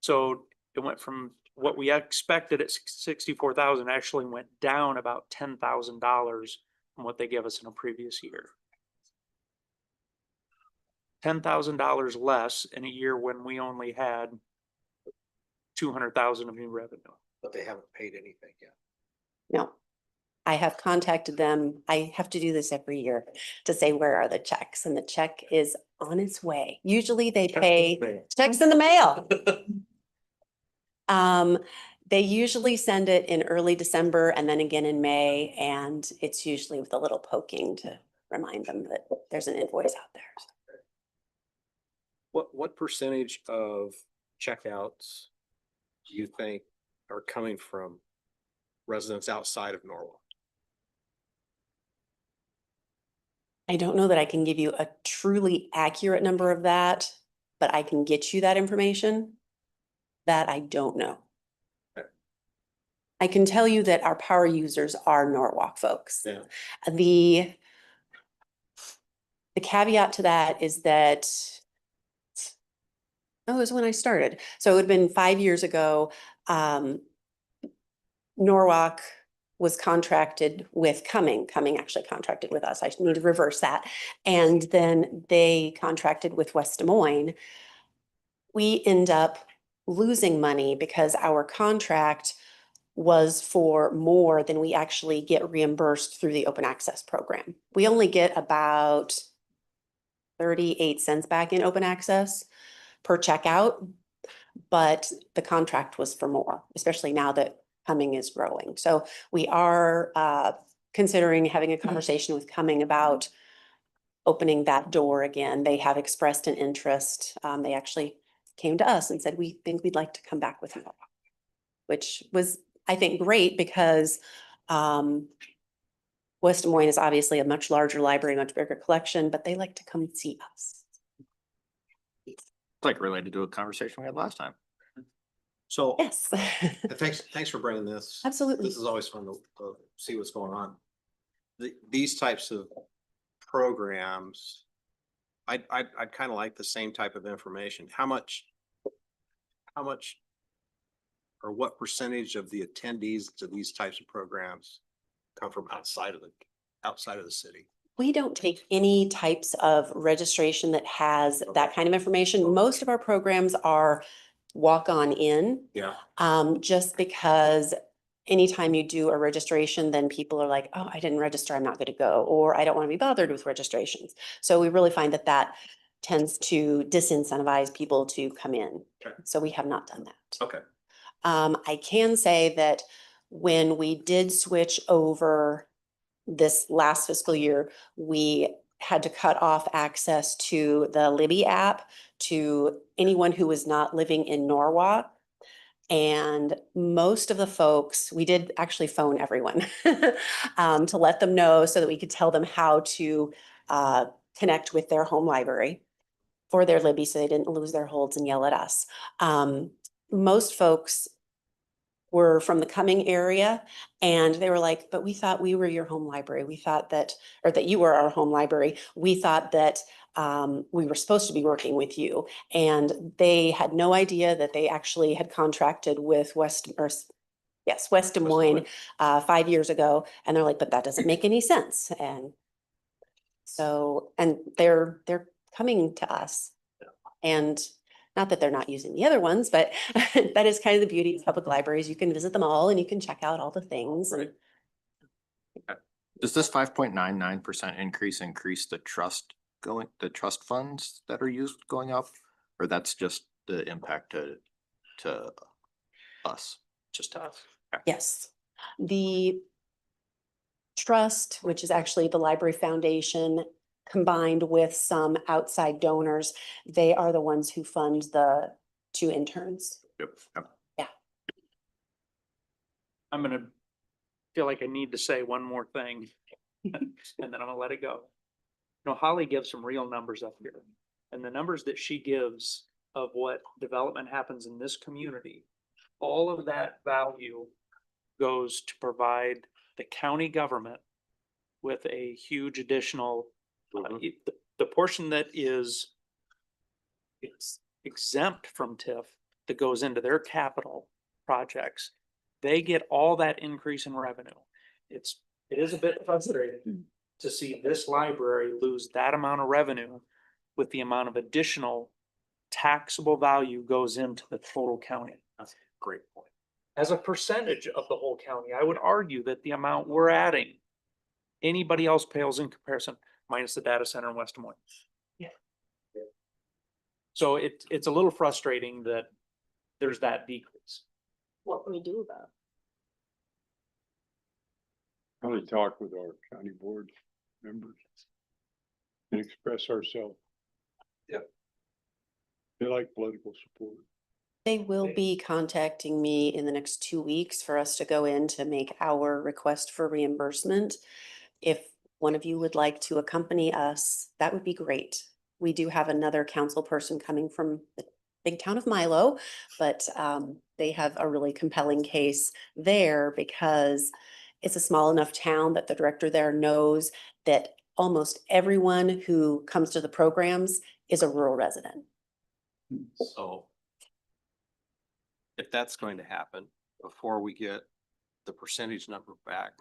So it went from what we expected at 64,000, actually went down about $10,000 from what they gave us in a previous year. $10,000 less in a year when we only had 200,000 of new revenue. But they haven't paid anything yet. No. I have contacted them. I have to do this every year to say, where are the checks? And the check is on its way. Usually they pay checks in the mail. They usually send it in early December and then again in May, and it's usually with a little poking to remind them that there's an invoice out there. What percentage of checkouts do you think are coming from residents outside of Norwalk? I don't know that I can give you a truly accurate number of that, but I can get you that information. That I don't know. Okay. I can tell you that our power users are Norwalk folks. Yeah. The caveat to that is that it was when I started. So it would have been 5 years ago. Norwalk was contracted with Cumming. Cumming actually contracted with us. I need to reverse that. And then they contracted with West Des Moines. We end up losing money because our contract was for more than we actually get reimbursed through the open access program. We only get about 38 cents back in open access per checkout, but the contract was for more, especially now that Cumming is growing. So we are considering having a conversation with Cumming about opening that door again. They have expressed an interest. They actually came to us and said, we think we'd like to come back with you, which was, I think, great because West Des Moines is obviously a much larger library, much bigger collection, but they like to come see us. It's like related to a conversation we had last time. So Yes. thanks for bringing this. Absolutely. This is always fun to see what's going on. These types of programs, I'd kind of like the same type of information. How much or what percentage of the attendees to these types of programs come from outside of the city? We don't take any types of registration that has that kind of information. Most of our programs are walk on in. Yeah. Just because anytime you do a registration, then people are like, oh, I didn't register, I'm not going to go, or I don't want to be bothered with registrations. So we really find that tends to disincentivize people to come in. Okay. So we have not done that. Okay. I can say that when we did switch over this last fiscal year, we had to cut off access to the Libby app to anyone who was not living in Norwalk. And most of the folks, we did actually phone everyone to let them know so that we could tell them how to connect with their home library for their Libby so they didn't lose their holds and yell at us. Most folks were from the Cumming area and they were like, but we thought we were your home library. We thought that, or that you were our home library. We thought that we were supposed to be working with you. And they had no idea that they actually had contracted with West Des Moines 5 years ago. And they're like, but that doesn't make any sense. And so, and they're coming to us. And not that they're not using the other ones, but that is kind of the beauty of public libraries. You can visit them all and you can check out all the things. Right. Does this 5.99% increase the trust funds that are used going up? Or that's just the impact to us? Just to us. Yes. The trust, which is actually the library foundation, combined with some outside donors, they are the ones who fund the 2 interns. Yep. Yeah. I'm gonna feel like I need to say one more thing. And then I'm gonna let it go. You know, Holly gives some real numbers up here. And the numbers that she gives of what development happens in this community, all of that value goes to provide the county government with a huge additional, the portion that is it's exempt from TIF that goes into their capital projects. They get all that increase in revenue. It is a bit frustrating to see this library lose that amount of revenue with the amount of additional taxable value goes into the total county. That's a great point. As a percentage of the whole county, I would argue that the amount we're adding, anybody else pales in comparison, minus the data center in West Des Moines. Yeah. So it's a little frustrating that there's that decrease. What can we do about it? Probably talk with our county board members and express ourselves. Yep. They like political support. They will be contacting me in the next 2 weeks for us to go in to make our request for reimbursement. If one of you would like to accompany us, that would be great. We do have another council person coming from the big town of Milo, but they have a really compelling case there because it's a small enough town that the director there knows that almost everyone who comes to the programs is a rural resident. So if that's going to happen before we get the percentage number back,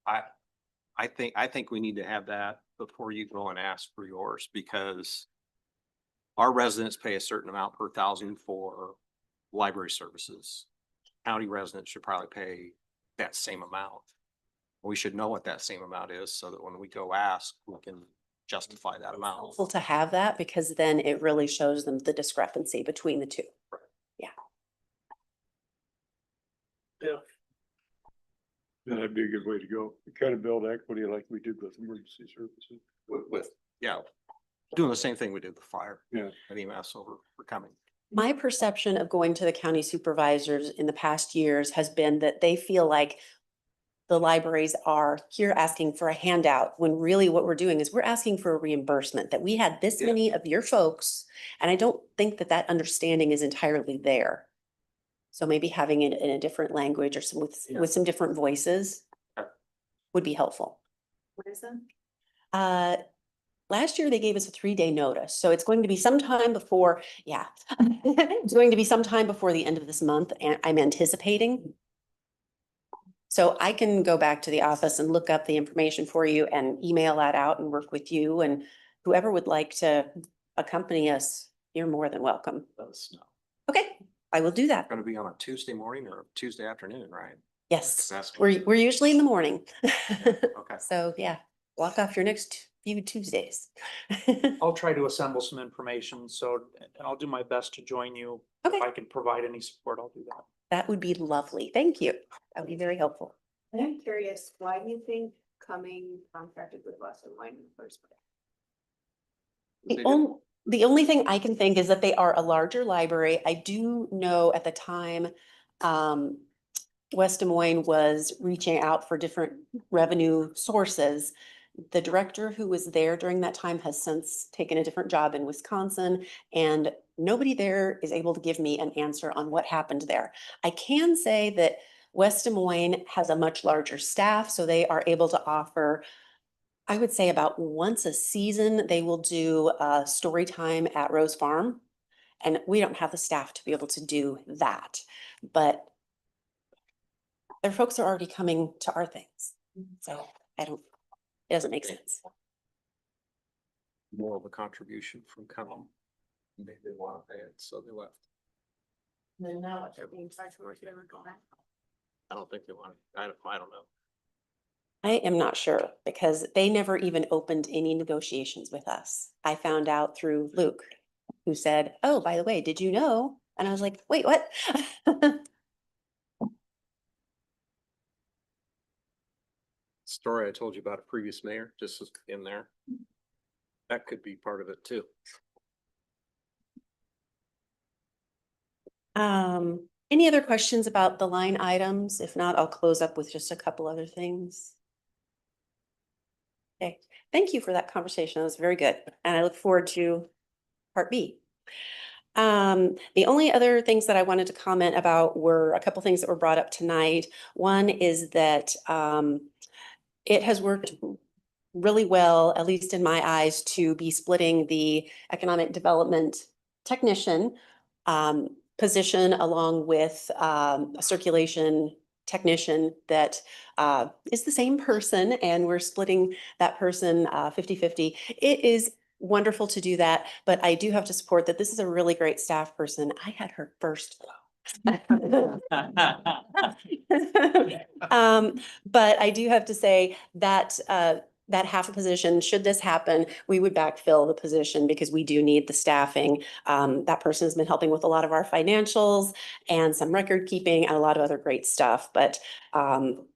I think we need to have that before you go and ask for yours, because our residents pay a certain amount per thousand for library services. County residents should probably pay that same amount. We should know what that same amount is so that when we go ask, we can justify that amount. Helpful to have that because then it really shows them the discrepancy between the two. Yeah. Yeah. That'd be a good way to go. We kind of build equity like we did with emergency services. Yeah, doing the same thing we did with fire. Yeah. And EMS over coming. My perception of going to the county supervisors in the past years has been that they feel like the libraries are here asking for a handout, when really what we're doing is we're asking for a reimbursement, that we had this Yeah. many of your folks. And I don't think that that understanding is entirely there. So maybe having it in a different language or with some different voices would be helpful. What is that? Last year they gave us a 3-day notice, so it's going to be sometime before, it's going to be sometime before the end of this month, and I'm anticipating. So I can go back to the office and look up the information for you and email that out and work with you, and whoever would like to accompany us, you're more than welcome. Let us know. Okay, I will do that. Going to be on a Tuesday morning or a Tuesday afternoon, right? Yes, That's- we're usually in the morning. Okay. So yeah, block off your next few Tuesdays. I'll try to assemble some information, so, and I'll do my best to join you. If Okay. I can provide any support, I'll do that. That would be lovely. Thank you. That would be very helpful. I'm curious, why do you think Cumming contracted with West Des Moines in the first place? The only thing I can think is that they are a larger library. I do know at the time, West Des Moines was reaching out for different revenue sources. The director who was there during that time has since taken a different job in Wisconsin, and nobody there is able to give me an answer on what happened there. I can say that West Des Moines has a much larger staff, so they are able to offer, I would say about once a season, they will do a story time at Rose Farm. And we don't have the staff to be able to do that, but their folks are already coming to our things. So it doesn't make sense. More of a contribution from Cumming. They didn't want to pay it, so they left. Then now what they're being charged for, should ever go back? I don't think they want it. I don't know. I am not sure because they never even opened any negotiations with us. I found out through Luke, who said, "Oh, by the way, did you know?" And I was like, "Wait, what?" Story I told you about a previous mayor, just was in there. That could be part of it too. Any other questions about the line items? If not, I'll close up with just a couple other things. Okay, thank you for that conversation. That was very good. And I look forward to part B. The only other things that I wanted to comment about were a couple things that were brought up tonight. One is that it has worked really well, at least in my eyes, to be splitting the economic development technician position along with a circulation technician that is the same person, and we're splitting that person 50-50. It is wonderful to do that, but I do have to support that this is a really great staff person. I had her first. But I do have to say that that half a position, should this happen, we would backfill the position because we do need the staffing. That person has been helping with a lot of our financials and some record keeping and a lot of other great stuff, but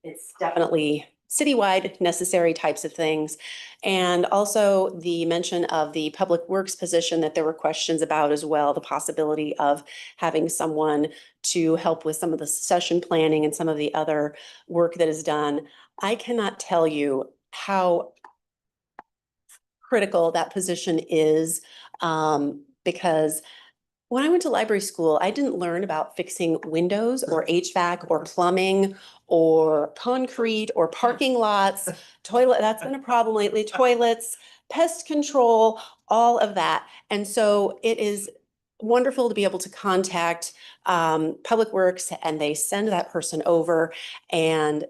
it's definitely citywide necessary types of things. And also the mention of the public works position that there were questions about as well, the possibility of having someone to help with some of the session planning and some of the other work that is done. I cannot tell you how critical that position is, because when I went to library school, I didn't learn about fixing windows or HVAC or plumbing or concrete or parking lots, toilet. That's been a problem lately, toilets, pest control, all of that. And so it is wonderful to be able to contact Public Works, and they send that person over and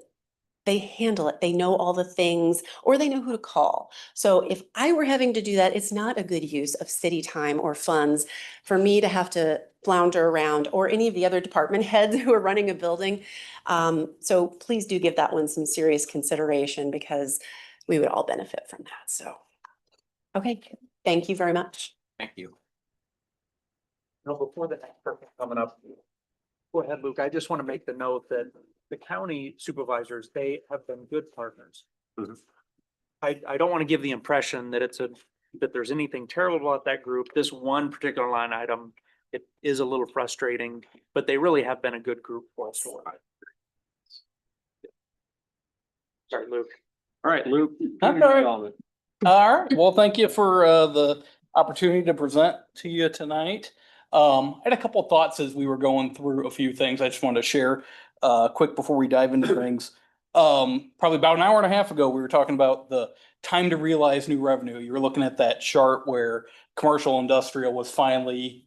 they handle it. They know all the things, or they know who to call. So if I were having to do that, it's not a good use of city time or funds for me to have to flounder around, or any of the other department heads who are running a building. So please do give that one some serious consideration, because we would all benefit from that. So, okay, thank you very much. Thank you. No, before the next person coming up, go ahead, Luke. I just want to make the note that the county supervisors, they have been good partners. Mhm. I don't want to give the impression that that there's anything terrible about that group. This one particular line item, it is a little frustrating, but they really have been a good group for us. Sorry, Luke. All right, Luke. That's all right. All right, well, thank you for the opportunity to present to you tonight. I had a couple of thoughts as we were going through a few things I just wanted to share quick before we dive into things. Probably about an hour and a half ago, we were talking about the time to realize new revenue. You were looking at that chart where commercial industrial was finally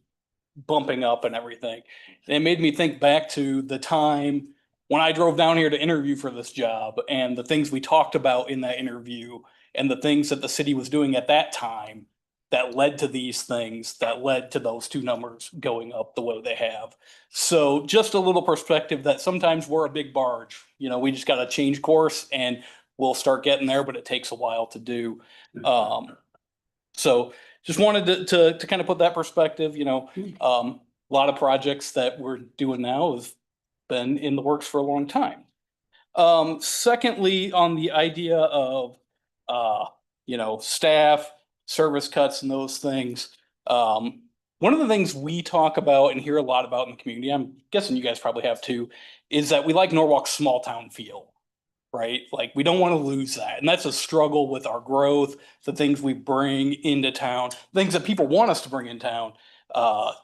bumping up and everything. And it made me think back to the time when I drove down here to interview for this job, and the things we talked about in that interview and the things that the city was doing at that time that led to these things, that led to those two numbers going up the way they have. So just a little perspective that sometimes we're a big barge, we just got to change course and we'll start getting there, but it takes a while to do. So just wanted to kind of put that perspective, a lot of projects that we're doing now have been in the works for a long time. Secondly, on the idea of, staff, service cuts and those things. One of the things we talk about and hear a lot about in the community, I'm guessing you guys probably have too, is that we like Norwalk's small town feel, right? Like we don't want to lose that. And that's a struggle with our growth, the things we bring into town, things that people want us to bring in town,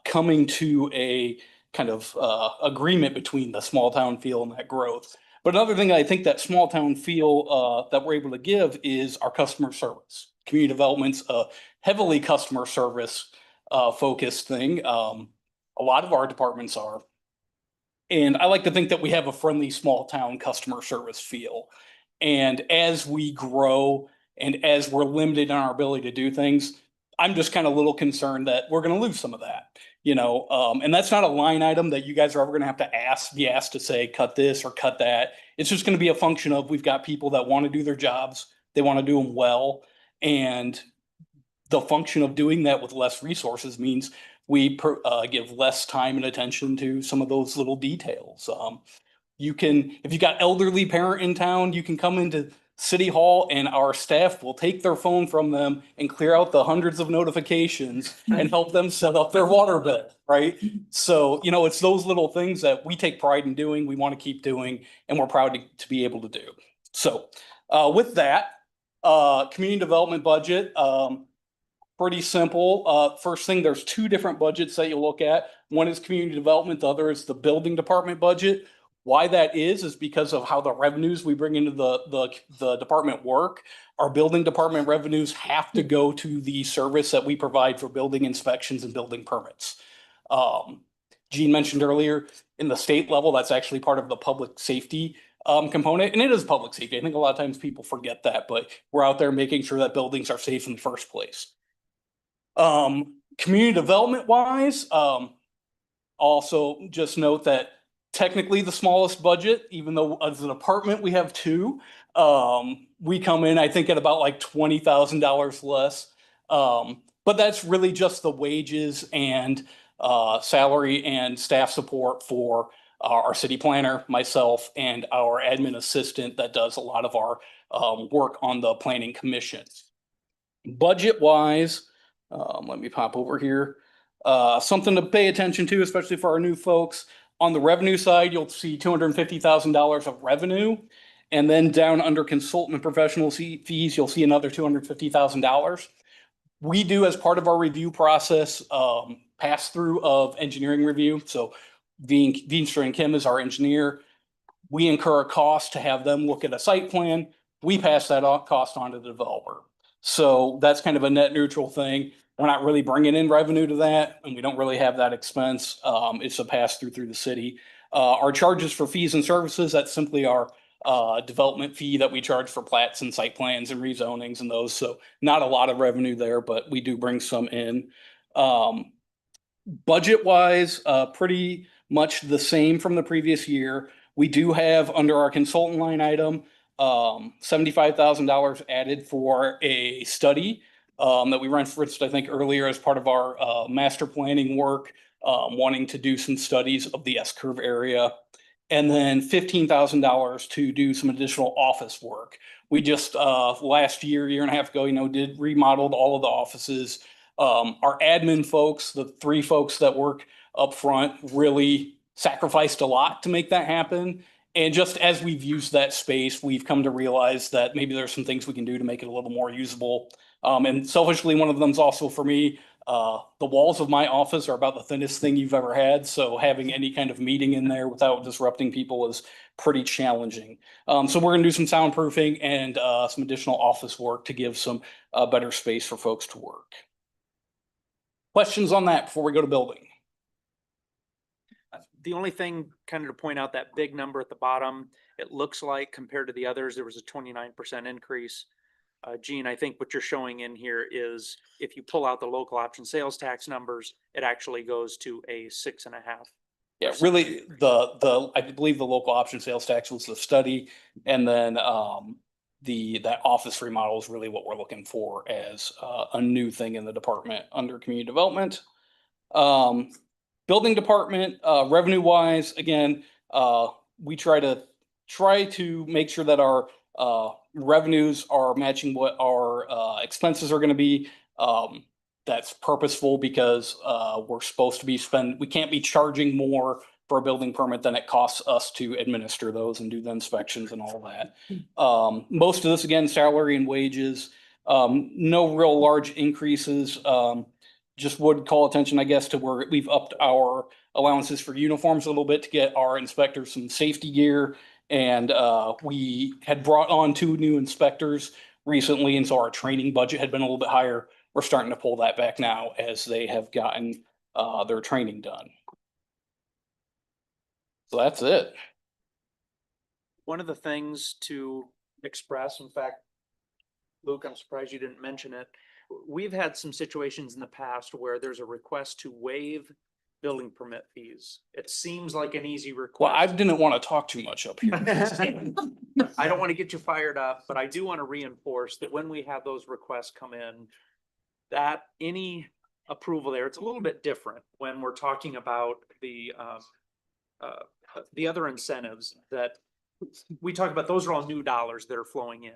coming to a kind of agreement between the small town feel and that growth. But another thing I think that small town feel that we're able to give is our customer service. Community development's a heavily customer service focused thing. A lot of our departments are. And I like to think that we have a friendly small town customer service feel. And as we grow and as we're limited in our ability to do things, I'm just kind of a little concerned that we're going to lose some of that, and that's not a line item that you guys are ever going to have to be asked to say, cut this or cut that. It's just going to be a function of we've got people that want to do their jobs. They want to do them well. And the function of doing that with less resources means we give less time and attention to some of those little details. If you've got elderly parent in town, you can come into City Hall and our staff will take their phone from them and clear out the hundreds of notifications and help them set up their water bill, right? So, you know, it's those little things that we take pride in doing, we want to keep doing, and we're proud to be able to do. So, with that, community development budget, pretty simple. First thing, there's two different budgets that you look at. One is community development, the other is the building department budget. Why that is because of how the revenues we bring into the department work. Our building department revenues have to go to the service that we provide for building inspections and building permits. Gene mentioned earlier, in the state level, that's actually part of the public safety component, and it is public safety. I think a lot of times people forget that, but we're out there making sure that buildings are safe in the first place. Community development wise, also just note that technically the smallest budget, even though as an department we have two, we come in, I think, at about like $20,000 less. But that's really just the wages and salary and staff support for our city planner, myself, and our admin assistant that does a lot of our work on the planning commission. Budget wise, let me pop over here. Something to pay attention to, especially for our new folks. On the revenue side, you'll see $250,000 of revenue. And then down under consultant and professional fees, you'll see another $250,000. We do, as part of our review process, pass through of engineering review. So Veenstra and Kim is our engineer. We incur a cost to have them look at a site plan. We pass that cost on to the developer. So that's kind of a net neutral thing. We're not really bringing in revenue to that, and we don't really have that expense. It's a pass through the city. Our charges for fees and services, that's simply our development fee that we charge for plats and site plans and rezonings and those. So not a lot of revenue there, but we do bring some in. Budget wise, pretty much the same from the previous year. We do have under our consultant line item, $75,000 added for a study that we referenced, I think, earlier as part of our master planning work, wanting to do some studies of the S-curve area. And then $15,000 to do some additional office work. We just last year and a half ago, did remodeled all of the offices. Our admin folks, the three folks that work up front, really sacrificed a lot to make that happen. And just as we've used that space, we've come to realize that maybe there's some things we can do to make it a little more usable. And selfishly, one of them is also for me, the walls of my office are about the thinnest thing you've ever had. So having any kind of meeting in there without disrupting people is pretty challenging. So we're gonna do some soundproofing and some additional office work to give some better space for folks to work. Questions on that before we go to building? The only thing kind of to point out, that big number at the bottom, it looks like compared to the others, there was a 29% increase. Gene, I think what you're showing in here is if you pull out the local option sales tax numbers, it actually goes to a 6.5%. Yeah, really, I believe the local option sales tax was the study, and then that office remodel is really what we're looking for as a new thing in the department under community development. Building department, revenue wise, again, we try to make sure that our revenues are matching what our expenses are going to be. That's purposeful because we're supposed to be we can't be charging more for a building permit than it costs us to administer those and do the inspections and all that. Most of this, again, salary and wages, no real large increases. Just would call attention, I guess, to where we've upped our allowances for uniforms a little bit to get our inspectors some safety gear. And we had brought on 2 new inspectors recently, and so our training budget had been a little bit higher. We're starting to pull that back now as they have gotten their training done. So that's it. One of the things to express, in fact, Luke, I'm surprised you didn't mention it. We've had some situations in the past where there's a request to waive building permit fees. It seems like an easy request. Well, I didn't want to talk too much up here. I don't want to get you fired up, but I do want to reinforce that when we have those requests come in, that any approval there, it's a little bit different when we're talking about the other incentives that we talked about, those are all new dollars that are flowing in.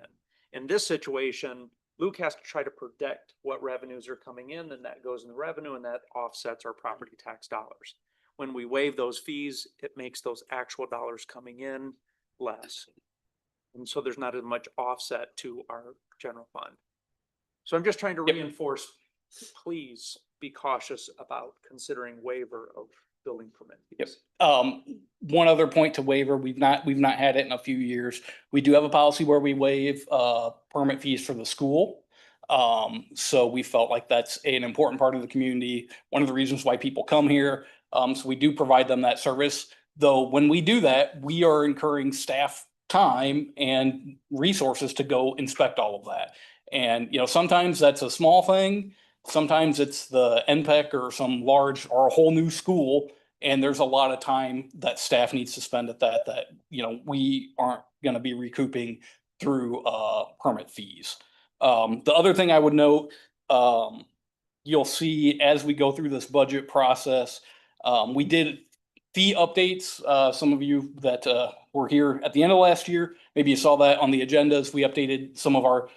In this situation, Luke has to try to predict what revenues are coming in, and that goes in the revenue, and that offsets our property tax dollars. When we waive those fees, it makes those actual dollars coming in less. And so there's not as much offset to our general fund. So I'm just trying to reinforce, please be cautious about considering waiver of building permit fees. One other point to waiver, we've not had it in a few years. We do have a policy where we waive permit fees for the school. So we felt like that's an important part of the community, one of the reasons why people come here. So we do provide them that service, though when we do that, we are incurring staff time and resources to go inspect all of that. And, you know, sometimes that's a small thing. Sometimes it's the NPEC or some large or a whole new school. And there's a lot of time that staff needs to spend at that, you know, we aren't going to be recouping through permit fees. The other thing I would note, you'll see as we go through this budget process, we did fee updates. Some of you that were here at the end of last year, maybe you saw that on the agendas. We updated some of our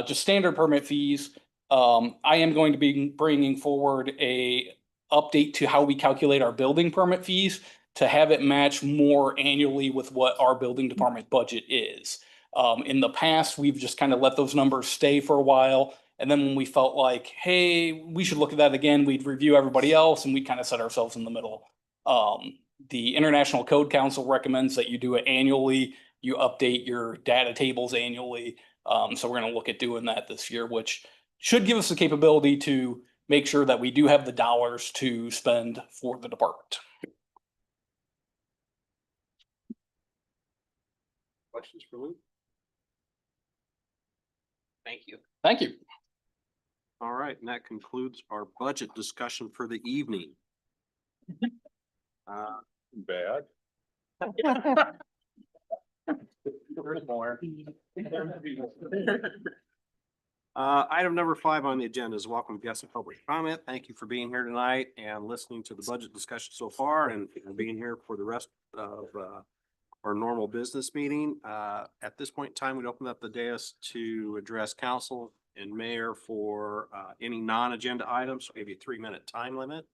just standard permit fees. I am going to be bringing forward a update to how we calculate our building permit fees to have it match more annually with what our building department budget is. In the past, we've just kind of let those numbers stay for a while. And then when we felt like, hey, we should look at that again, we'd review everybody else and we kind of set ourselves in the middle. The International Code Council recommends that you do it annually. You update your data tables annually. So we're going to look at doing that this year, which should give us the capability to make sure that we do have the dollars to spend for the department. Questions for Luke? Thank you. Thank you. All right, and that concludes our budget discussion for the evening. Bad. There's more. Item number 5 on the agenda is welcome guests and public comment. Thank you for being here tonight and listening to the budget discussion so far and being here for the rest of our normal business meeting. At this point in time, we'd open up the dais to address council and mayor for any non-agenda items. So maybe a 3-minute time limit.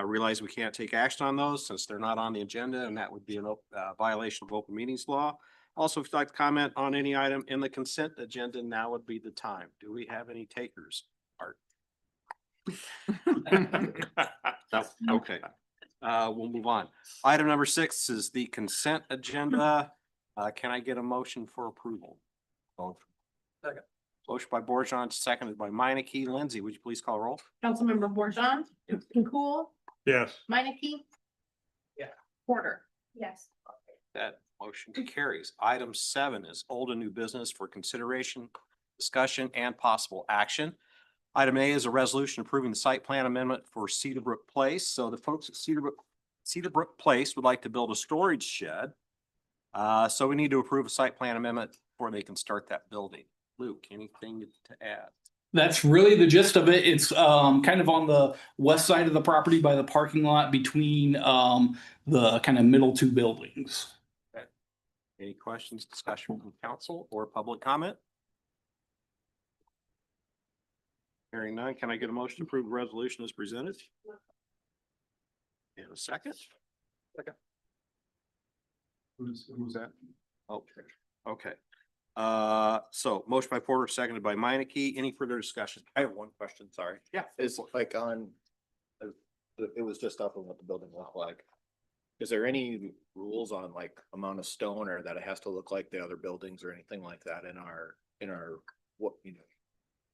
Realize we can't take action on those since they're not on the agenda, and that would be a violation of open meetings law. Also, if you'd like to comment on any item in the consent agenda, now would be the time. Do we have any takers? Art? No? Okay. We'll move on. Item number 6 is the consent agenda. Can I get a motion for approval? Second. Motion by Borjon, seconded by Meineke. Lindsay, would you please call roll? Councilmember Borjon, Cool, Yes. Meineke. Yeah. Porter. Yes. That motion carries. Item 7 is old and new business for consideration, discussion, and possible action. Item A is a resolution approving the site plan amendment for Cedarbrook Place. So the folks at Cedarbrook Place would like to build a storage shed. So we need to approve a site plan amendment before they can start that building. Luke, anything to add? That's really the gist of it. It's kind of on the west side of the property by the parking lot between the kind of middle two buildings. Okay. Any questions, discussion from council or public comment? Hearing none, can I get a motion to approve the resolution as presented? In a second? Second. Who's that? Okay. So motion by Porter, seconded by Meineke. Any further discussion? I have one question, sorry. Yeah. Is like on, it was just up on what the building looked like. Is there any rules on like amount of stone or that it has to look like the other buildings or anything like that in our, what, you know,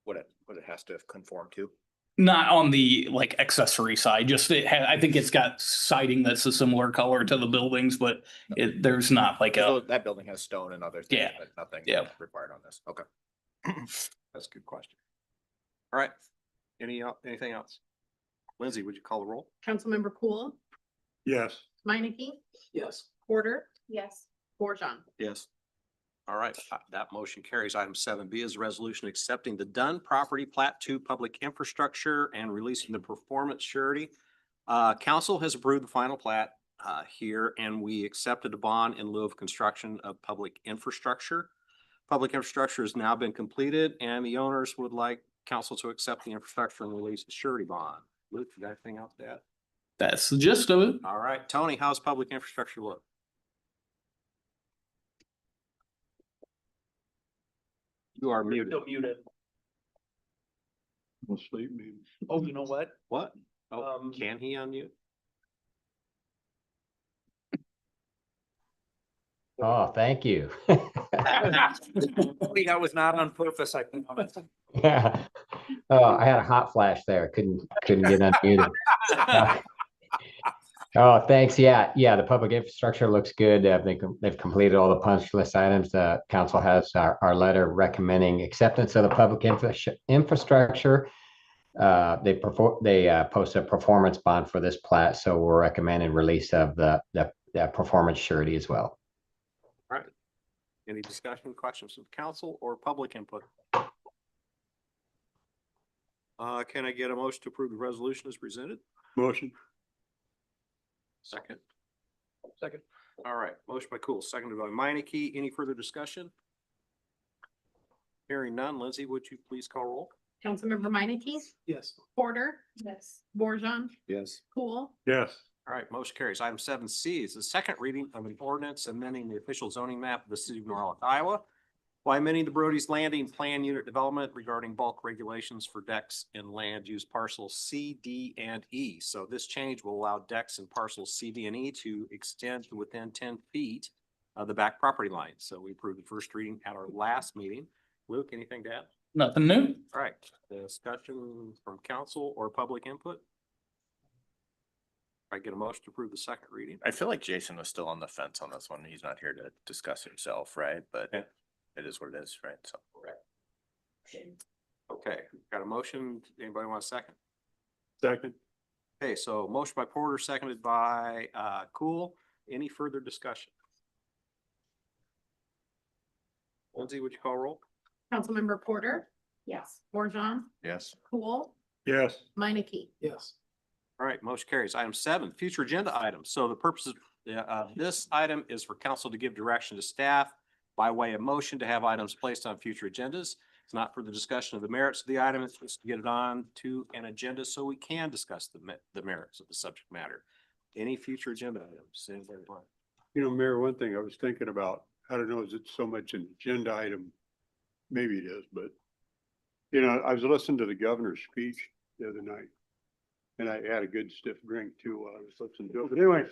what it has to conform to? Not on the like accessory side, just I think it's got siding that's a similar color to the buildings, but there's not like So a, that building has stone and other things, Yeah. but nothing Yeah. required on this. Okay. That's a good question. All right. Anything else? Lindsay, would you call the roll? Councilmember Cool, Yes. Meineke, Yes. Porter, Yes. Borjon. Yes. All right, that motion carries. Item 7B is a resolution accepting the Dunn Property Plat 2 Public Infrastructure and releasing the performance surety. Council has approved the final plat here, and we accepted a bond in lieu of construction of public infrastructure. Public infrastructure has now been completed, and the owners would like council to accept the infrastructure and release a surety bond. Luke, you got anything else to add? That's the gist of it. All right, Tony, how's public infrastructure look? You are muted. Still muted. We'll sleep maybe. Oh, you know what? What? Oh, can he unmute? Oh, thank you. That was not on purpose, I promise. Yeah. Oh, I had a hot flash there. Couldn't get unmuted. Oh, thanks. Yeah, the public infrastructure looks good. They've completed all the punch list items. The council has our letter recommending acceptance of the public infrastructure. They post a performance bond for this plat, so we're recommending release of the performance surety as well. All right. Any discussion, questions of council or public input? Can I get a motion to approve the resolution as presented? Motion. Second. All right, motion by Cool, seconded by Meineke. Any further discussion? Hearing none. Lindsay, would you please call roll? Councilmember Meineke, Yes. Porter, Yes. Borjon, Yes. Cool, Yes. All right, motion carries. Item 7C is the second reading of an ordinance amending the official zoning map of the city of Norwalk, Iowa, by amending the Brody's Landing Plan Unit Development regarding bulk regulations for decks in land use parcels C, D, and E. So this change will allow decks in parcels C, D, and E to extend to within 10 feet of the back property line. So we approved the first reading at our last meeting. Luke, anything to add? Nothing new. All right, discussion from council or public input? I get a motion to approve the second reading. I feel like Jason was still on the fence on this one. He's not here to discuss himself, right? But Yeah. it is what it is, right? So. Okay, got a motion. Anybody want a second? Second. Okay, so motion by Porter, seconded by Cool. Any further discussion? Lindsay, would you call roll? Councilmember Porter, Yes. Borjon, Yes. Cool, Yes. Meineke. Yes. All right, motion carries. Item 7, future agenda items. So the purpose of this item is for council to give direction to staff by way of motion to have items placed on future agendas. It's not for the discussion of the merits of the item. It's just to get it on to an agenda so we can discuss the merits of the subject matter. Any future agenda items? Anybody want? You know, Mayor, one thing I was thinking about, I don't know, is it so much an agenda item? Maybe it is, but you know, I was listening to the governor's speech the other night. And I had a good stiff drink too while I was listening to it. But anyway,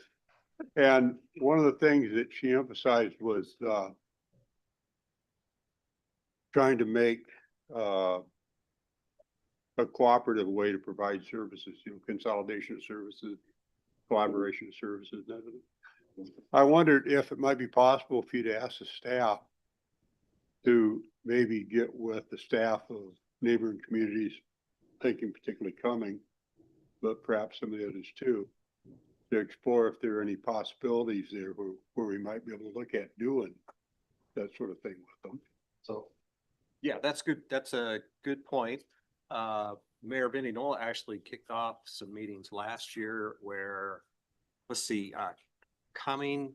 and one of the things that she emphasized was trying to make a cooperative way to provide services, you know, consolidation of services, collaboration of services, and everything. I wondered if it might be possible for you to ask the staff to maybe get with the staff of neighboring communities, thinking particularly Cumming, but perhaps some of the others too, to explore if there are any possibilities there where we might be able to look at doing that sort of thing with them. So, yeah, that's good. That's a good point. Mayor Benny Nola actually kicked off some meetings last year where, let's see, Cumming,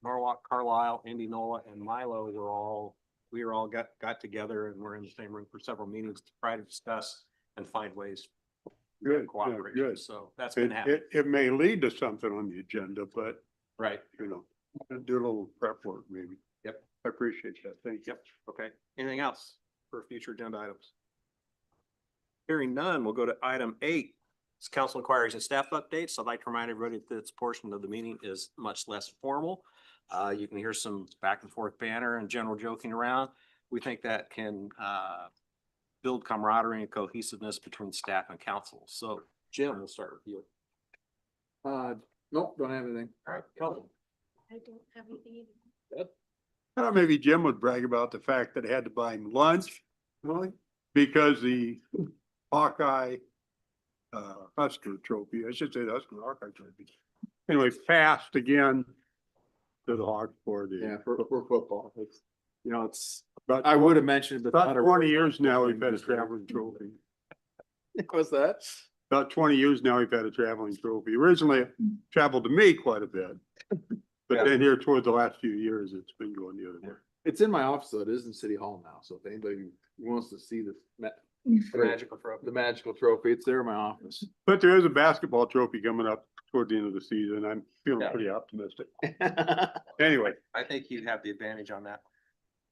Norwalk, Carlisle, Indianola, and Milo we were all got together and we're in the same room for several meetings to try to discuss and find ways. Good, Cooperation. good. So that's been happening. It may lead to something on the agenda, but Right. you know, do a little prep work maybe. Yep. I appreciate that. Thank you. Yep. Okay. Anything else for future agenda items? Hearing none, we'll go to item 8. It's council inquiries and staff updates. I'd like to remind everybody that this portion of the meeting is much less formal. You can hear some back and forth banter and general joking around. We think that can build camaraderie and cohesiveness between staff and council. So Jim, we'll start with you. Nope, don't have anything. All right, Kelvin. I don't have anything either. I thought maybe Jim would brag about the fact that I had to buy him lunch. Really? Because the Hawkeye Husker trophy, I should say the Husker Hawkeye trophy. Anyway, passed again to the Hawks for the. For football. It's, you know, it's, About I would have mentioned, but. about 20 years now, we've had a traveling trophy. Was that? About 20 years now, we've had a traveling trophy. Originally, it traveled to me quite a bit. But then here toward the last few years, it's been going the other way. It's in my office, though. It is in City Hall now. So if anybody wants to see the Magical trophy. the magical trophy, it's there in my office. But there is a basketball trophy coming up toward the end of the season. I'm feeling Yeah. pretty optimistic. Anyway, I think you'd have the advantage on that.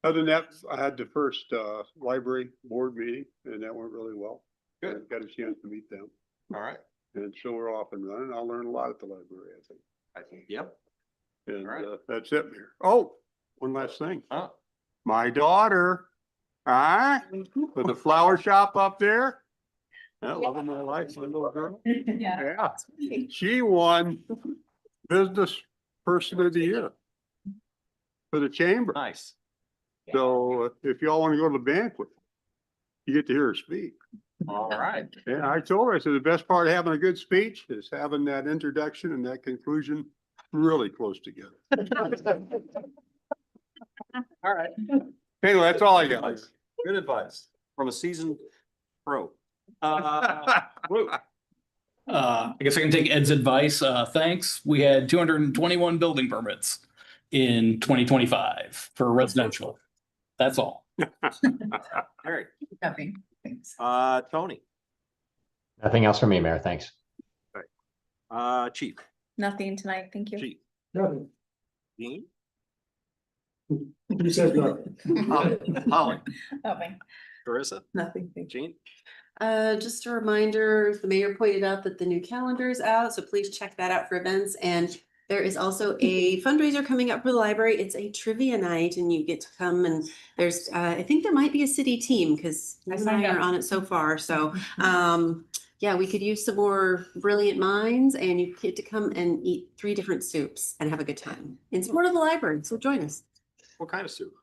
other than that, I had the first library board meeting and that went really well. Good. Got a chance to meet them. All right. And so we're off and running. I'll learn a lot at the library, I think. Yep. And All right. that's it, Mayor. Oh, one last thing. Huh? My daughter, with the flower shop up there. I love my life, my little girl. Yeah, she won Business Person of the Year for the chamber. Nice. So if y'all want to go to the banquet, you get to hear her speak. All right. And I told her, I said, the best part of having a good speech is having that introduction and that conclusion really close together. All right. Anyway, that's all I got. Good advice from a seasoned pro. Lou. I guess I can take Ed's advice. Thanks. We had 221 building permits in 2025 for residential. That's all. Eric. Nothing. Thanks. Tony. Nothing else from me, Mayor. Thanks. Chief. Nothing tonight. Thank you. Chief. Nothing. Dean. Who says nothing? Holly. Nothing. Carissa. Nothing. Thank you. Jean. Just a reminder, the mayor pointed out that the new calendar is out, so please check that out for events. And there is also a fundraiser coming up for the library. It's a trivia night and you get to come and there's, I think there might be a city team because you and I are on it so far. So, yeah, we could use some more brilliant minds and you get to come and eat 3 different soups and have a good time in support of the library. So join us. What kind of soup?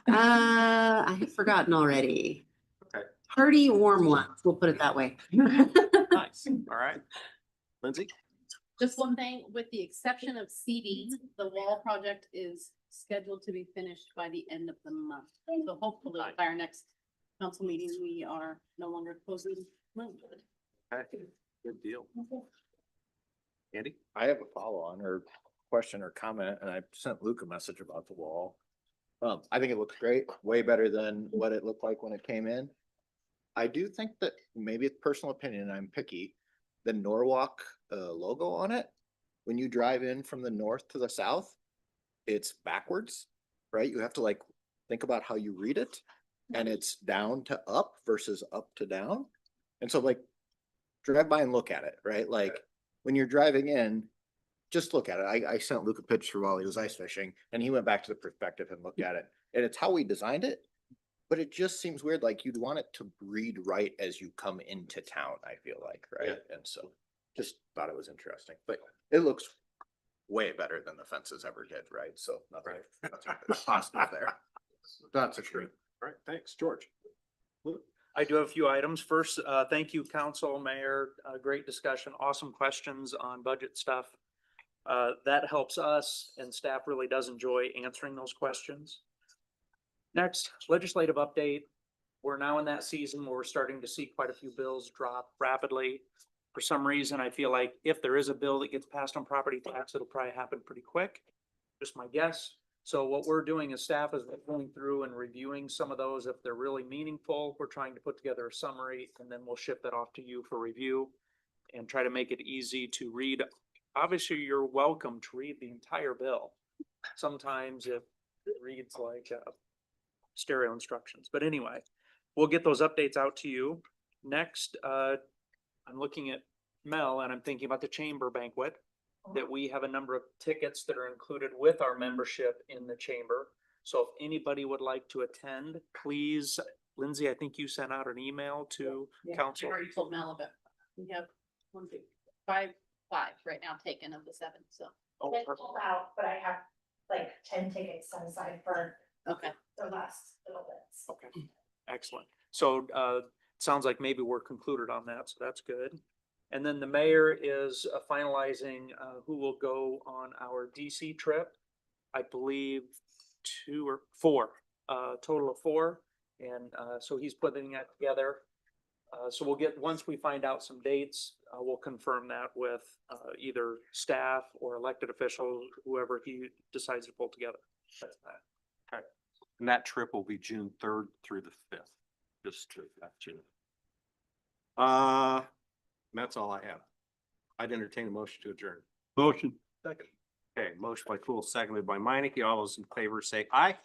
I have forgotten already. Okay. Hearty, warm ones. We'll put it that way. Nice. All right. Lindsay. Just one thing, with the exception of CDs, the wall project is scheduled to be finished by the end of the month. So hopefully by our next council meeting, we are no longer closing. Okay. Good deal. Andy. I have a follow-on or question or comment, and I sent Luke a message about the wall. I think it looks great, way better than what it looked like when it came in. I do think that maybe it's personal opinion, I'm picky, the Norwalk logo on it, when you drive in from the north to the south, it's backwards, right? You have to like think about how you read it, and it's down to up versus up to down. And so like drive by and look at it, right? Like when you're driving in, just look at it. I sent Luke a picture while he was ice fishing and he went back to the perspective and looked at it. And it's how we designed it, but it just seems weird. Like you'd want it to read right as you come into town, I feel like, right? Yeah. And so just thought it was interesting, but it looks way better than the fences ever did, right? So nothing, nothing positive there. That's a true. All right. Thanks, George. I do have a few items. First, thank you, council, mayor. Great discussion, awesome questions on budget stuff. That helps us and staff really does enjoy answering those questions. Next, legislative update. We're now in that season where we're starting to see quite a few bills drop rapidly. For some reason, I feel like if there is a bill that gets passed on property tax, it'll probably happen pretty quick. Just my guess. So what we're doing as staff is going through and reviewing some of those. If they're really meaningful, we're trying to put together a summary and then we'll ship that off to you for review and try to make it easy to read. Obviously, you're welcome to read the entire bill. Sometimes it reads like stereo instructions, but anyway, we'll get those updates out to you. Next, I'm looking at Mel and I'm thinking about the chamber banquet, that we have a number of tickets that are included with our membership in the chamber. So if anybody would like to attend, please, Lindsay, I think you sent out an email to council. I already told Mel about, we have 1, 2, 5 right now taken of the 7, so. Oh, perfect. Out, but I have like 10 tickets set aside for Okay. the last little bits. Okay, excellent. So sounds like maybe we're concluded on that, so that's good. And then the mayor is finalizing who will go on our DC trip. I believe 2 or 4, total of 4. And so he's putting that together. So we'll get, once we find out some dates, we'll confirm that with either staff or elected officials, whoever he decides to pull together. That's that. And that trip will be June 3rd through the 5th, just to that June. That's all I have. I'd entertain a motion to adjourn. Motion. Second. Okay, motion by Cool, seconded by Meineke. All those in favor say aye.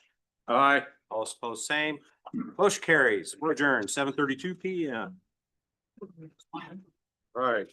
Aye. All opposed, same. Motion carries. We're adjourned, 7:32 PM. All right.